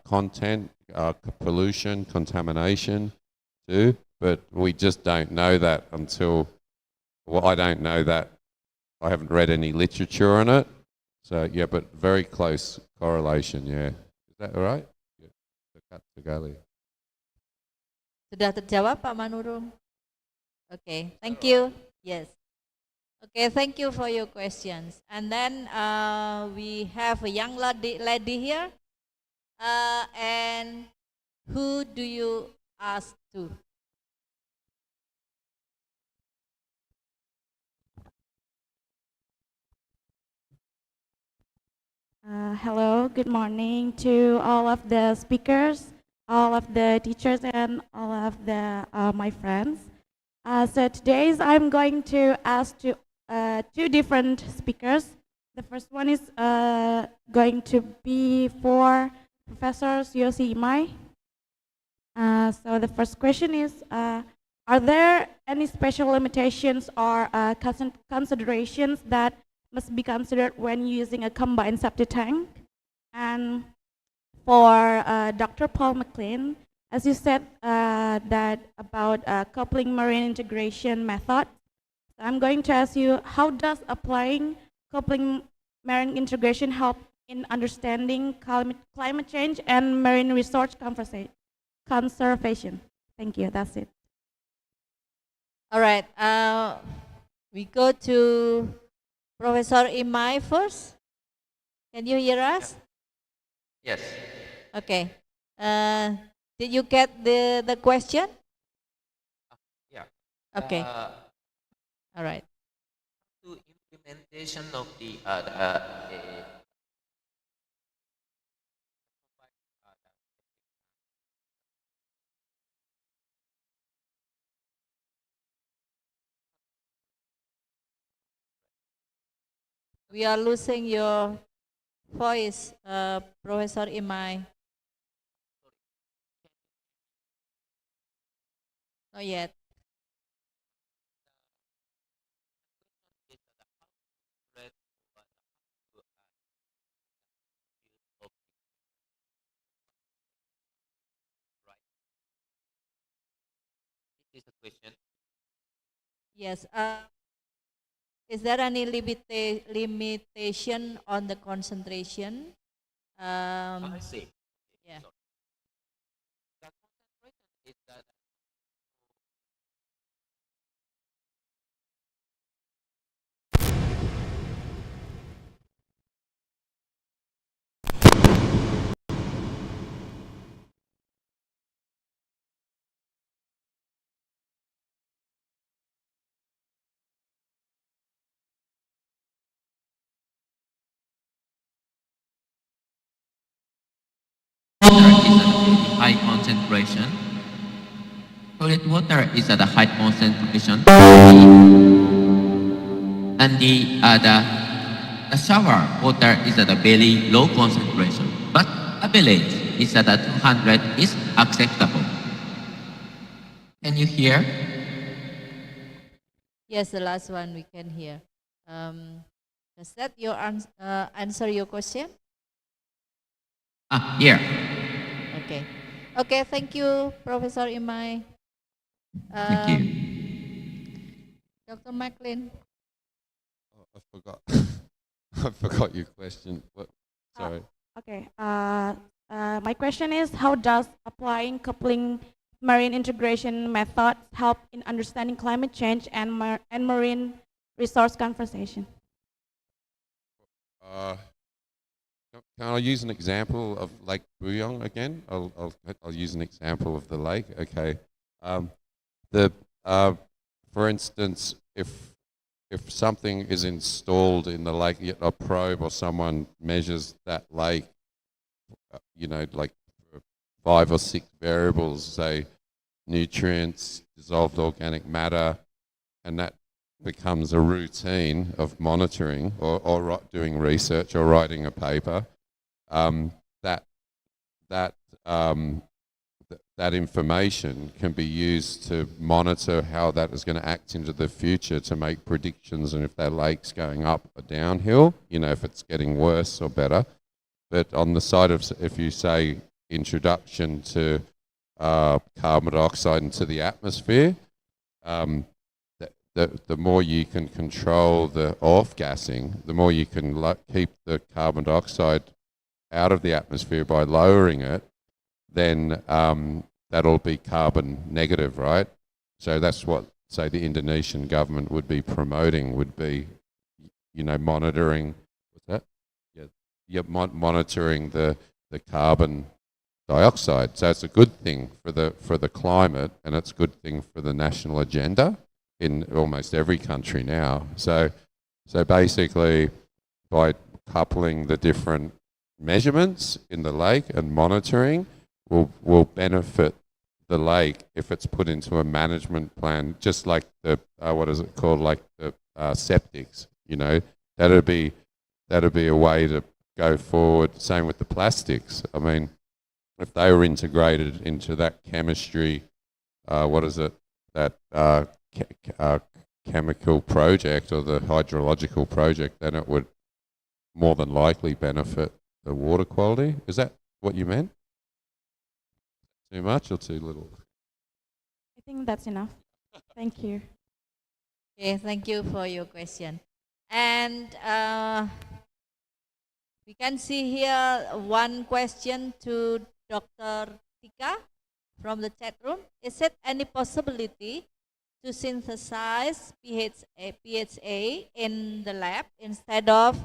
content, pollution, contamination. too, but we just don't know that until, well, I don't know that. I haven't read any literature on it. So yeah, but very close correlation, yeah. Is that all right? Yeah. Dekat sekali. Sudah terjawab Pak Manurung? Okay, thank you. Yes. Okay, thank you for your questions. And then we have a young lady here. And who do you ask to? Hello, good morning to all of the speakers, all of the teachers, and all of the my friends. So today I'm going to ask two different speakers. The first one is going to be for Professor Yosi Imai. So the first question is, are there any special limitations or considerations that must be considered when using a combined septic tank? And for Dr. Paul McLean, as you said that about coupling marine integration method, I'm going to ask you, how does applying coupling marine integration help in understanding climate change and marine resource conservation? Thank you, that's it. All right, we go to Professor Imai first. Can you hear us? Yes. Okay. Did you get the question? Yeah. Okay. All right. To implementation of the We are losing your voice, Professor Imai. Not yet. This is a question. Yes. Is there any limitation on the concentration? I see. Yeah. Sorry. The concentration is that water is at a high concentration. Solid water is at a high concentration. And the shower water is at a very low concentration. But average is at a 200 is acceptable. Can you hear? Yes, the last one we can hear. Does that your answer your question? Here. Okay. Okay, thank you, Professor Imai. Thank you. Dr. McLean. Oh, I forgot. I forgot your question. What? Sorry. Okay. My question is, how does applying coupling marine integration methods help in understanding climate change and marine resource conservation? Can I use an example of Lake Buyan again? I'll use an example of the lake. Okay. For instance, if something is installed in the lake, a probe or someone measures that lake, like 5 or 6 variables, say nutrients, dissolved organic matter, and that becomes a routine of monitoring or doing research or writing a paper, that information can be used to monitor how that is going to act into the future to make predictions, and if that lake's going up or downhill, if it's getting worse or better. But on the side of, if you say introduction to carbon dioxide into the atmosphere, the more you can control the off-gassing, the more you can keep the carbon dioxide out of the atmosphere by lowering it, then that'll be carbon negative, right? So that's what, say, the Indonesian government would be promoting, would be, monitoring, what's that? Monitoring the carbon dioxide. So it's a good thing for the climate, and it's a good thing for the national agenda in almost every country now. So basically, by coupling the different measurements in the lake and monitoring, will benefit the lake if it's put into a management plan, just like the what is it called, like the septics. That'd be a way to go forward. Same with the plastics. I mean, if they were integrated into that chemistry, chemical project or the hydrological project, then it would more than likely benefit the water quality. Is that what you meant? Too much or too little? I think that's enough. Thank you. Okay, thank you for your question. And we can see here one question to Dr. Tika from the chat room. Is it any possibility to synthesize PHA in the lab instead of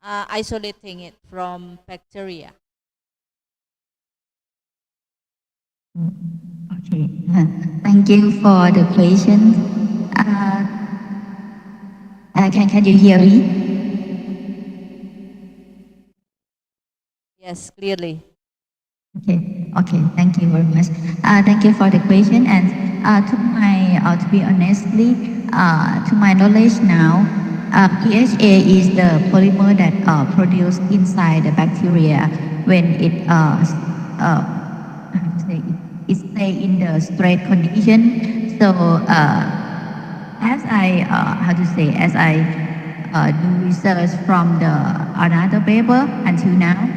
isolating it from bacteria? Okay, thank you for the question. Can you hear me? Yes, clearly. Okay, thank you very much. Thank you for the question. And to be honestly, to my knowledge now, PHA is the polymer that produced inside the bacteria when it stay in the straight condition. So as I do research from the another paper until now,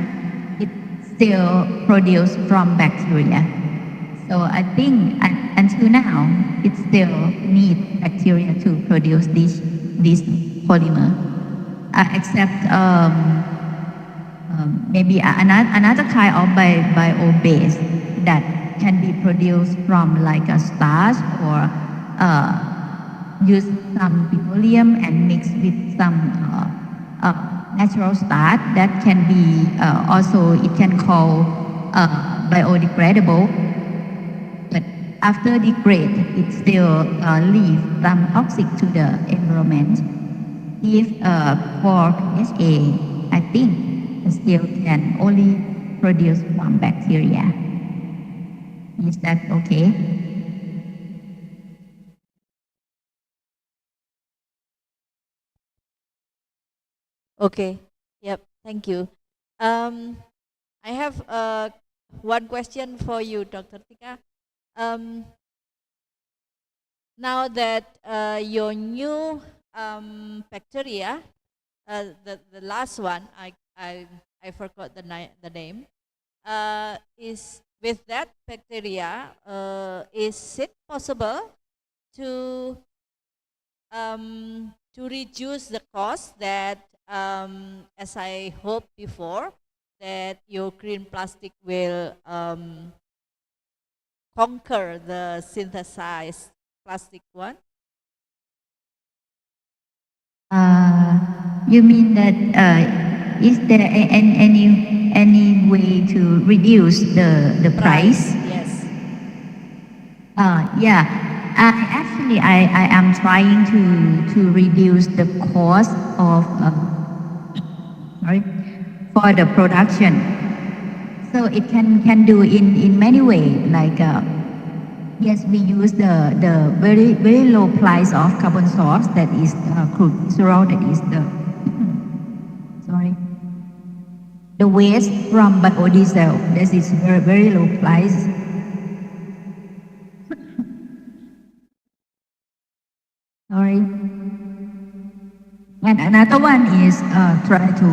it still produced from bacteria. So I think until now it still needs bacteria to produce this polymer, except maybe another kind of bio-base that can be produced from like a starch or use some petroleum and mix with some natural starch that can be also it can call biodegradable. But after degrade, it still leave some toxic to the environment. If for PHA, I think it still can only produce from bacteria. Is that okay? Okay. Yep. Thank you. I have one question for you, Dr. Tika. Now that your new bacteria, the last one, I forgot the name, is with that bacteria, is it possible to reduce the cost that, as I hoped before, that your green plastic will conquer the synthesized plastic one? You mean that is there any way to reduce the price? Yes. Yeah. Actually, I am trying to reduce the cost of for the production. So it can do in many ways. Like yes, we use the very low price of carbon source, that is crude glycerol, that is the waste from biodiesel. This is very low price. And another one is try to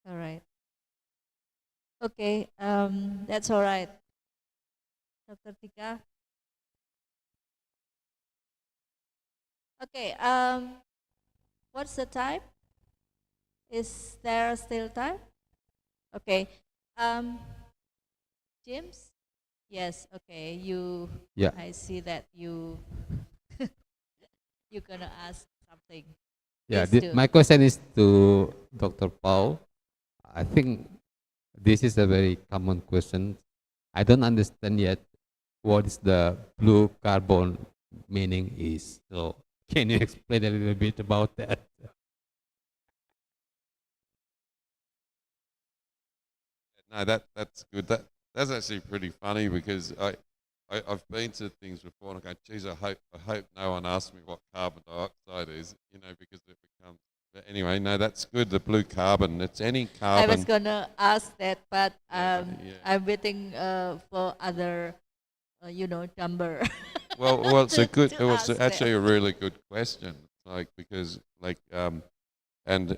All right. Okay, that's all right. Dr. Tika. Okay, what's the time? Is there still time? Okay. Um, James? Yes, okay. Yeah. I see that you're gonna ask something. Yeah, Please do. my question is to Dr. Paul. I think this is a very common question. I don't understand yet what is the blue carbon meaning is. So can you explain a little bit about that? No, that's good. That's actually pretty funny because I've been to things before and I go, geez, I hope no one asks me what carbon dioxide is, because it becomes. But anyway, no, that's good. The blue carbon, it's any I was carbon. gonna ask that, but Yeah. I'm waiting for other, number. Well, it's a good. to It was ask actually them. a really good question. Because and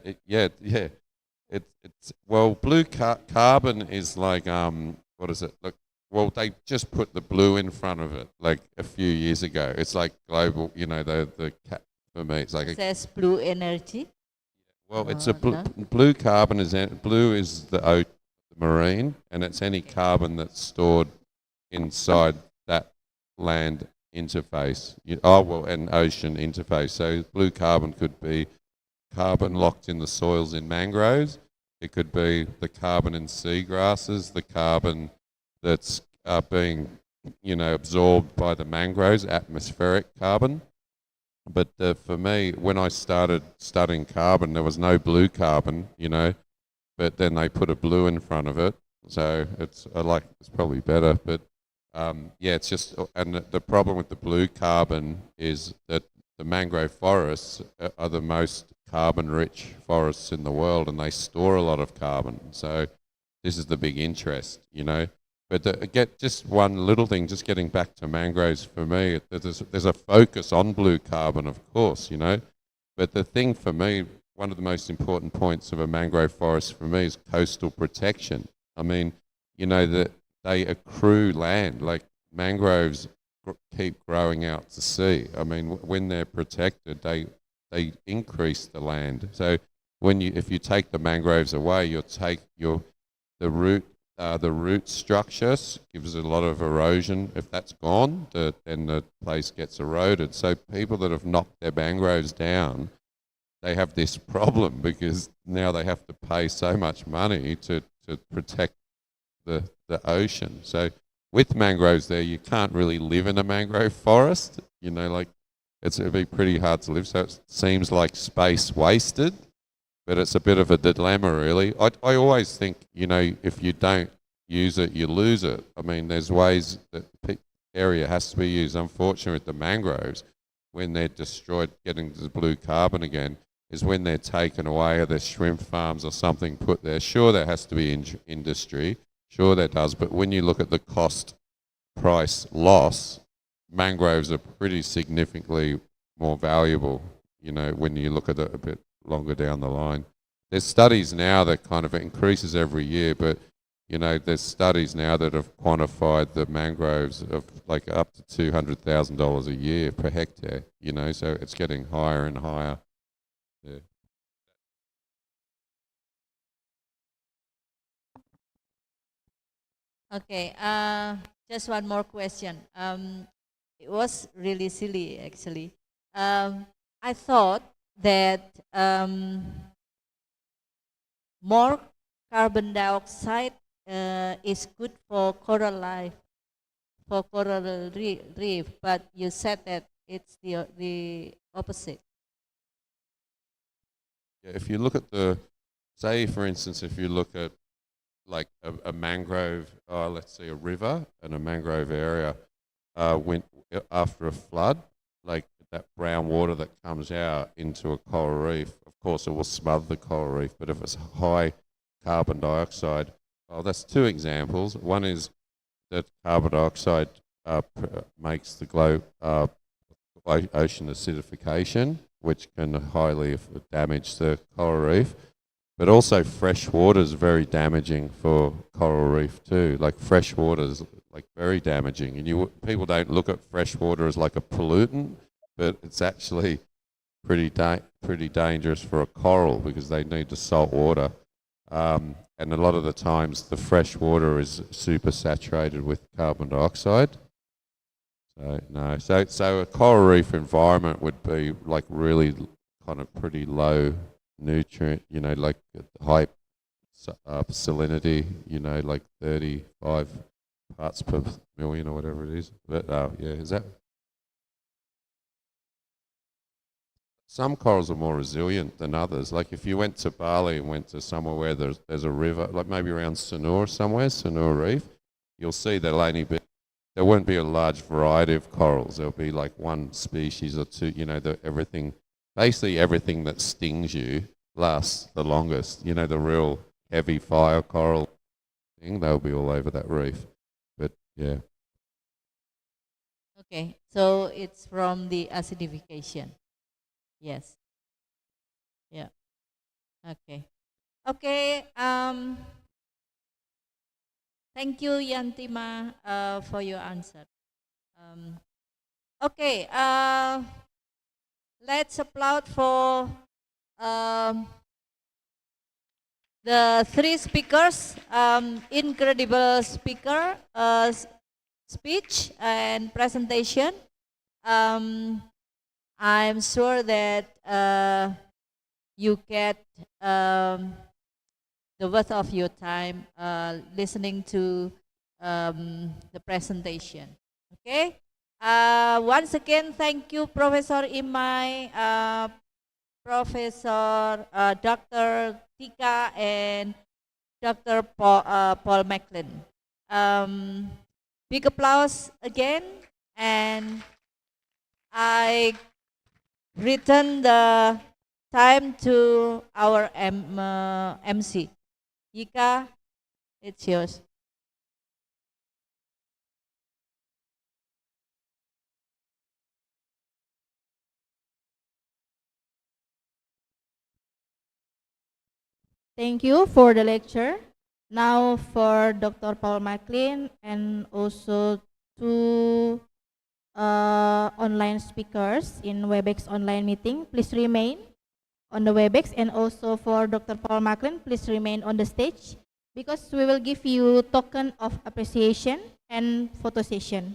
it's well, blue carbon is like what is it? Look, well, they just put the blue in front of it like a few years ago. It's like global, for me, it's like It says blue energy. it's a No? blue carbon is blue is the marine, and it's any carbon that's stored inside that land interface. And ocean interface. So blue carbon could be carbon locked in the soils in mangroves. It could be the carbon in seagrasses, the carbon that's being, absorbed by the mangroves, atmospheric carbon. But for me, when I started studying carbon, there was no blue carbon, but then they put a blue in front of it. So it's probably better, but it's just, and the problem with the blue carbon is that the mangrove forests are the most carbon-rich forests in the world, and they store a lot of carbon. So this is the big interest, But just one little thing, just getting back to mangroves for me, there's a focus on blue carbon, of course, But the thing for me, one of the most important points of a mangrove forest for me is coastal protection. I mean, that they accrue land, like mangroves keep growing out to sea. I mean, when they're protected, they increase the land. So if you take the mangroves away, you'll take the root structure gives a lot of erosion. If that's gone, then the place gets eroded. So people that have knocked their mangroves down, they have this problem because now they have to pay so much money to protect the ocean. So with mangroves there, you can't really live in a mangrove forest. It'd be pretty hard to live. So it seems like space wasted, but it's a bit of a dilemma, really. I always think, if you don't use it, you lose it. I mean, there's ways that the area has to be used. Unfortunately, with the mangroves, when they're destroyed, getting to the blue carbon again, is when they're taken away, or there's shrimp farms or something put there. Sure, there has to be industry. Sure, there does. But when you look at the cost price loss, mangroves are pretty significantly more valuable, when you look at it a bit longer down the line. There's studies now that kind of increases every year, but, there's studies now that have quantified the mangroves of like up to $200,000 a year per hectare, so it's getting higher and higher. Yeah. Okay, just one more question. It was really silly, actually. I thought that more carbon dioxide is good for coral life, for coral reef, but you said that it's the opposite. Yeah, if you look at say for instance, if you look at like a mangrove, let's say a river and a mangrove area, when after a flood, like that brown water that comes out into a coral reef, of course it will smother the coral reef, but if it's high carbon dioxide, well, that's two examples. One is that carbon dioxide makes the ocean acidification, which can highly damage the coral reef. But also fresh water is very damaging for coral reef too. Like fresh water is like very damaging, and people don't look at fresh water as like a pollutant, but it's actually pretty dangerous for a coral because they need the salt water. And a lot of the times the fresh water is super saturated with carbon dioxide. So no, so a coral reef environment would be like really kind of pretty low nutrient, you know, like high salinity, you know, like 35 parts per million or whatever it is. But yeah, is that? Some corals are more resilient than others. Like if you went to Bali and went to somewhere where there's a river, like maybe around Sanur somewhere, Sanur Reef, you'll see there won't be a large variety of corals. There'll be like one species or two, you know, basically everything that stings you lasts the longest. You know, the real heavy fire coral thing, they'll be all over that reef. But yeah. Okay, so it's from the acidification. Yes. Yeah. Okay. Okay. Thank you, Yantima, for your answer. Okay. Let's applaud for the three speakers. Incredible speaker, speech and presentation. I'm sure that you get the worth of your time listening to the presentation. Okay. Once again, thank you, Professor Imai, Professor Dr. Tika, and Dr. Paul Macklin. Big applause again, and I return the time to our MC. Yika, it's yours. Thank you for the lecture. Now for Dr. Paul McLean and also two online speakers in WebEx online meeting, please remain on the WebEx, and also for Dr. Paul McLean, please remain on the stage because we will give you token of appreciation and photo session.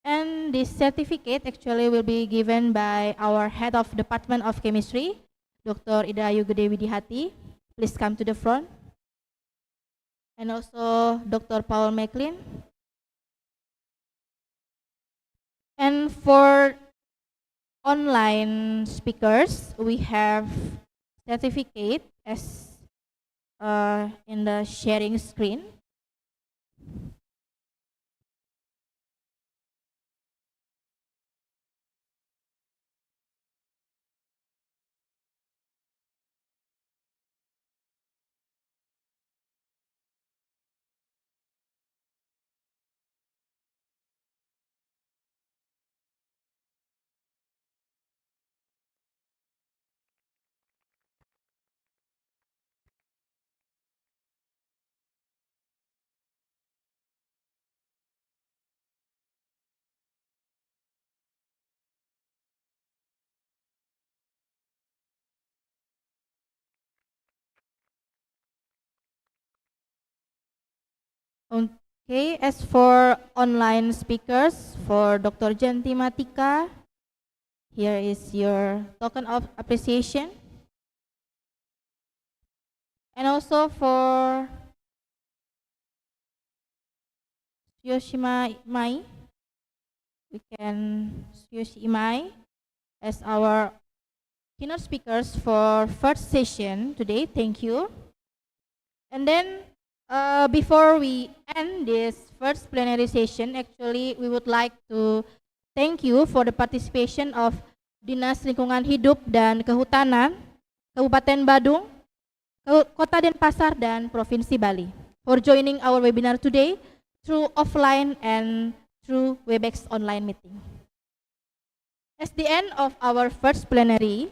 And this certificate actually will be given by our head of Department of Chemistry, Dr. Idayu Gede Widihati. Please come to the front. And also Dr. Paul McLean. And for online speakers, we have certificate as in the sharing screen. Okay, as for online speakers, for Dr. Janti Matika, here is your token of appreciation. And also for Yoshima Imai, we can Yoshi Imai as our keynote speakers for first session today. Thank you. And then before we end this first plenary session, actually we would like to thank you for the participation of Dinas Lingkungan Hidup dan Kehutanan, Kabupaten Badung, Kota Denpasar, dan Provinsi Bali for joining our webinar today through offline and through WebEx online meeting. At the end of our first plenary,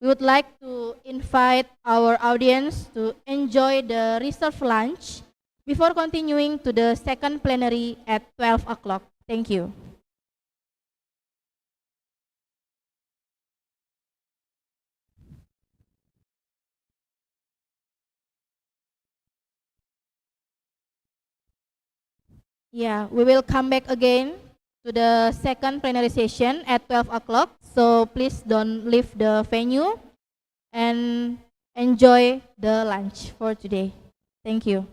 We would like to invite our audience to enjoy the reserved lunch before continuing to the second plenary at 12 o'clock. Thank you. Yeah, we will come back again to the second plenary session at 12 o'clock. So please don't leave the venue and enjoy the lunch for today. Thank you.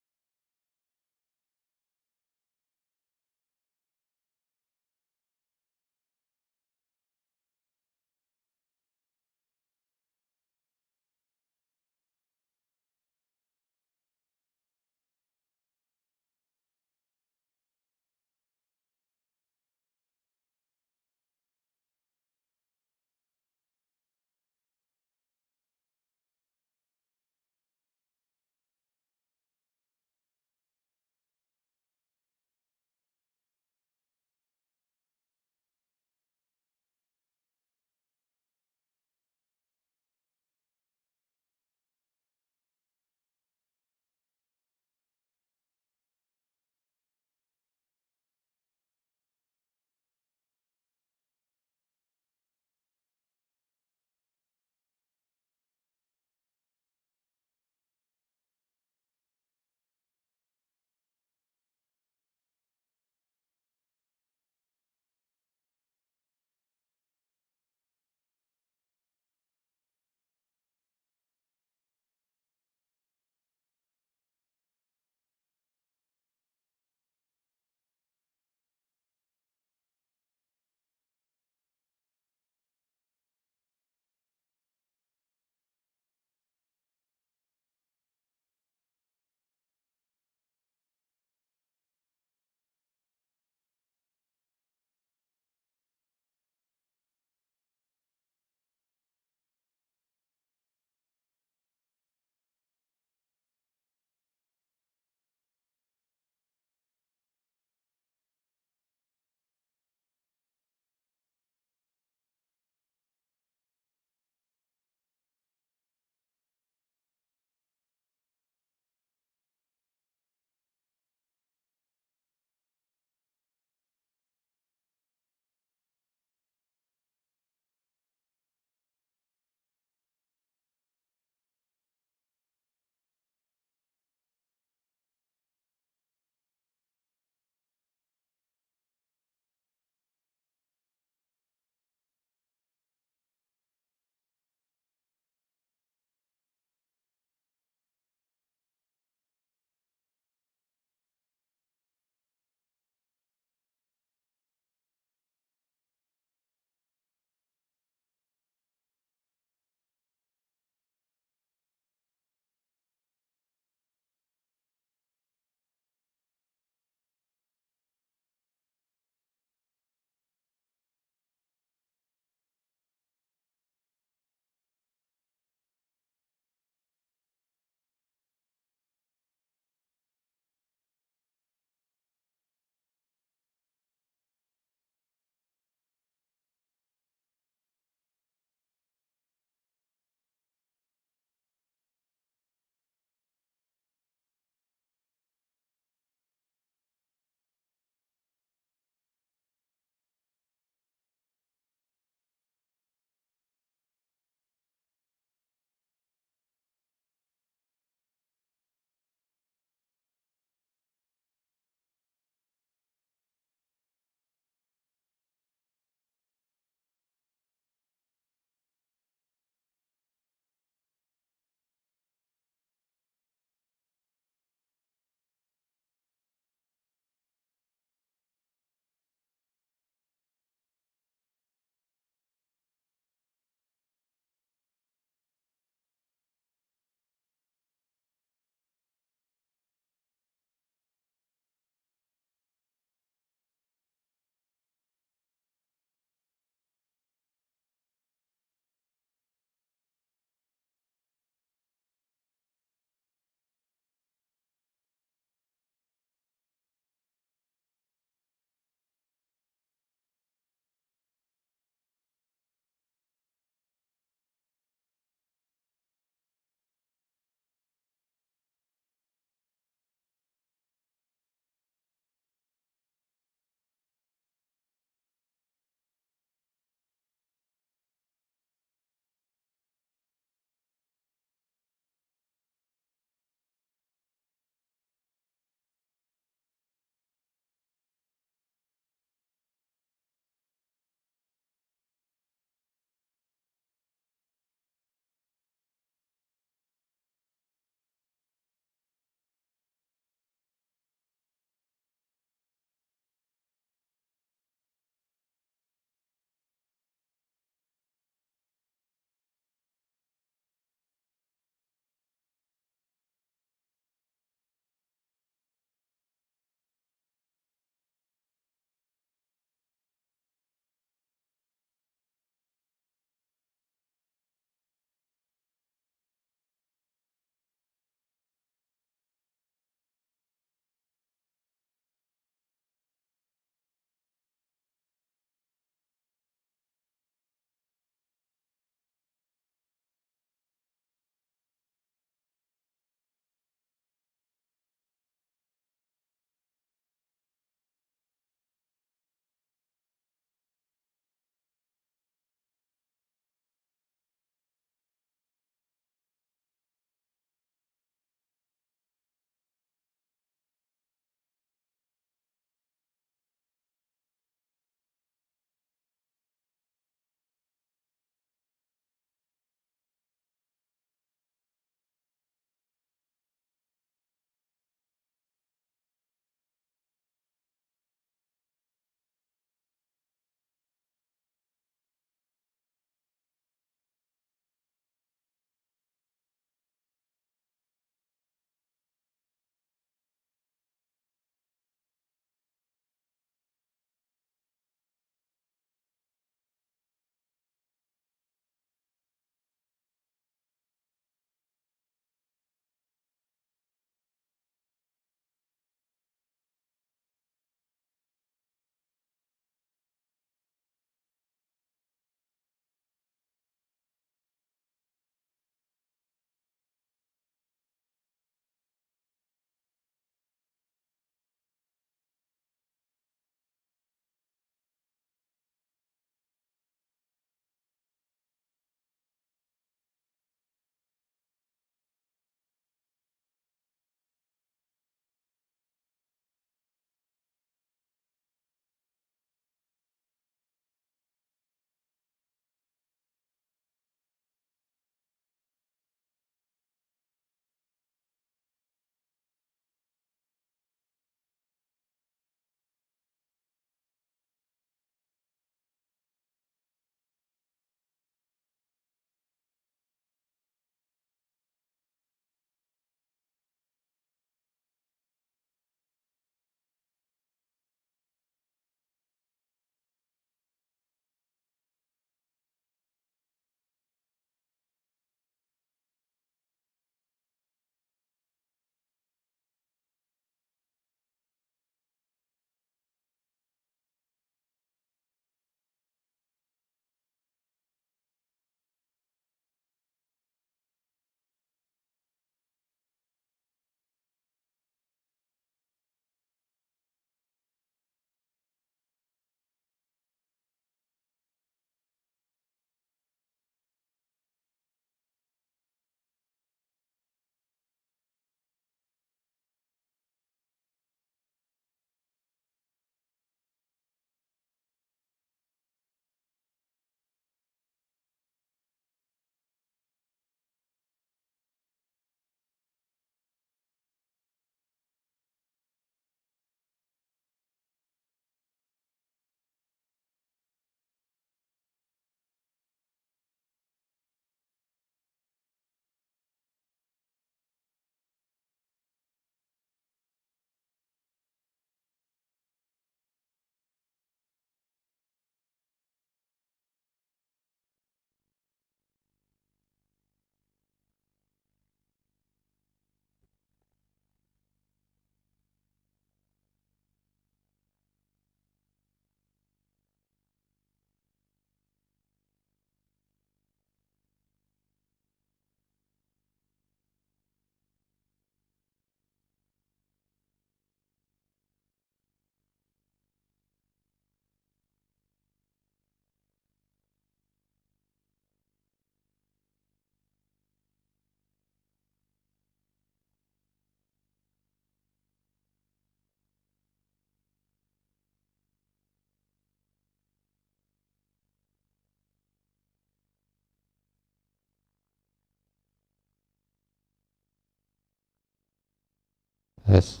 Yes.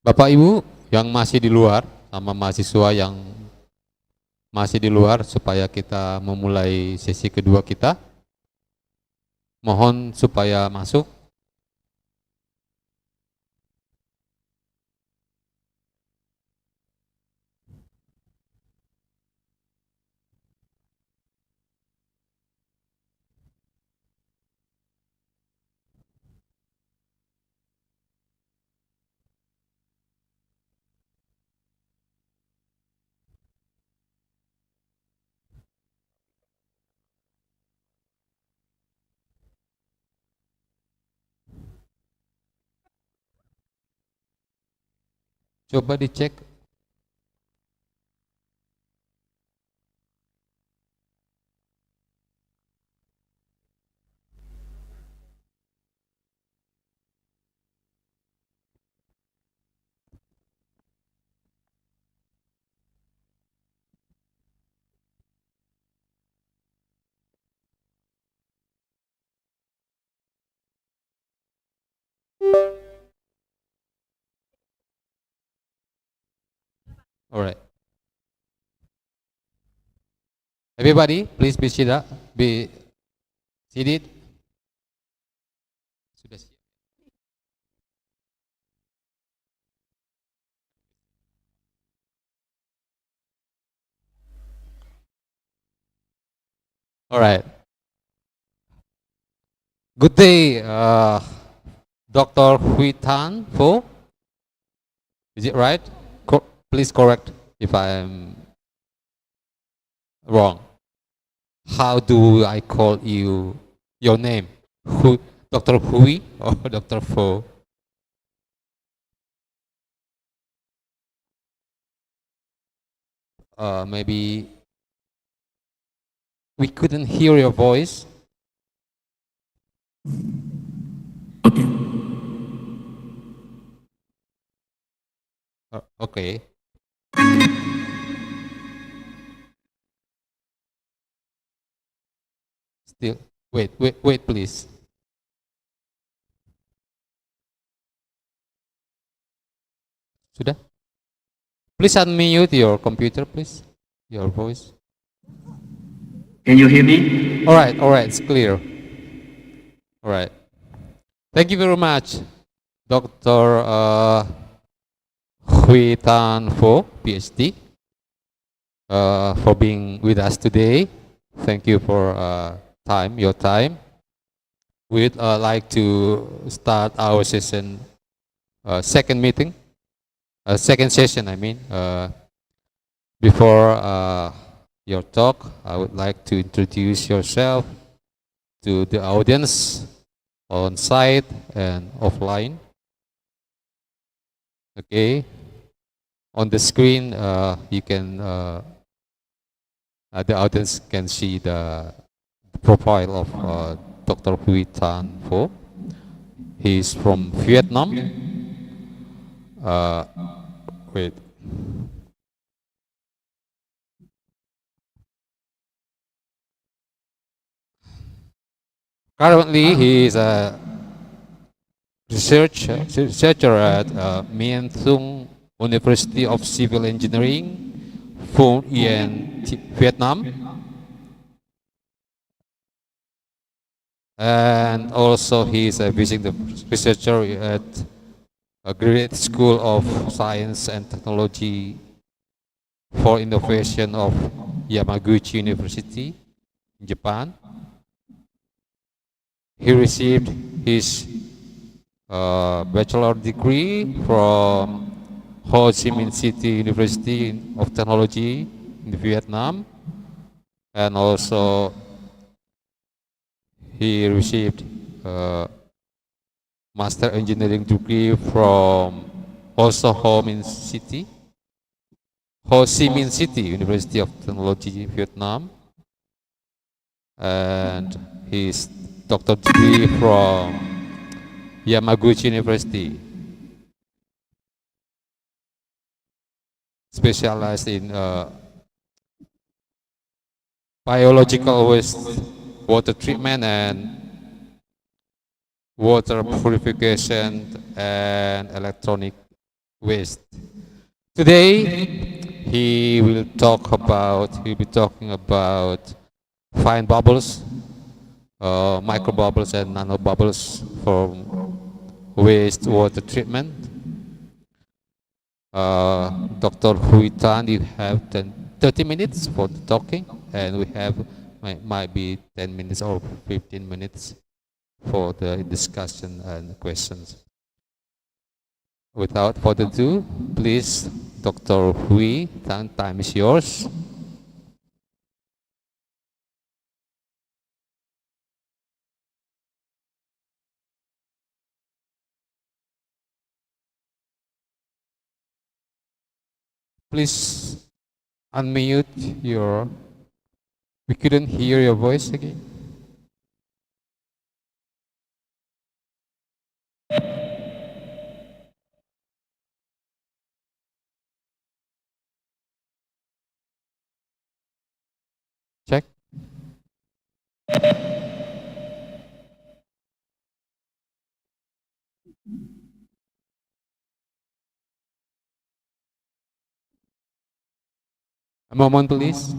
Bapak Ibu yang masih di luar sama mahasiswa yang masih di luar, supaya kita memulai sesi kedua kita, mohon supaya masuk. Coba dicek. Alright. Everybody, please be seated. Be seated. Sudah siap. Alright. Good day, Dr. Hui Tan Fo. Is it right? Please correct if I am wrong. How do I call you, your name? Dr. Hui or Dr. Fo? Maybe we couldn't hear your voice. Okay. Still, wait, please. Sudah? Please unmute your computer, please. Your voice. Can you hear me? All right, it's clear. All right. Thank you very much, Dr. Hui Tan Fo, PhD, for being with us today. Thank you for your time. We'd like to start our session, second session, I mean. Before your talk, I would like to introduce yourself to the audience on site and offline. Okay. On the screen, you can, the audience can see the profile of Dr. Hui Tan Pho. He's from Vietnam. Wait. Currently, he is a researcher at Thuong University of Civil Engineering, Buyan, Vietnam. And also he is a visiting researcher at a Graduate School of Science and Technology for Innovation of Yamaguchi University in Japan. He received his bachelor degree from Ho Chi Minh City University of Technology in Vietnam, and also he received master engineering degree from also Ho Chi Minh City University of Technology, Vietnam, and his doctor degree from Yamaguchi University, specialized in biological waste water treatment and water purification, and electronic waste. Today, he'll be talking about fine bubbles, micro bubbles, and nano bubbles from wastewater treatment. Dr. Huitan, you have 30 minutes for the talking, and we have might be 10 minutes or 15 minutes for the discussion and questions. Without further ado, please, Dr. Hui, time is yours. Please unmute your. We couldn't hear your voice again. Check. A moment, please.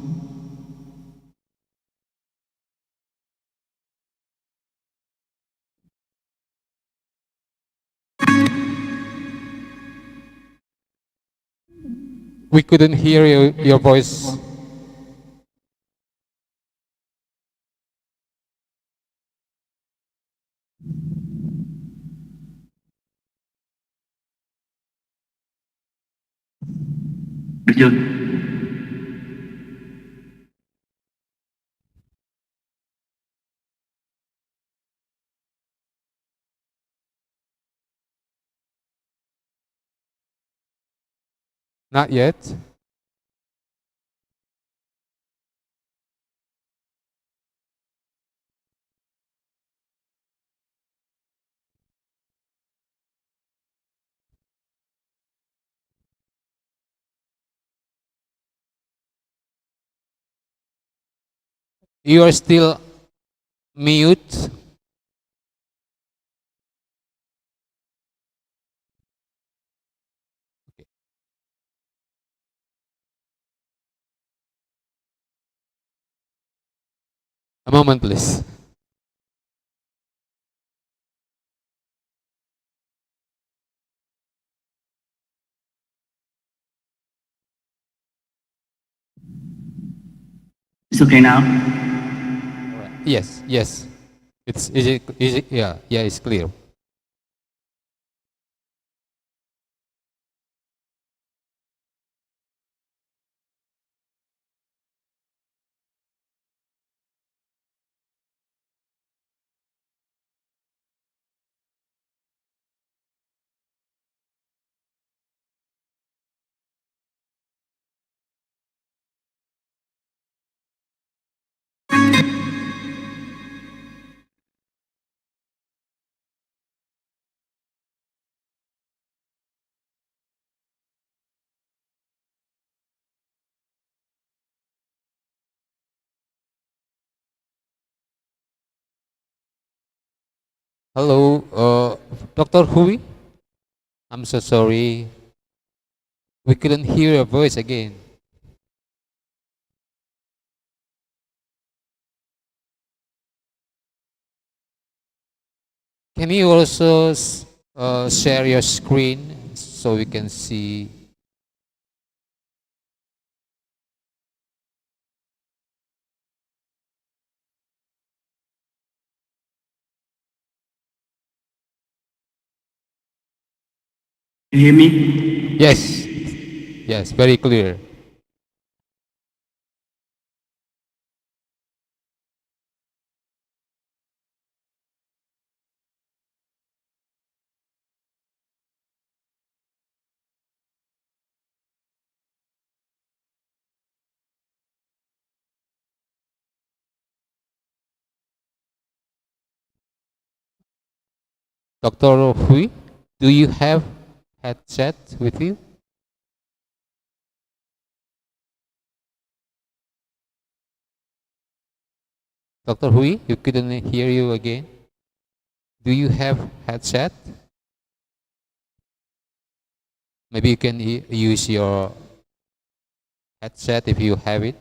We couldn't hear your voice. Được chưa? Not yet. You are still mute. A moment, please. It's okay now? Yes, yes. Is it, yeah, it's clear. Hello, Dr. Hui. I'm so sorry. We couldn't hear your voice again. Can you also share your screen so we can see? You hear me? Yes, yes, very clear. Dr. Hui, do you have headset with you? Dr. Hui, you couldn't hear you again. Do you have headset? Maybe you can use your headset if you have it.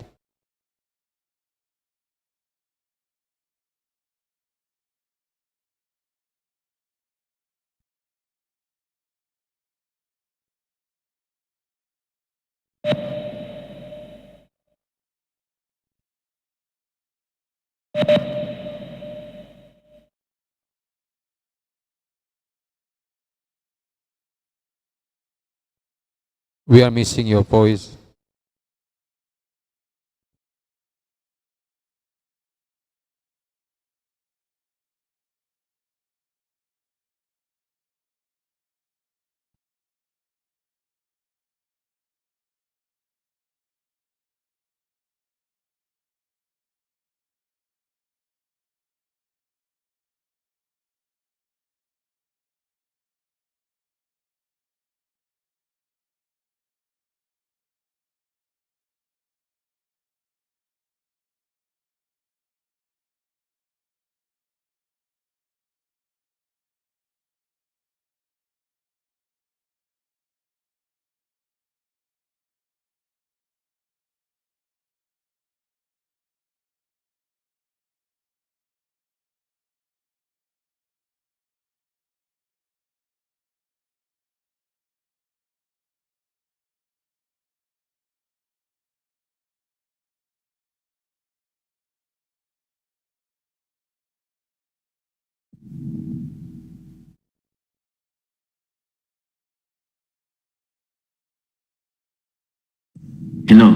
We are missing your voice. Hello.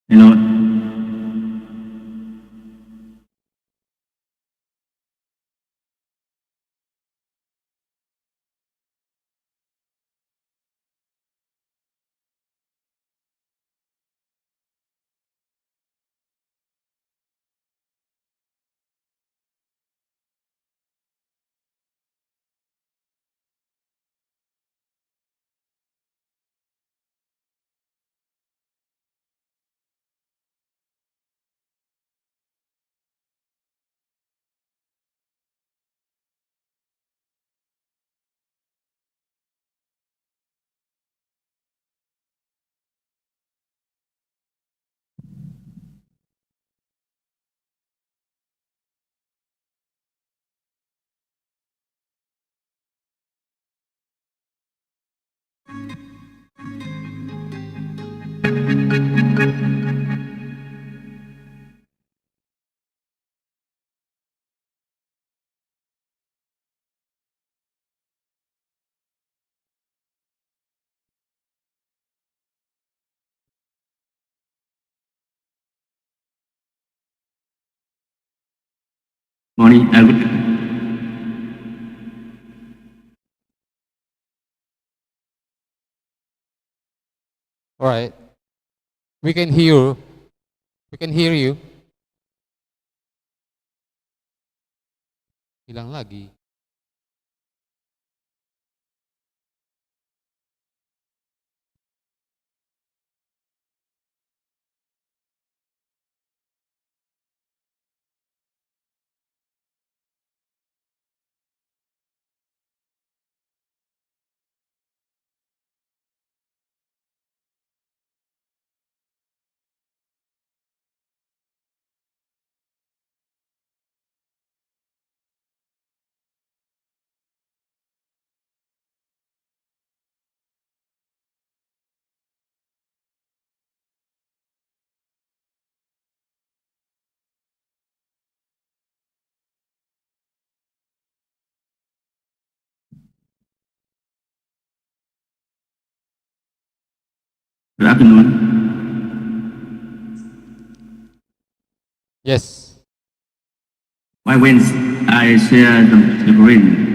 Hello. Morning. All right. We can hear you. We can hear you. Hilang lagi. Good afternoon. Yes. My friends, I share the brain.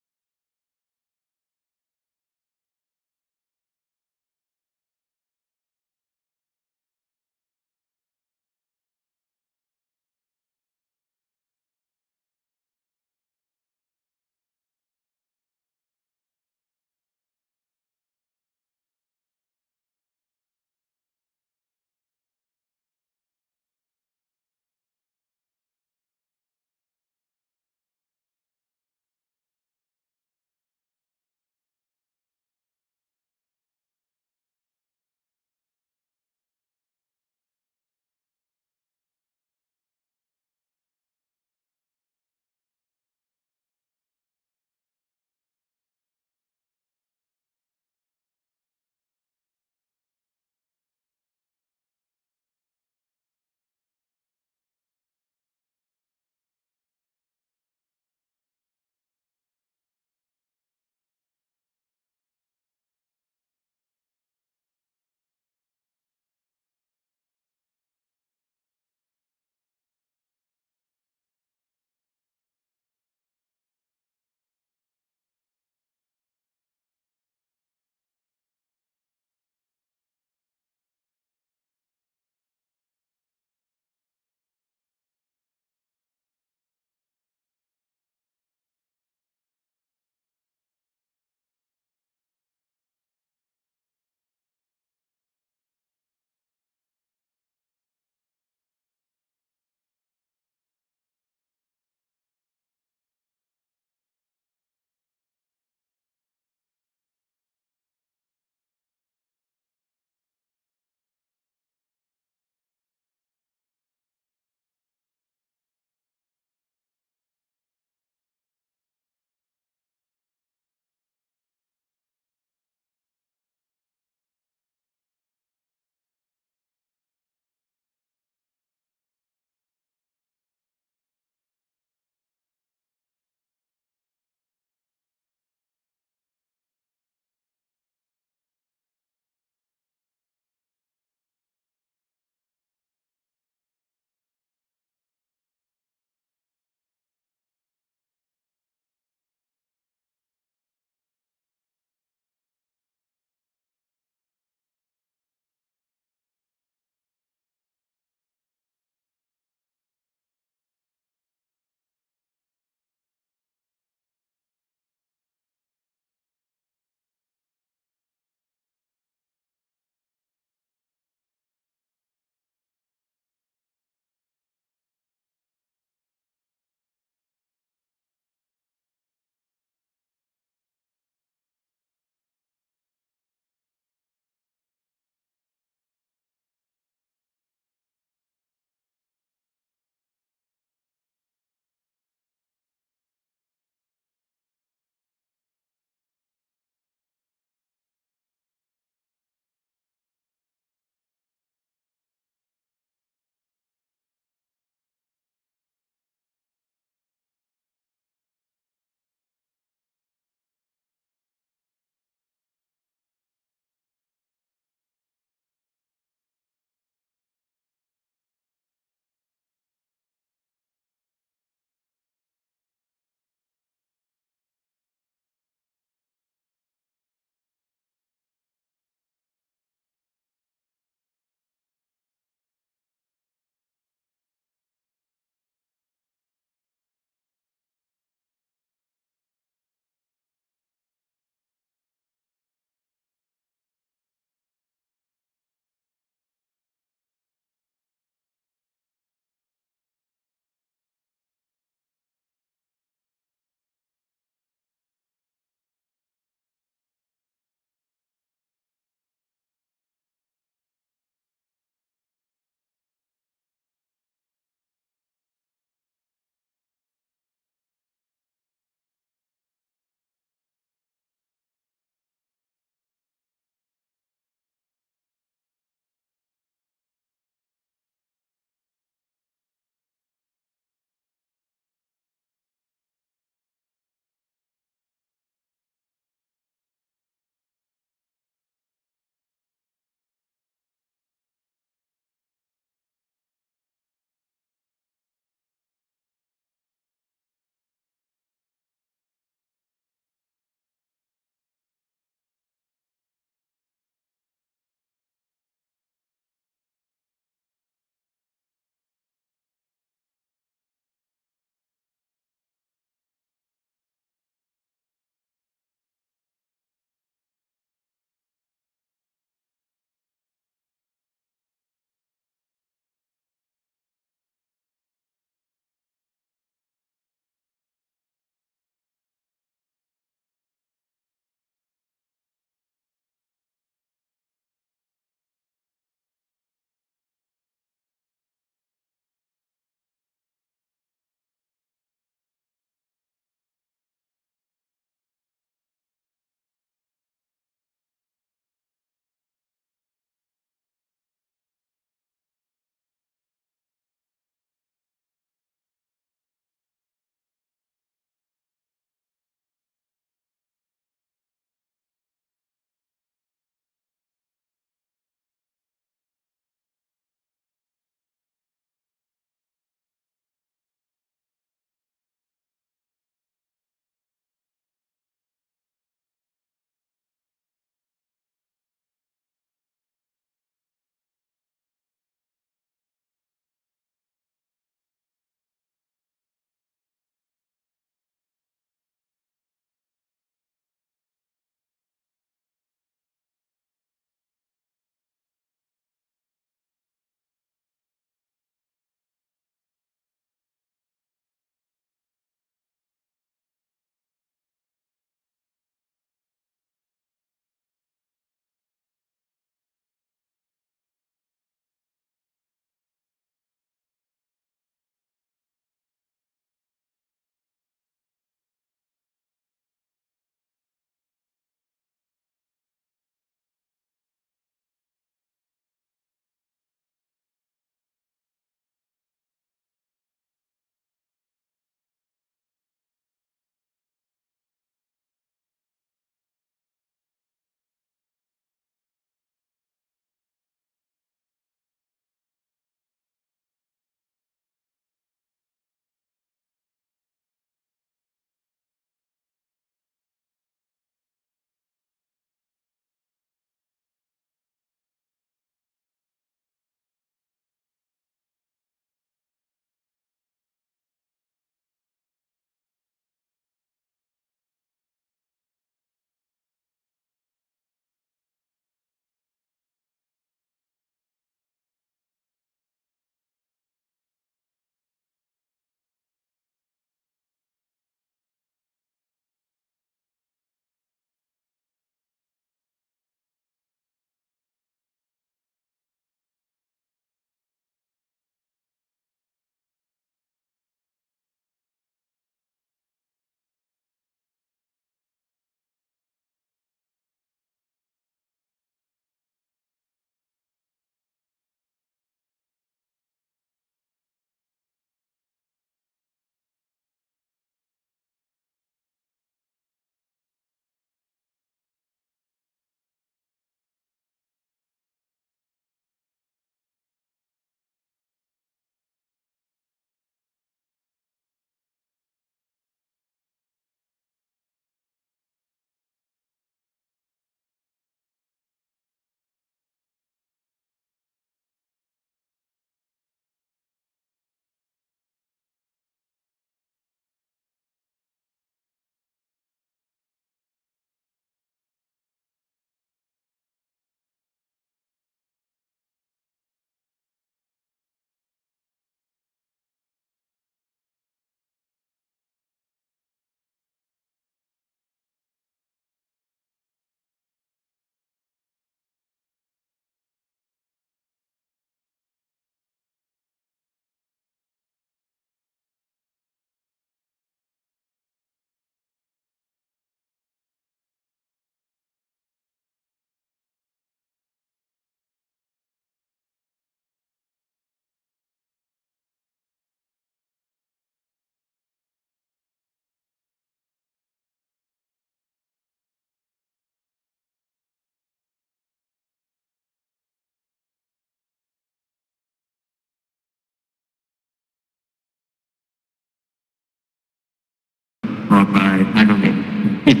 provide hydrogen heat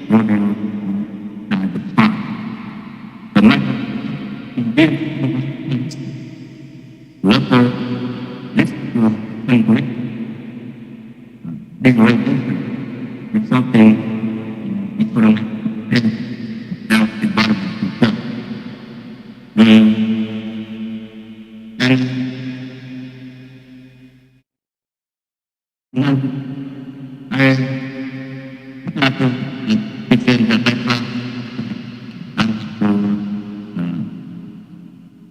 within the park. The method is local concrete degradation resulting in economic and health environment itself. And now I have to begin the background and to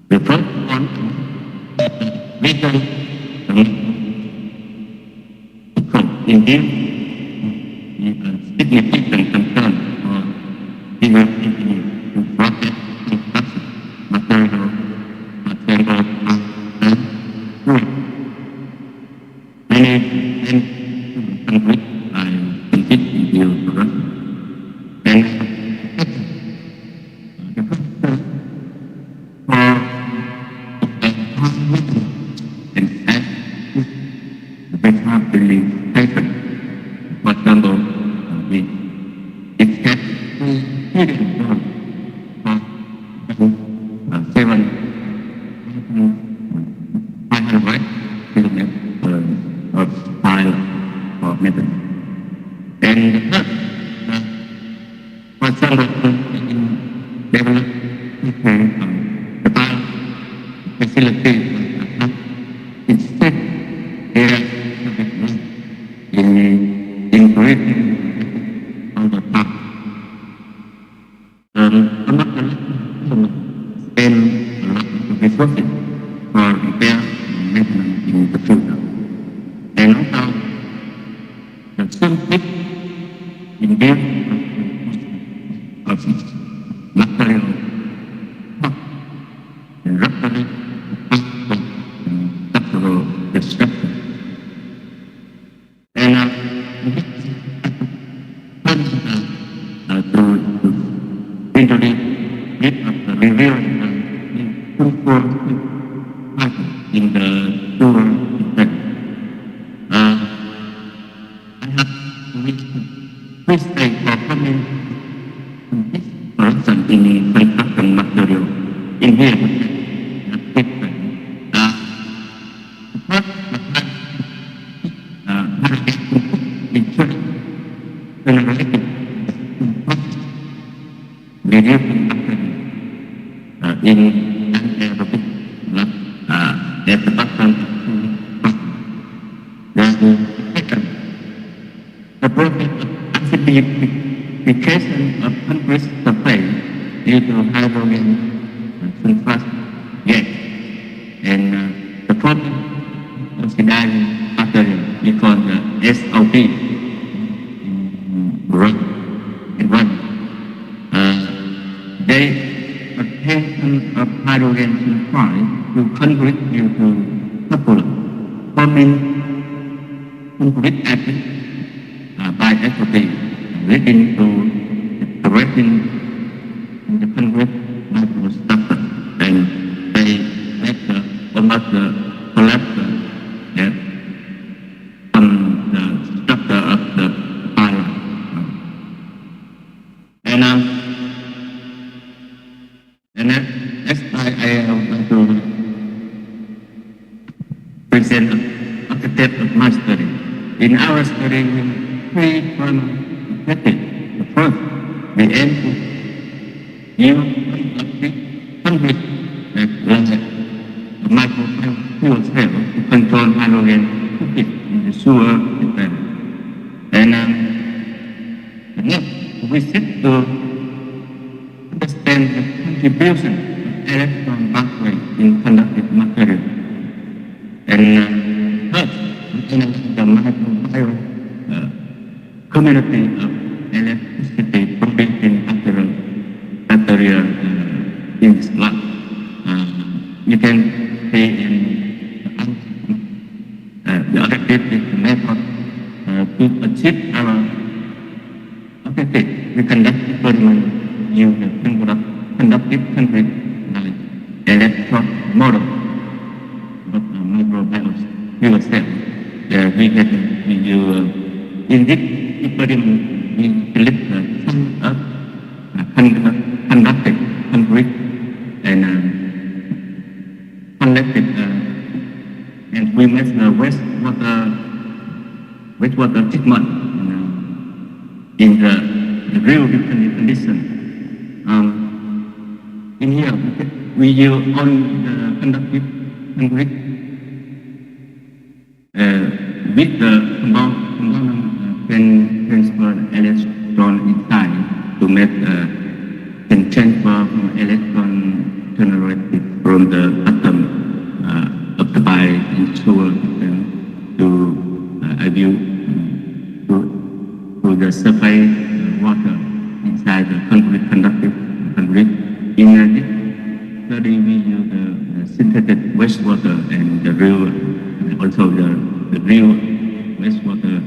report on legal indeed significant concern for diversity to process material and food. Many countries are completely built for us. And the process for and act the have really taken. For example, it has hidden for 7,500 kilometers of pile of methane. And the third, for example, in development the pile facility is set there in increasing on the top. I'm not going to spend a lot of resources for repair and maintenance in the future. And also, the simple indeed of material and rapidly structural destruction. And to introduce it of the revealing in the sewer effect. I have please thank for coming to this person in the construction material in here. In anaerobic at the bottom the process of acidification of concrete surface due to hydrogen sulfide gas and the process of oxidizing material we call the SOP in one. They attention of hydrogen sulfide to concrete due to turbulence, forming concrete acid by entropy, leading to deterioration in the concrete microstructure, and they make almost collapse from the structure of the pile. And next I want to present a depth of my study. In our study, we three primary objectives. The first, we aim to use concrete like a micro fuel cell to control hydrogen cooking in the sewer system. And next, we seek to understand the contribution of electron pathway in conductive material. And third, we analyze the microbial community of electricity produced in bacteria in this lab. You can see in the objective is the method to achieve our objective. We conduct experiment using conductive concrete electron model of microbial fuel cell. We use indeed experiment, we believe that some of conducted concrete and collected and we make the wastewater treatment in the real different condition. In here, we use on the conductive concrete with the component can transfer electron inside to make can transfer from electron generated from the atom of the body into to the surface water inside the concrete conductive concrete. In this study, we use the synthetic wastewater and the real, also the real wastewater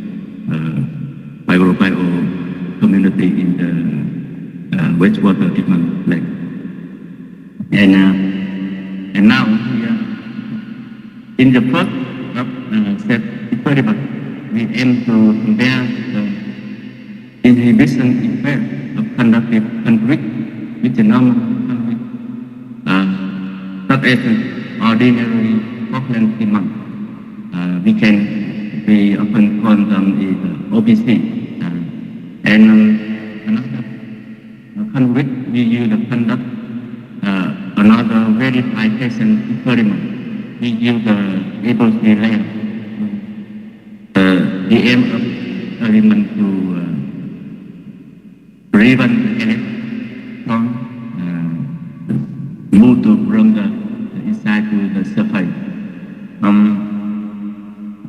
microbial community in the wastewater treatment plant. And now we are in the first step experiment. We aim to compare the inhibition effect of conductive concrete with the normal concrete, such as ordinary Portland cement. We often call them is OPC. And another concrete, we use the conduct another verification experiment. We use the ABC layer. The aim of element to prevent the electron move from the inside to the surface.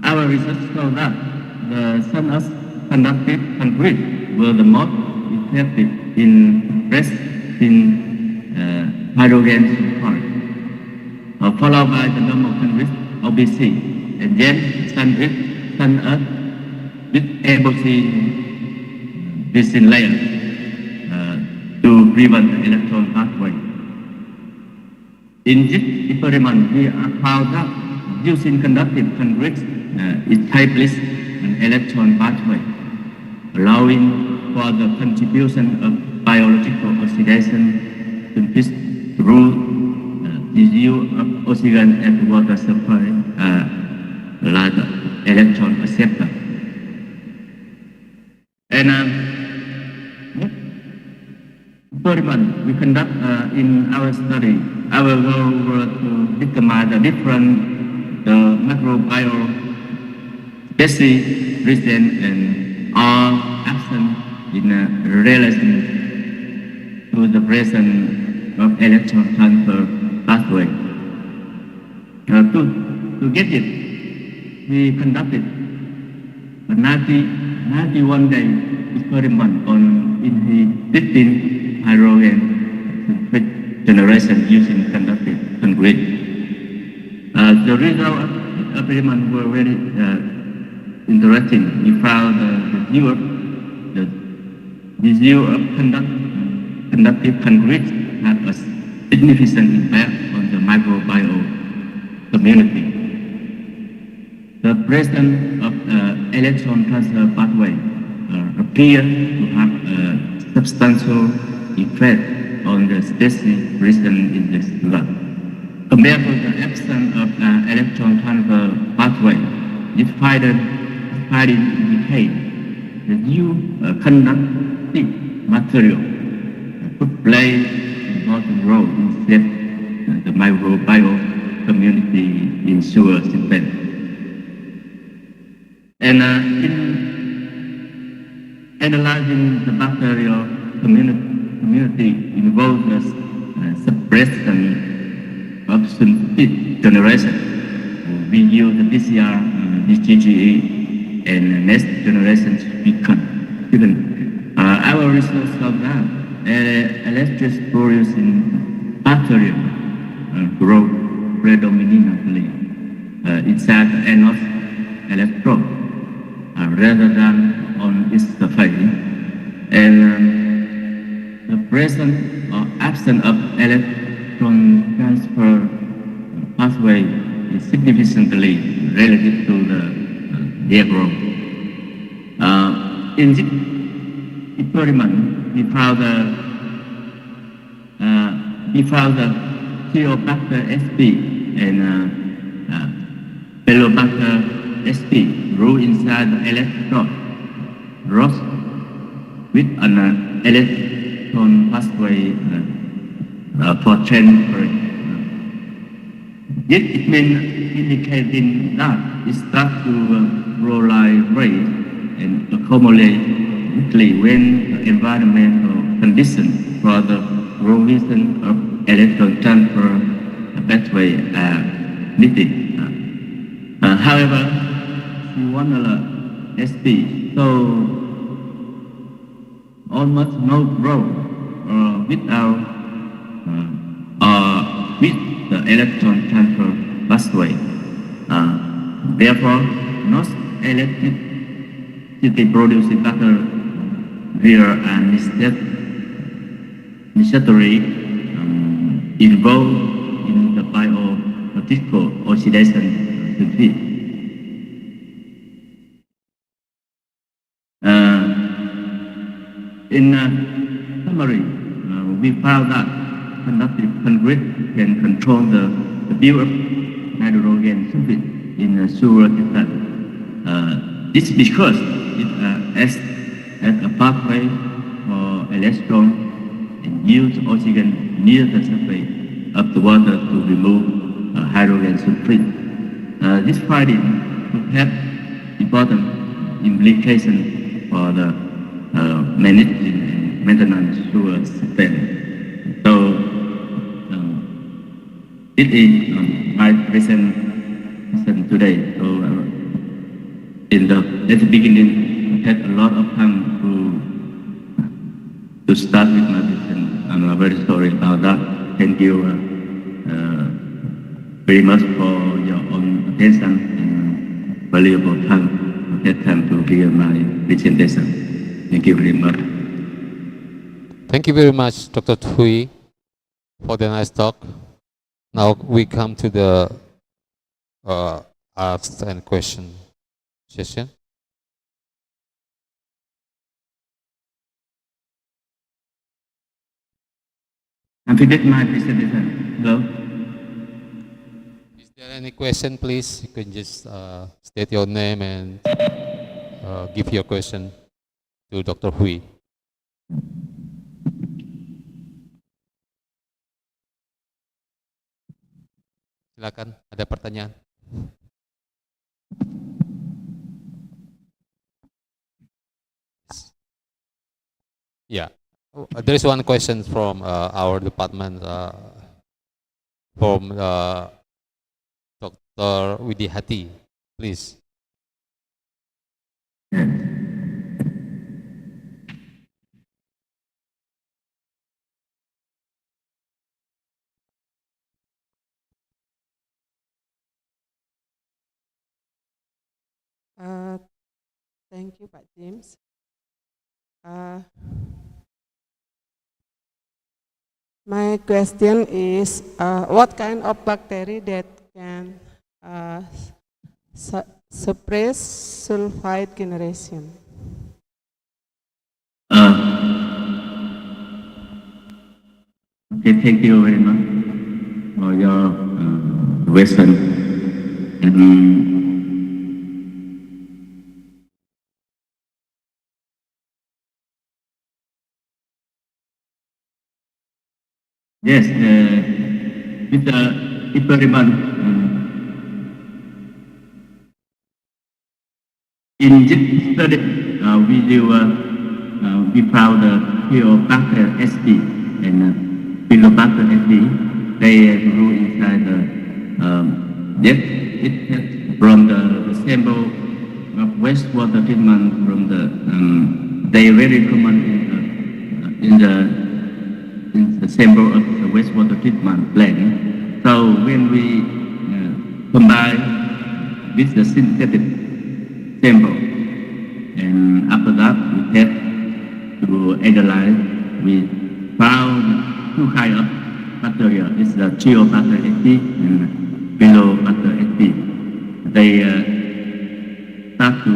Our research showed that the conductive concrete were the most effective in arresting hydrogen sulfide, followed by the normal concrete OBC, and then sun earth with ABC resin layer to prevent the electron pathway. In this experiment, we found that using conductive concrete established an electron pathway, allowing for the contribution of biological oxidation through the use of oxygen at water supply, like electron acceptor. And experiment we conduct in our study, our goal was to determine the different microbial species present and are absent in relation to the presence of electron transfer pathway. To get it, we conducted a 91-day experiment on inhibiting hydrogen sulfide generation using conductive concrete. The result of the experiment were very interesting. We found the use of conductive concrete had a significant impact on the microbiome community. The presence of electron transfer pathway appear to have a substantial effect on the species present in this blood. Compared to the absence of electron transfer pathway, this finding indicate the new conductive material could play an important role in shaping the microbiome community in sewer system. And in analyzing the bacterial community involved the suppression of sulfide generation. We use the PCR, DGGE, and next generation beacon. Our research showed that electric producing bacteria grow predominantly inside the anode electrode rather than on its surface. And the presence or absence of electron transfer pathway is significantly related to the diagram. in this experiment, we found the Theobacter sp and Pelobacter sp grew inside the electrode rod with an electron pathway for transfer. Yet it means indicating that it starts to proliferate and accumulate quickly when the environmental conditions for the provision of electron transfer pathway are needed. However, C1 sp so almost no growth without with the electron transfer pathway. Therefore, no electricity producing factor here are necessary involved in the bioparticle oxidation circuit. In summary, we found that conductive concrete can control the build-up hydrogen sulfide in a sewer system. This is because it acts as a pathway for electrons and use oxygen near the surface of the water to remove hydrogen sulfide. This finding could have important implications for the managing and maintenance sewer system. So it is my presentation today. So at the beginning, I had a lot of time to start with my presentation. I'm very sorry about that. Thank you very much for your own attention and valuable time. I had time to hear my presentation. Thank you very much. Thank you very much, Dr. Thui, for the nice talk. Now we come to the ask and question session. I forget my presentation. Hello? Is there any question, please? You can just state your name and give your question to Dr. Hui. Silakan, ada pertanyaan. Yeah, there is one question from our department, from Dr. Widihati, please. Thank you, Pak James. My question is, what kind of bacteria that can suppress sulfide generation? Okay, thank you very much for your question. Yes, with the experiment in this study, we found the Theobacter sp and Pelobacter sp. They grew inside the from the sample of wastewater treatment from the they very common in the sample of the wastewater treatment plant. So when we combine with the synthetic sample, and after that we have to analyze, we found two kinds of bacteria. It's the Theobacter sp and Pelobacter sp. They start to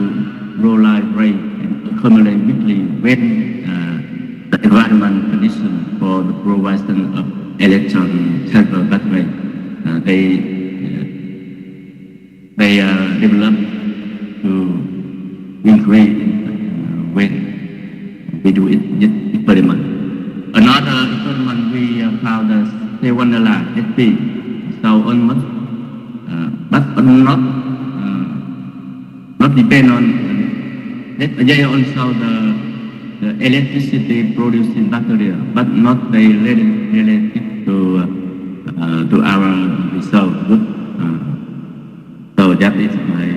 proliferate and accumulate weekly when the environment condition for the provision of electron transfer pathway they develop to increase when we do experiment. Another experiment we found the Sewanala SP, so almost, but not depend on they also the electricity produced in bacteria, but not they related to our result. So that is my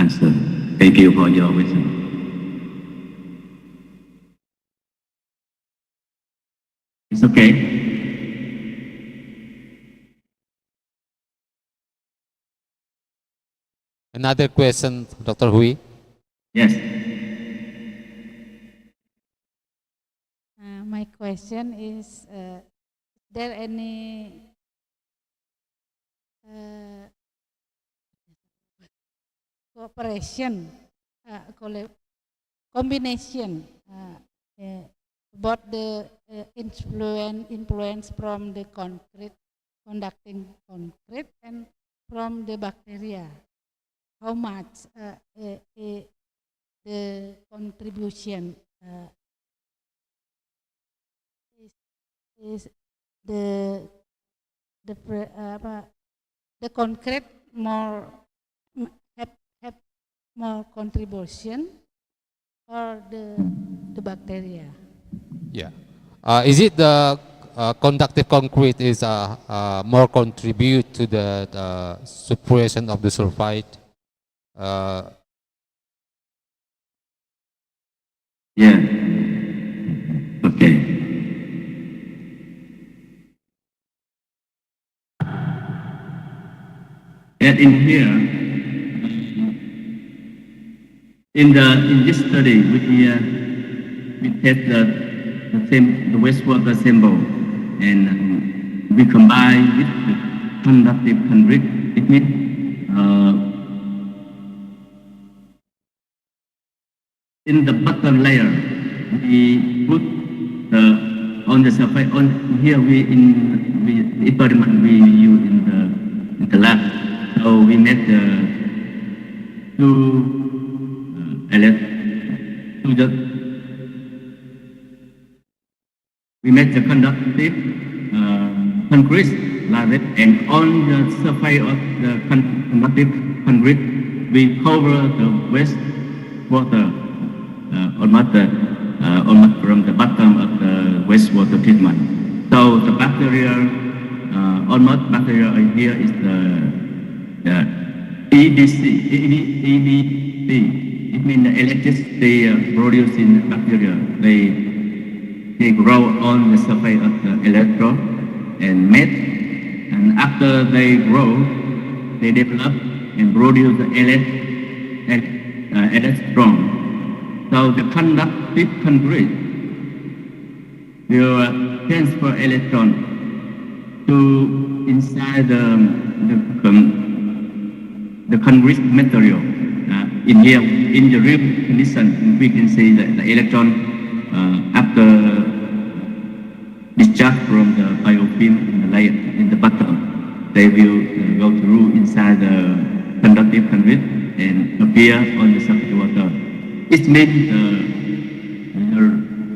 answer. Thank you for your wisdom. It's okay. Another question, Dr. Hui. Yes. My question is there any cooperation, combination about the influence from the concrete, conducting concrete, and from the bacteria? How much the contribution is the concrete more have more contribution or the bacteria? Yeah. Is it the conductive concrete is more contribute to the suppression of the sulfide? Yeah. Okay. And in here, in this study, we take the wastewater sample and we combine with the conductive concrete. It means in the bottom layer, we put on the surface. On here, the experiment we use in the lab. So we made we made the conductive concrete like that, and on the surface of the conductive concrete, we cover the wastewater almost from the bottom of the wastewater treatment. So the bacteria, almost bacteria here is the EDC. It means the electricity produced in bacteria. They grow on the surface of the electrode and mate, and after they grow, they develop and produce the electron. So the conductive concrete will transfer electron to inside the concrete material. In here, in the real condition, we can see that the electron after discharge from the biofilm in the layer in the bottom, they will go through inside the conductive concrete and appear on the surface water. It means the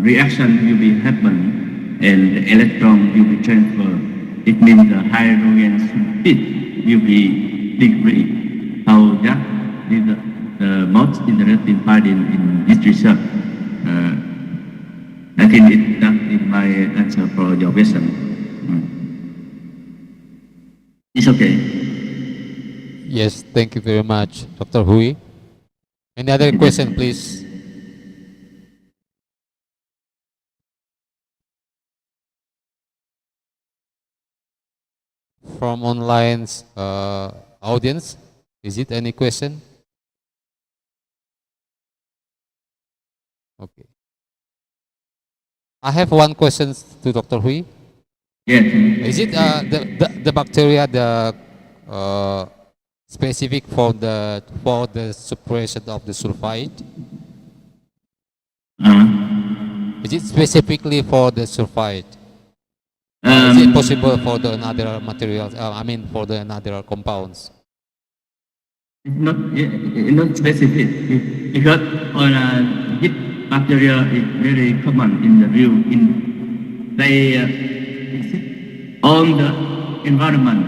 reaction will be happen and the electron will be transferred. It means the hydrogen sulfide will be decreased. So that is the most interesting part in this research. I think that is my answer for your question. It's okay. Yes, thank you very much, Dr. Hui. Any other question, please? From online's audience, is it any question? Okay. I have one question to Dr. Hui. Yes. Is it the bacteria specific for the suppression of the sulfide? Is it specifically for the sulfide? Or is it possible for the another materials? I mean, for the another compounds? Not specific because on this bacteria is very common in the real they exist on the environment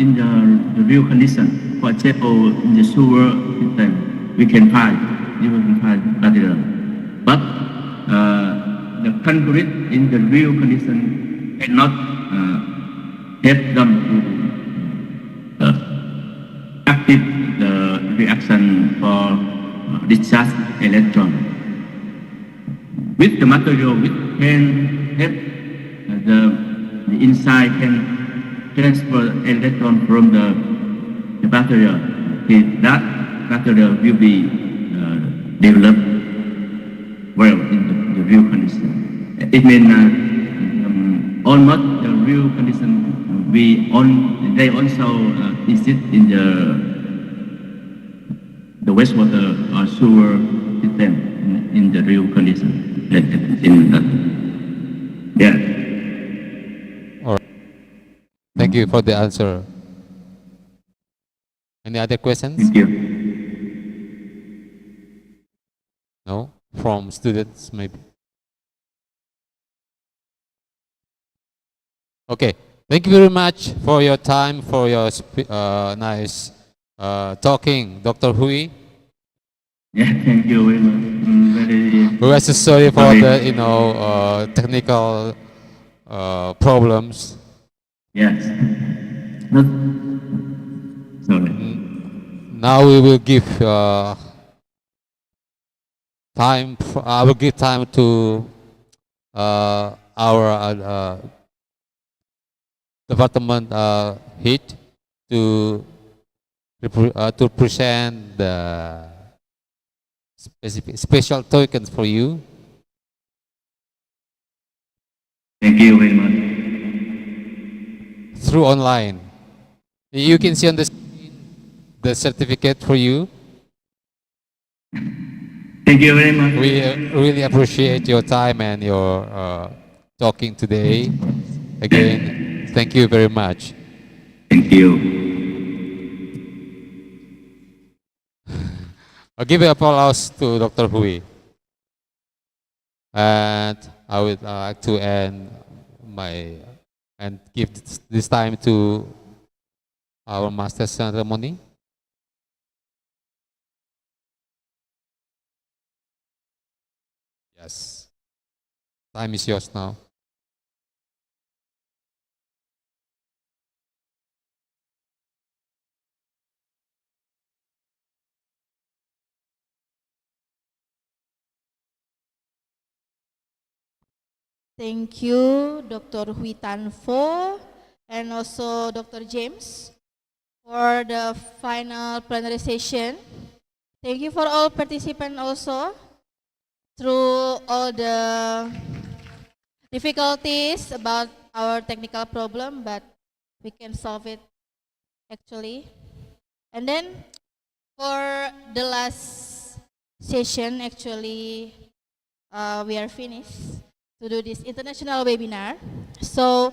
in the real condition. For example, in the sewer system, we can find bacteria, but the concrete in the real condition cannot help them to active the reaction for discharge electron. With the material, we can help the inside can transfer electron from the bacteria. That bacteria will be developed well in the real condition. It means almost the real condition they also exist in the wastewater or sewer system in the real condition. Yeah. All right. Thank you for the answer. Any other questions? Thank you. No? From students, maybe? Okay. Thank you very much for your time, for your nice talking, Dr. Hui. Yeah, thank you very much. We are so sorry for the technical problems. Yes. Not sorry. Now we will give time. I will give time to our department head to present the special tokens for you. Thank you very much. Through online. You can see on the screen the certificate for you. Thank you very much. We really appreciate your time and your talking today. Again, thank you very much. Thank you. I'll give an applause to Dr. Hui. And I would like to end and give this time to our master ceremony. Yes. Time is yours now. Thank you, Dr. Hui Tanfo, and also Dr. James for the final plenary session. Thank you for all participants also through all the difficulties about our technical problem, but we can solve it actually. And then for the last session, actually, we are finished to do this international webinar. So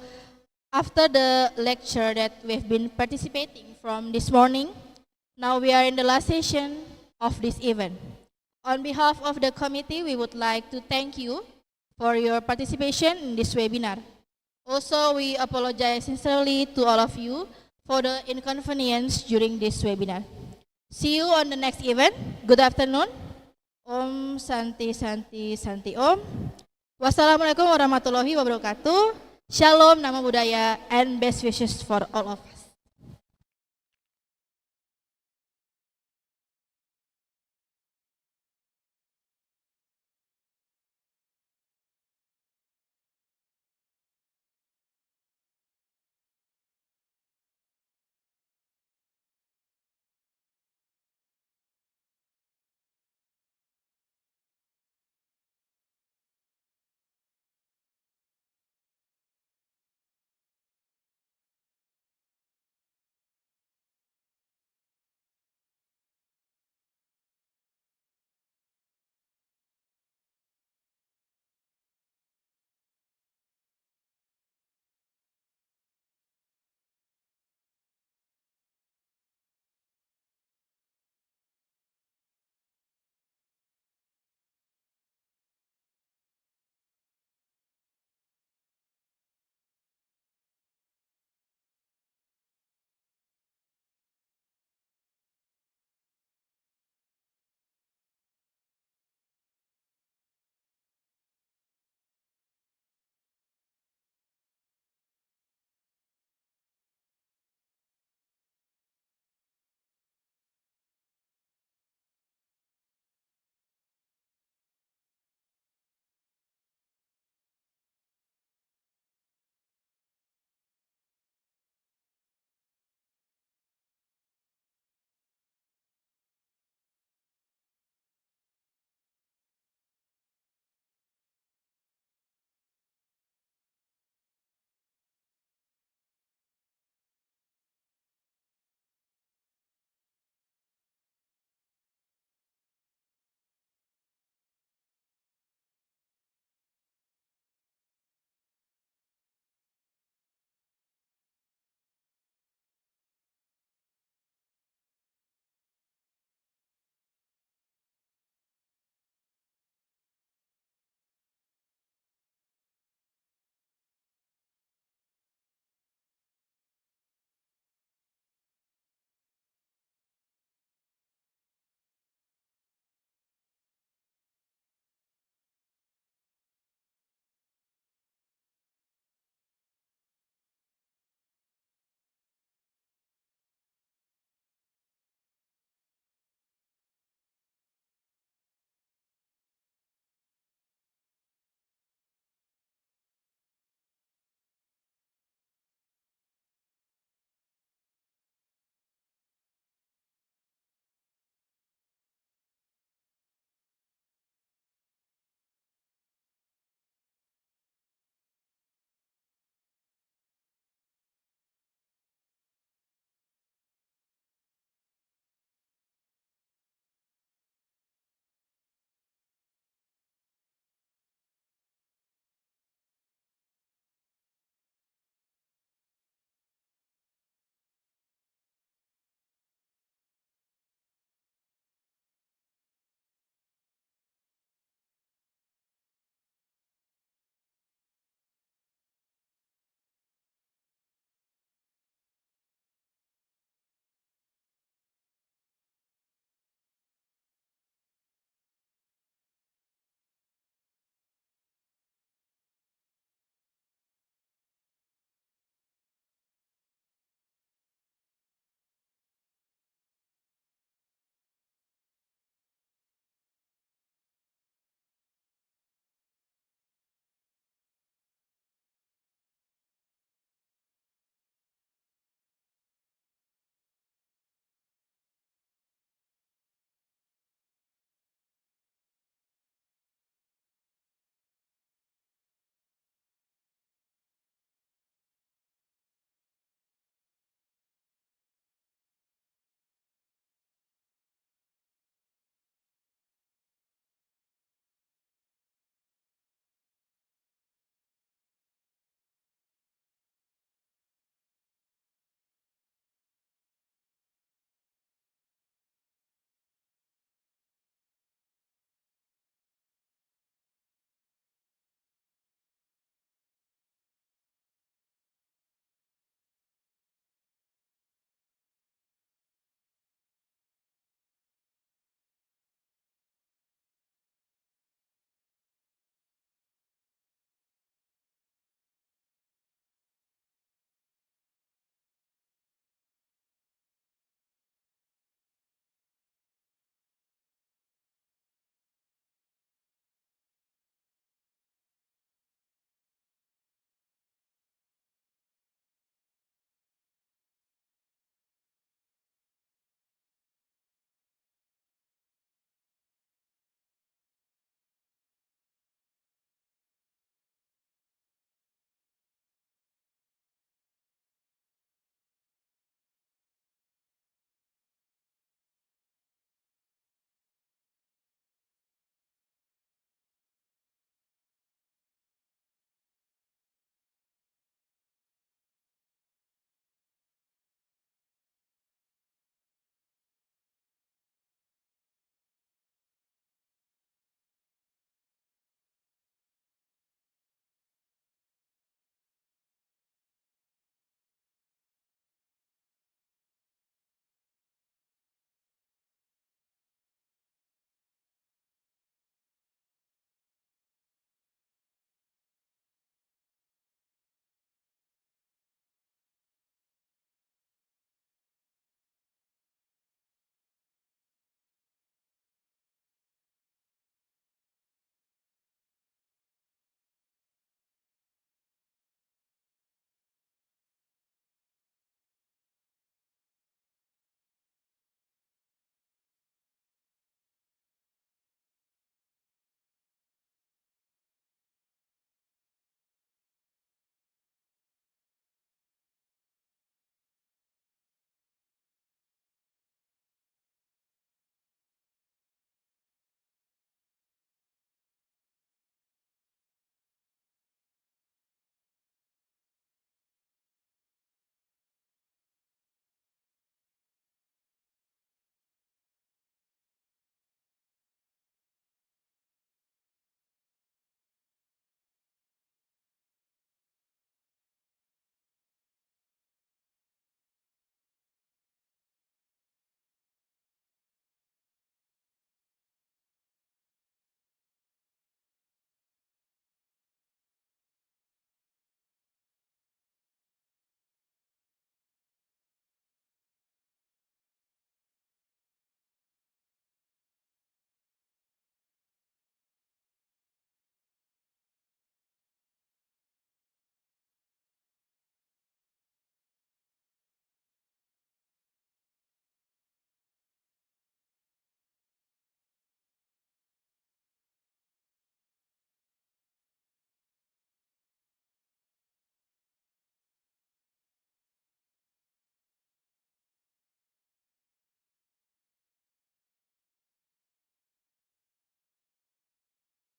after the lecture that we've been participating from this morning, now we are in the last session of this event. On behalf of the committee, we would like to thank you for your participation in this webinar. Also, we apologize sincerely to all of you for the inconvenience during this webinar. See you on the next event. Good afternoon. Om Santi Santi Santi Om. Wassalamualaikum warahmatullahi wabarakatuh. Shalom, Namo Buddhaya, and best wishes for all of us.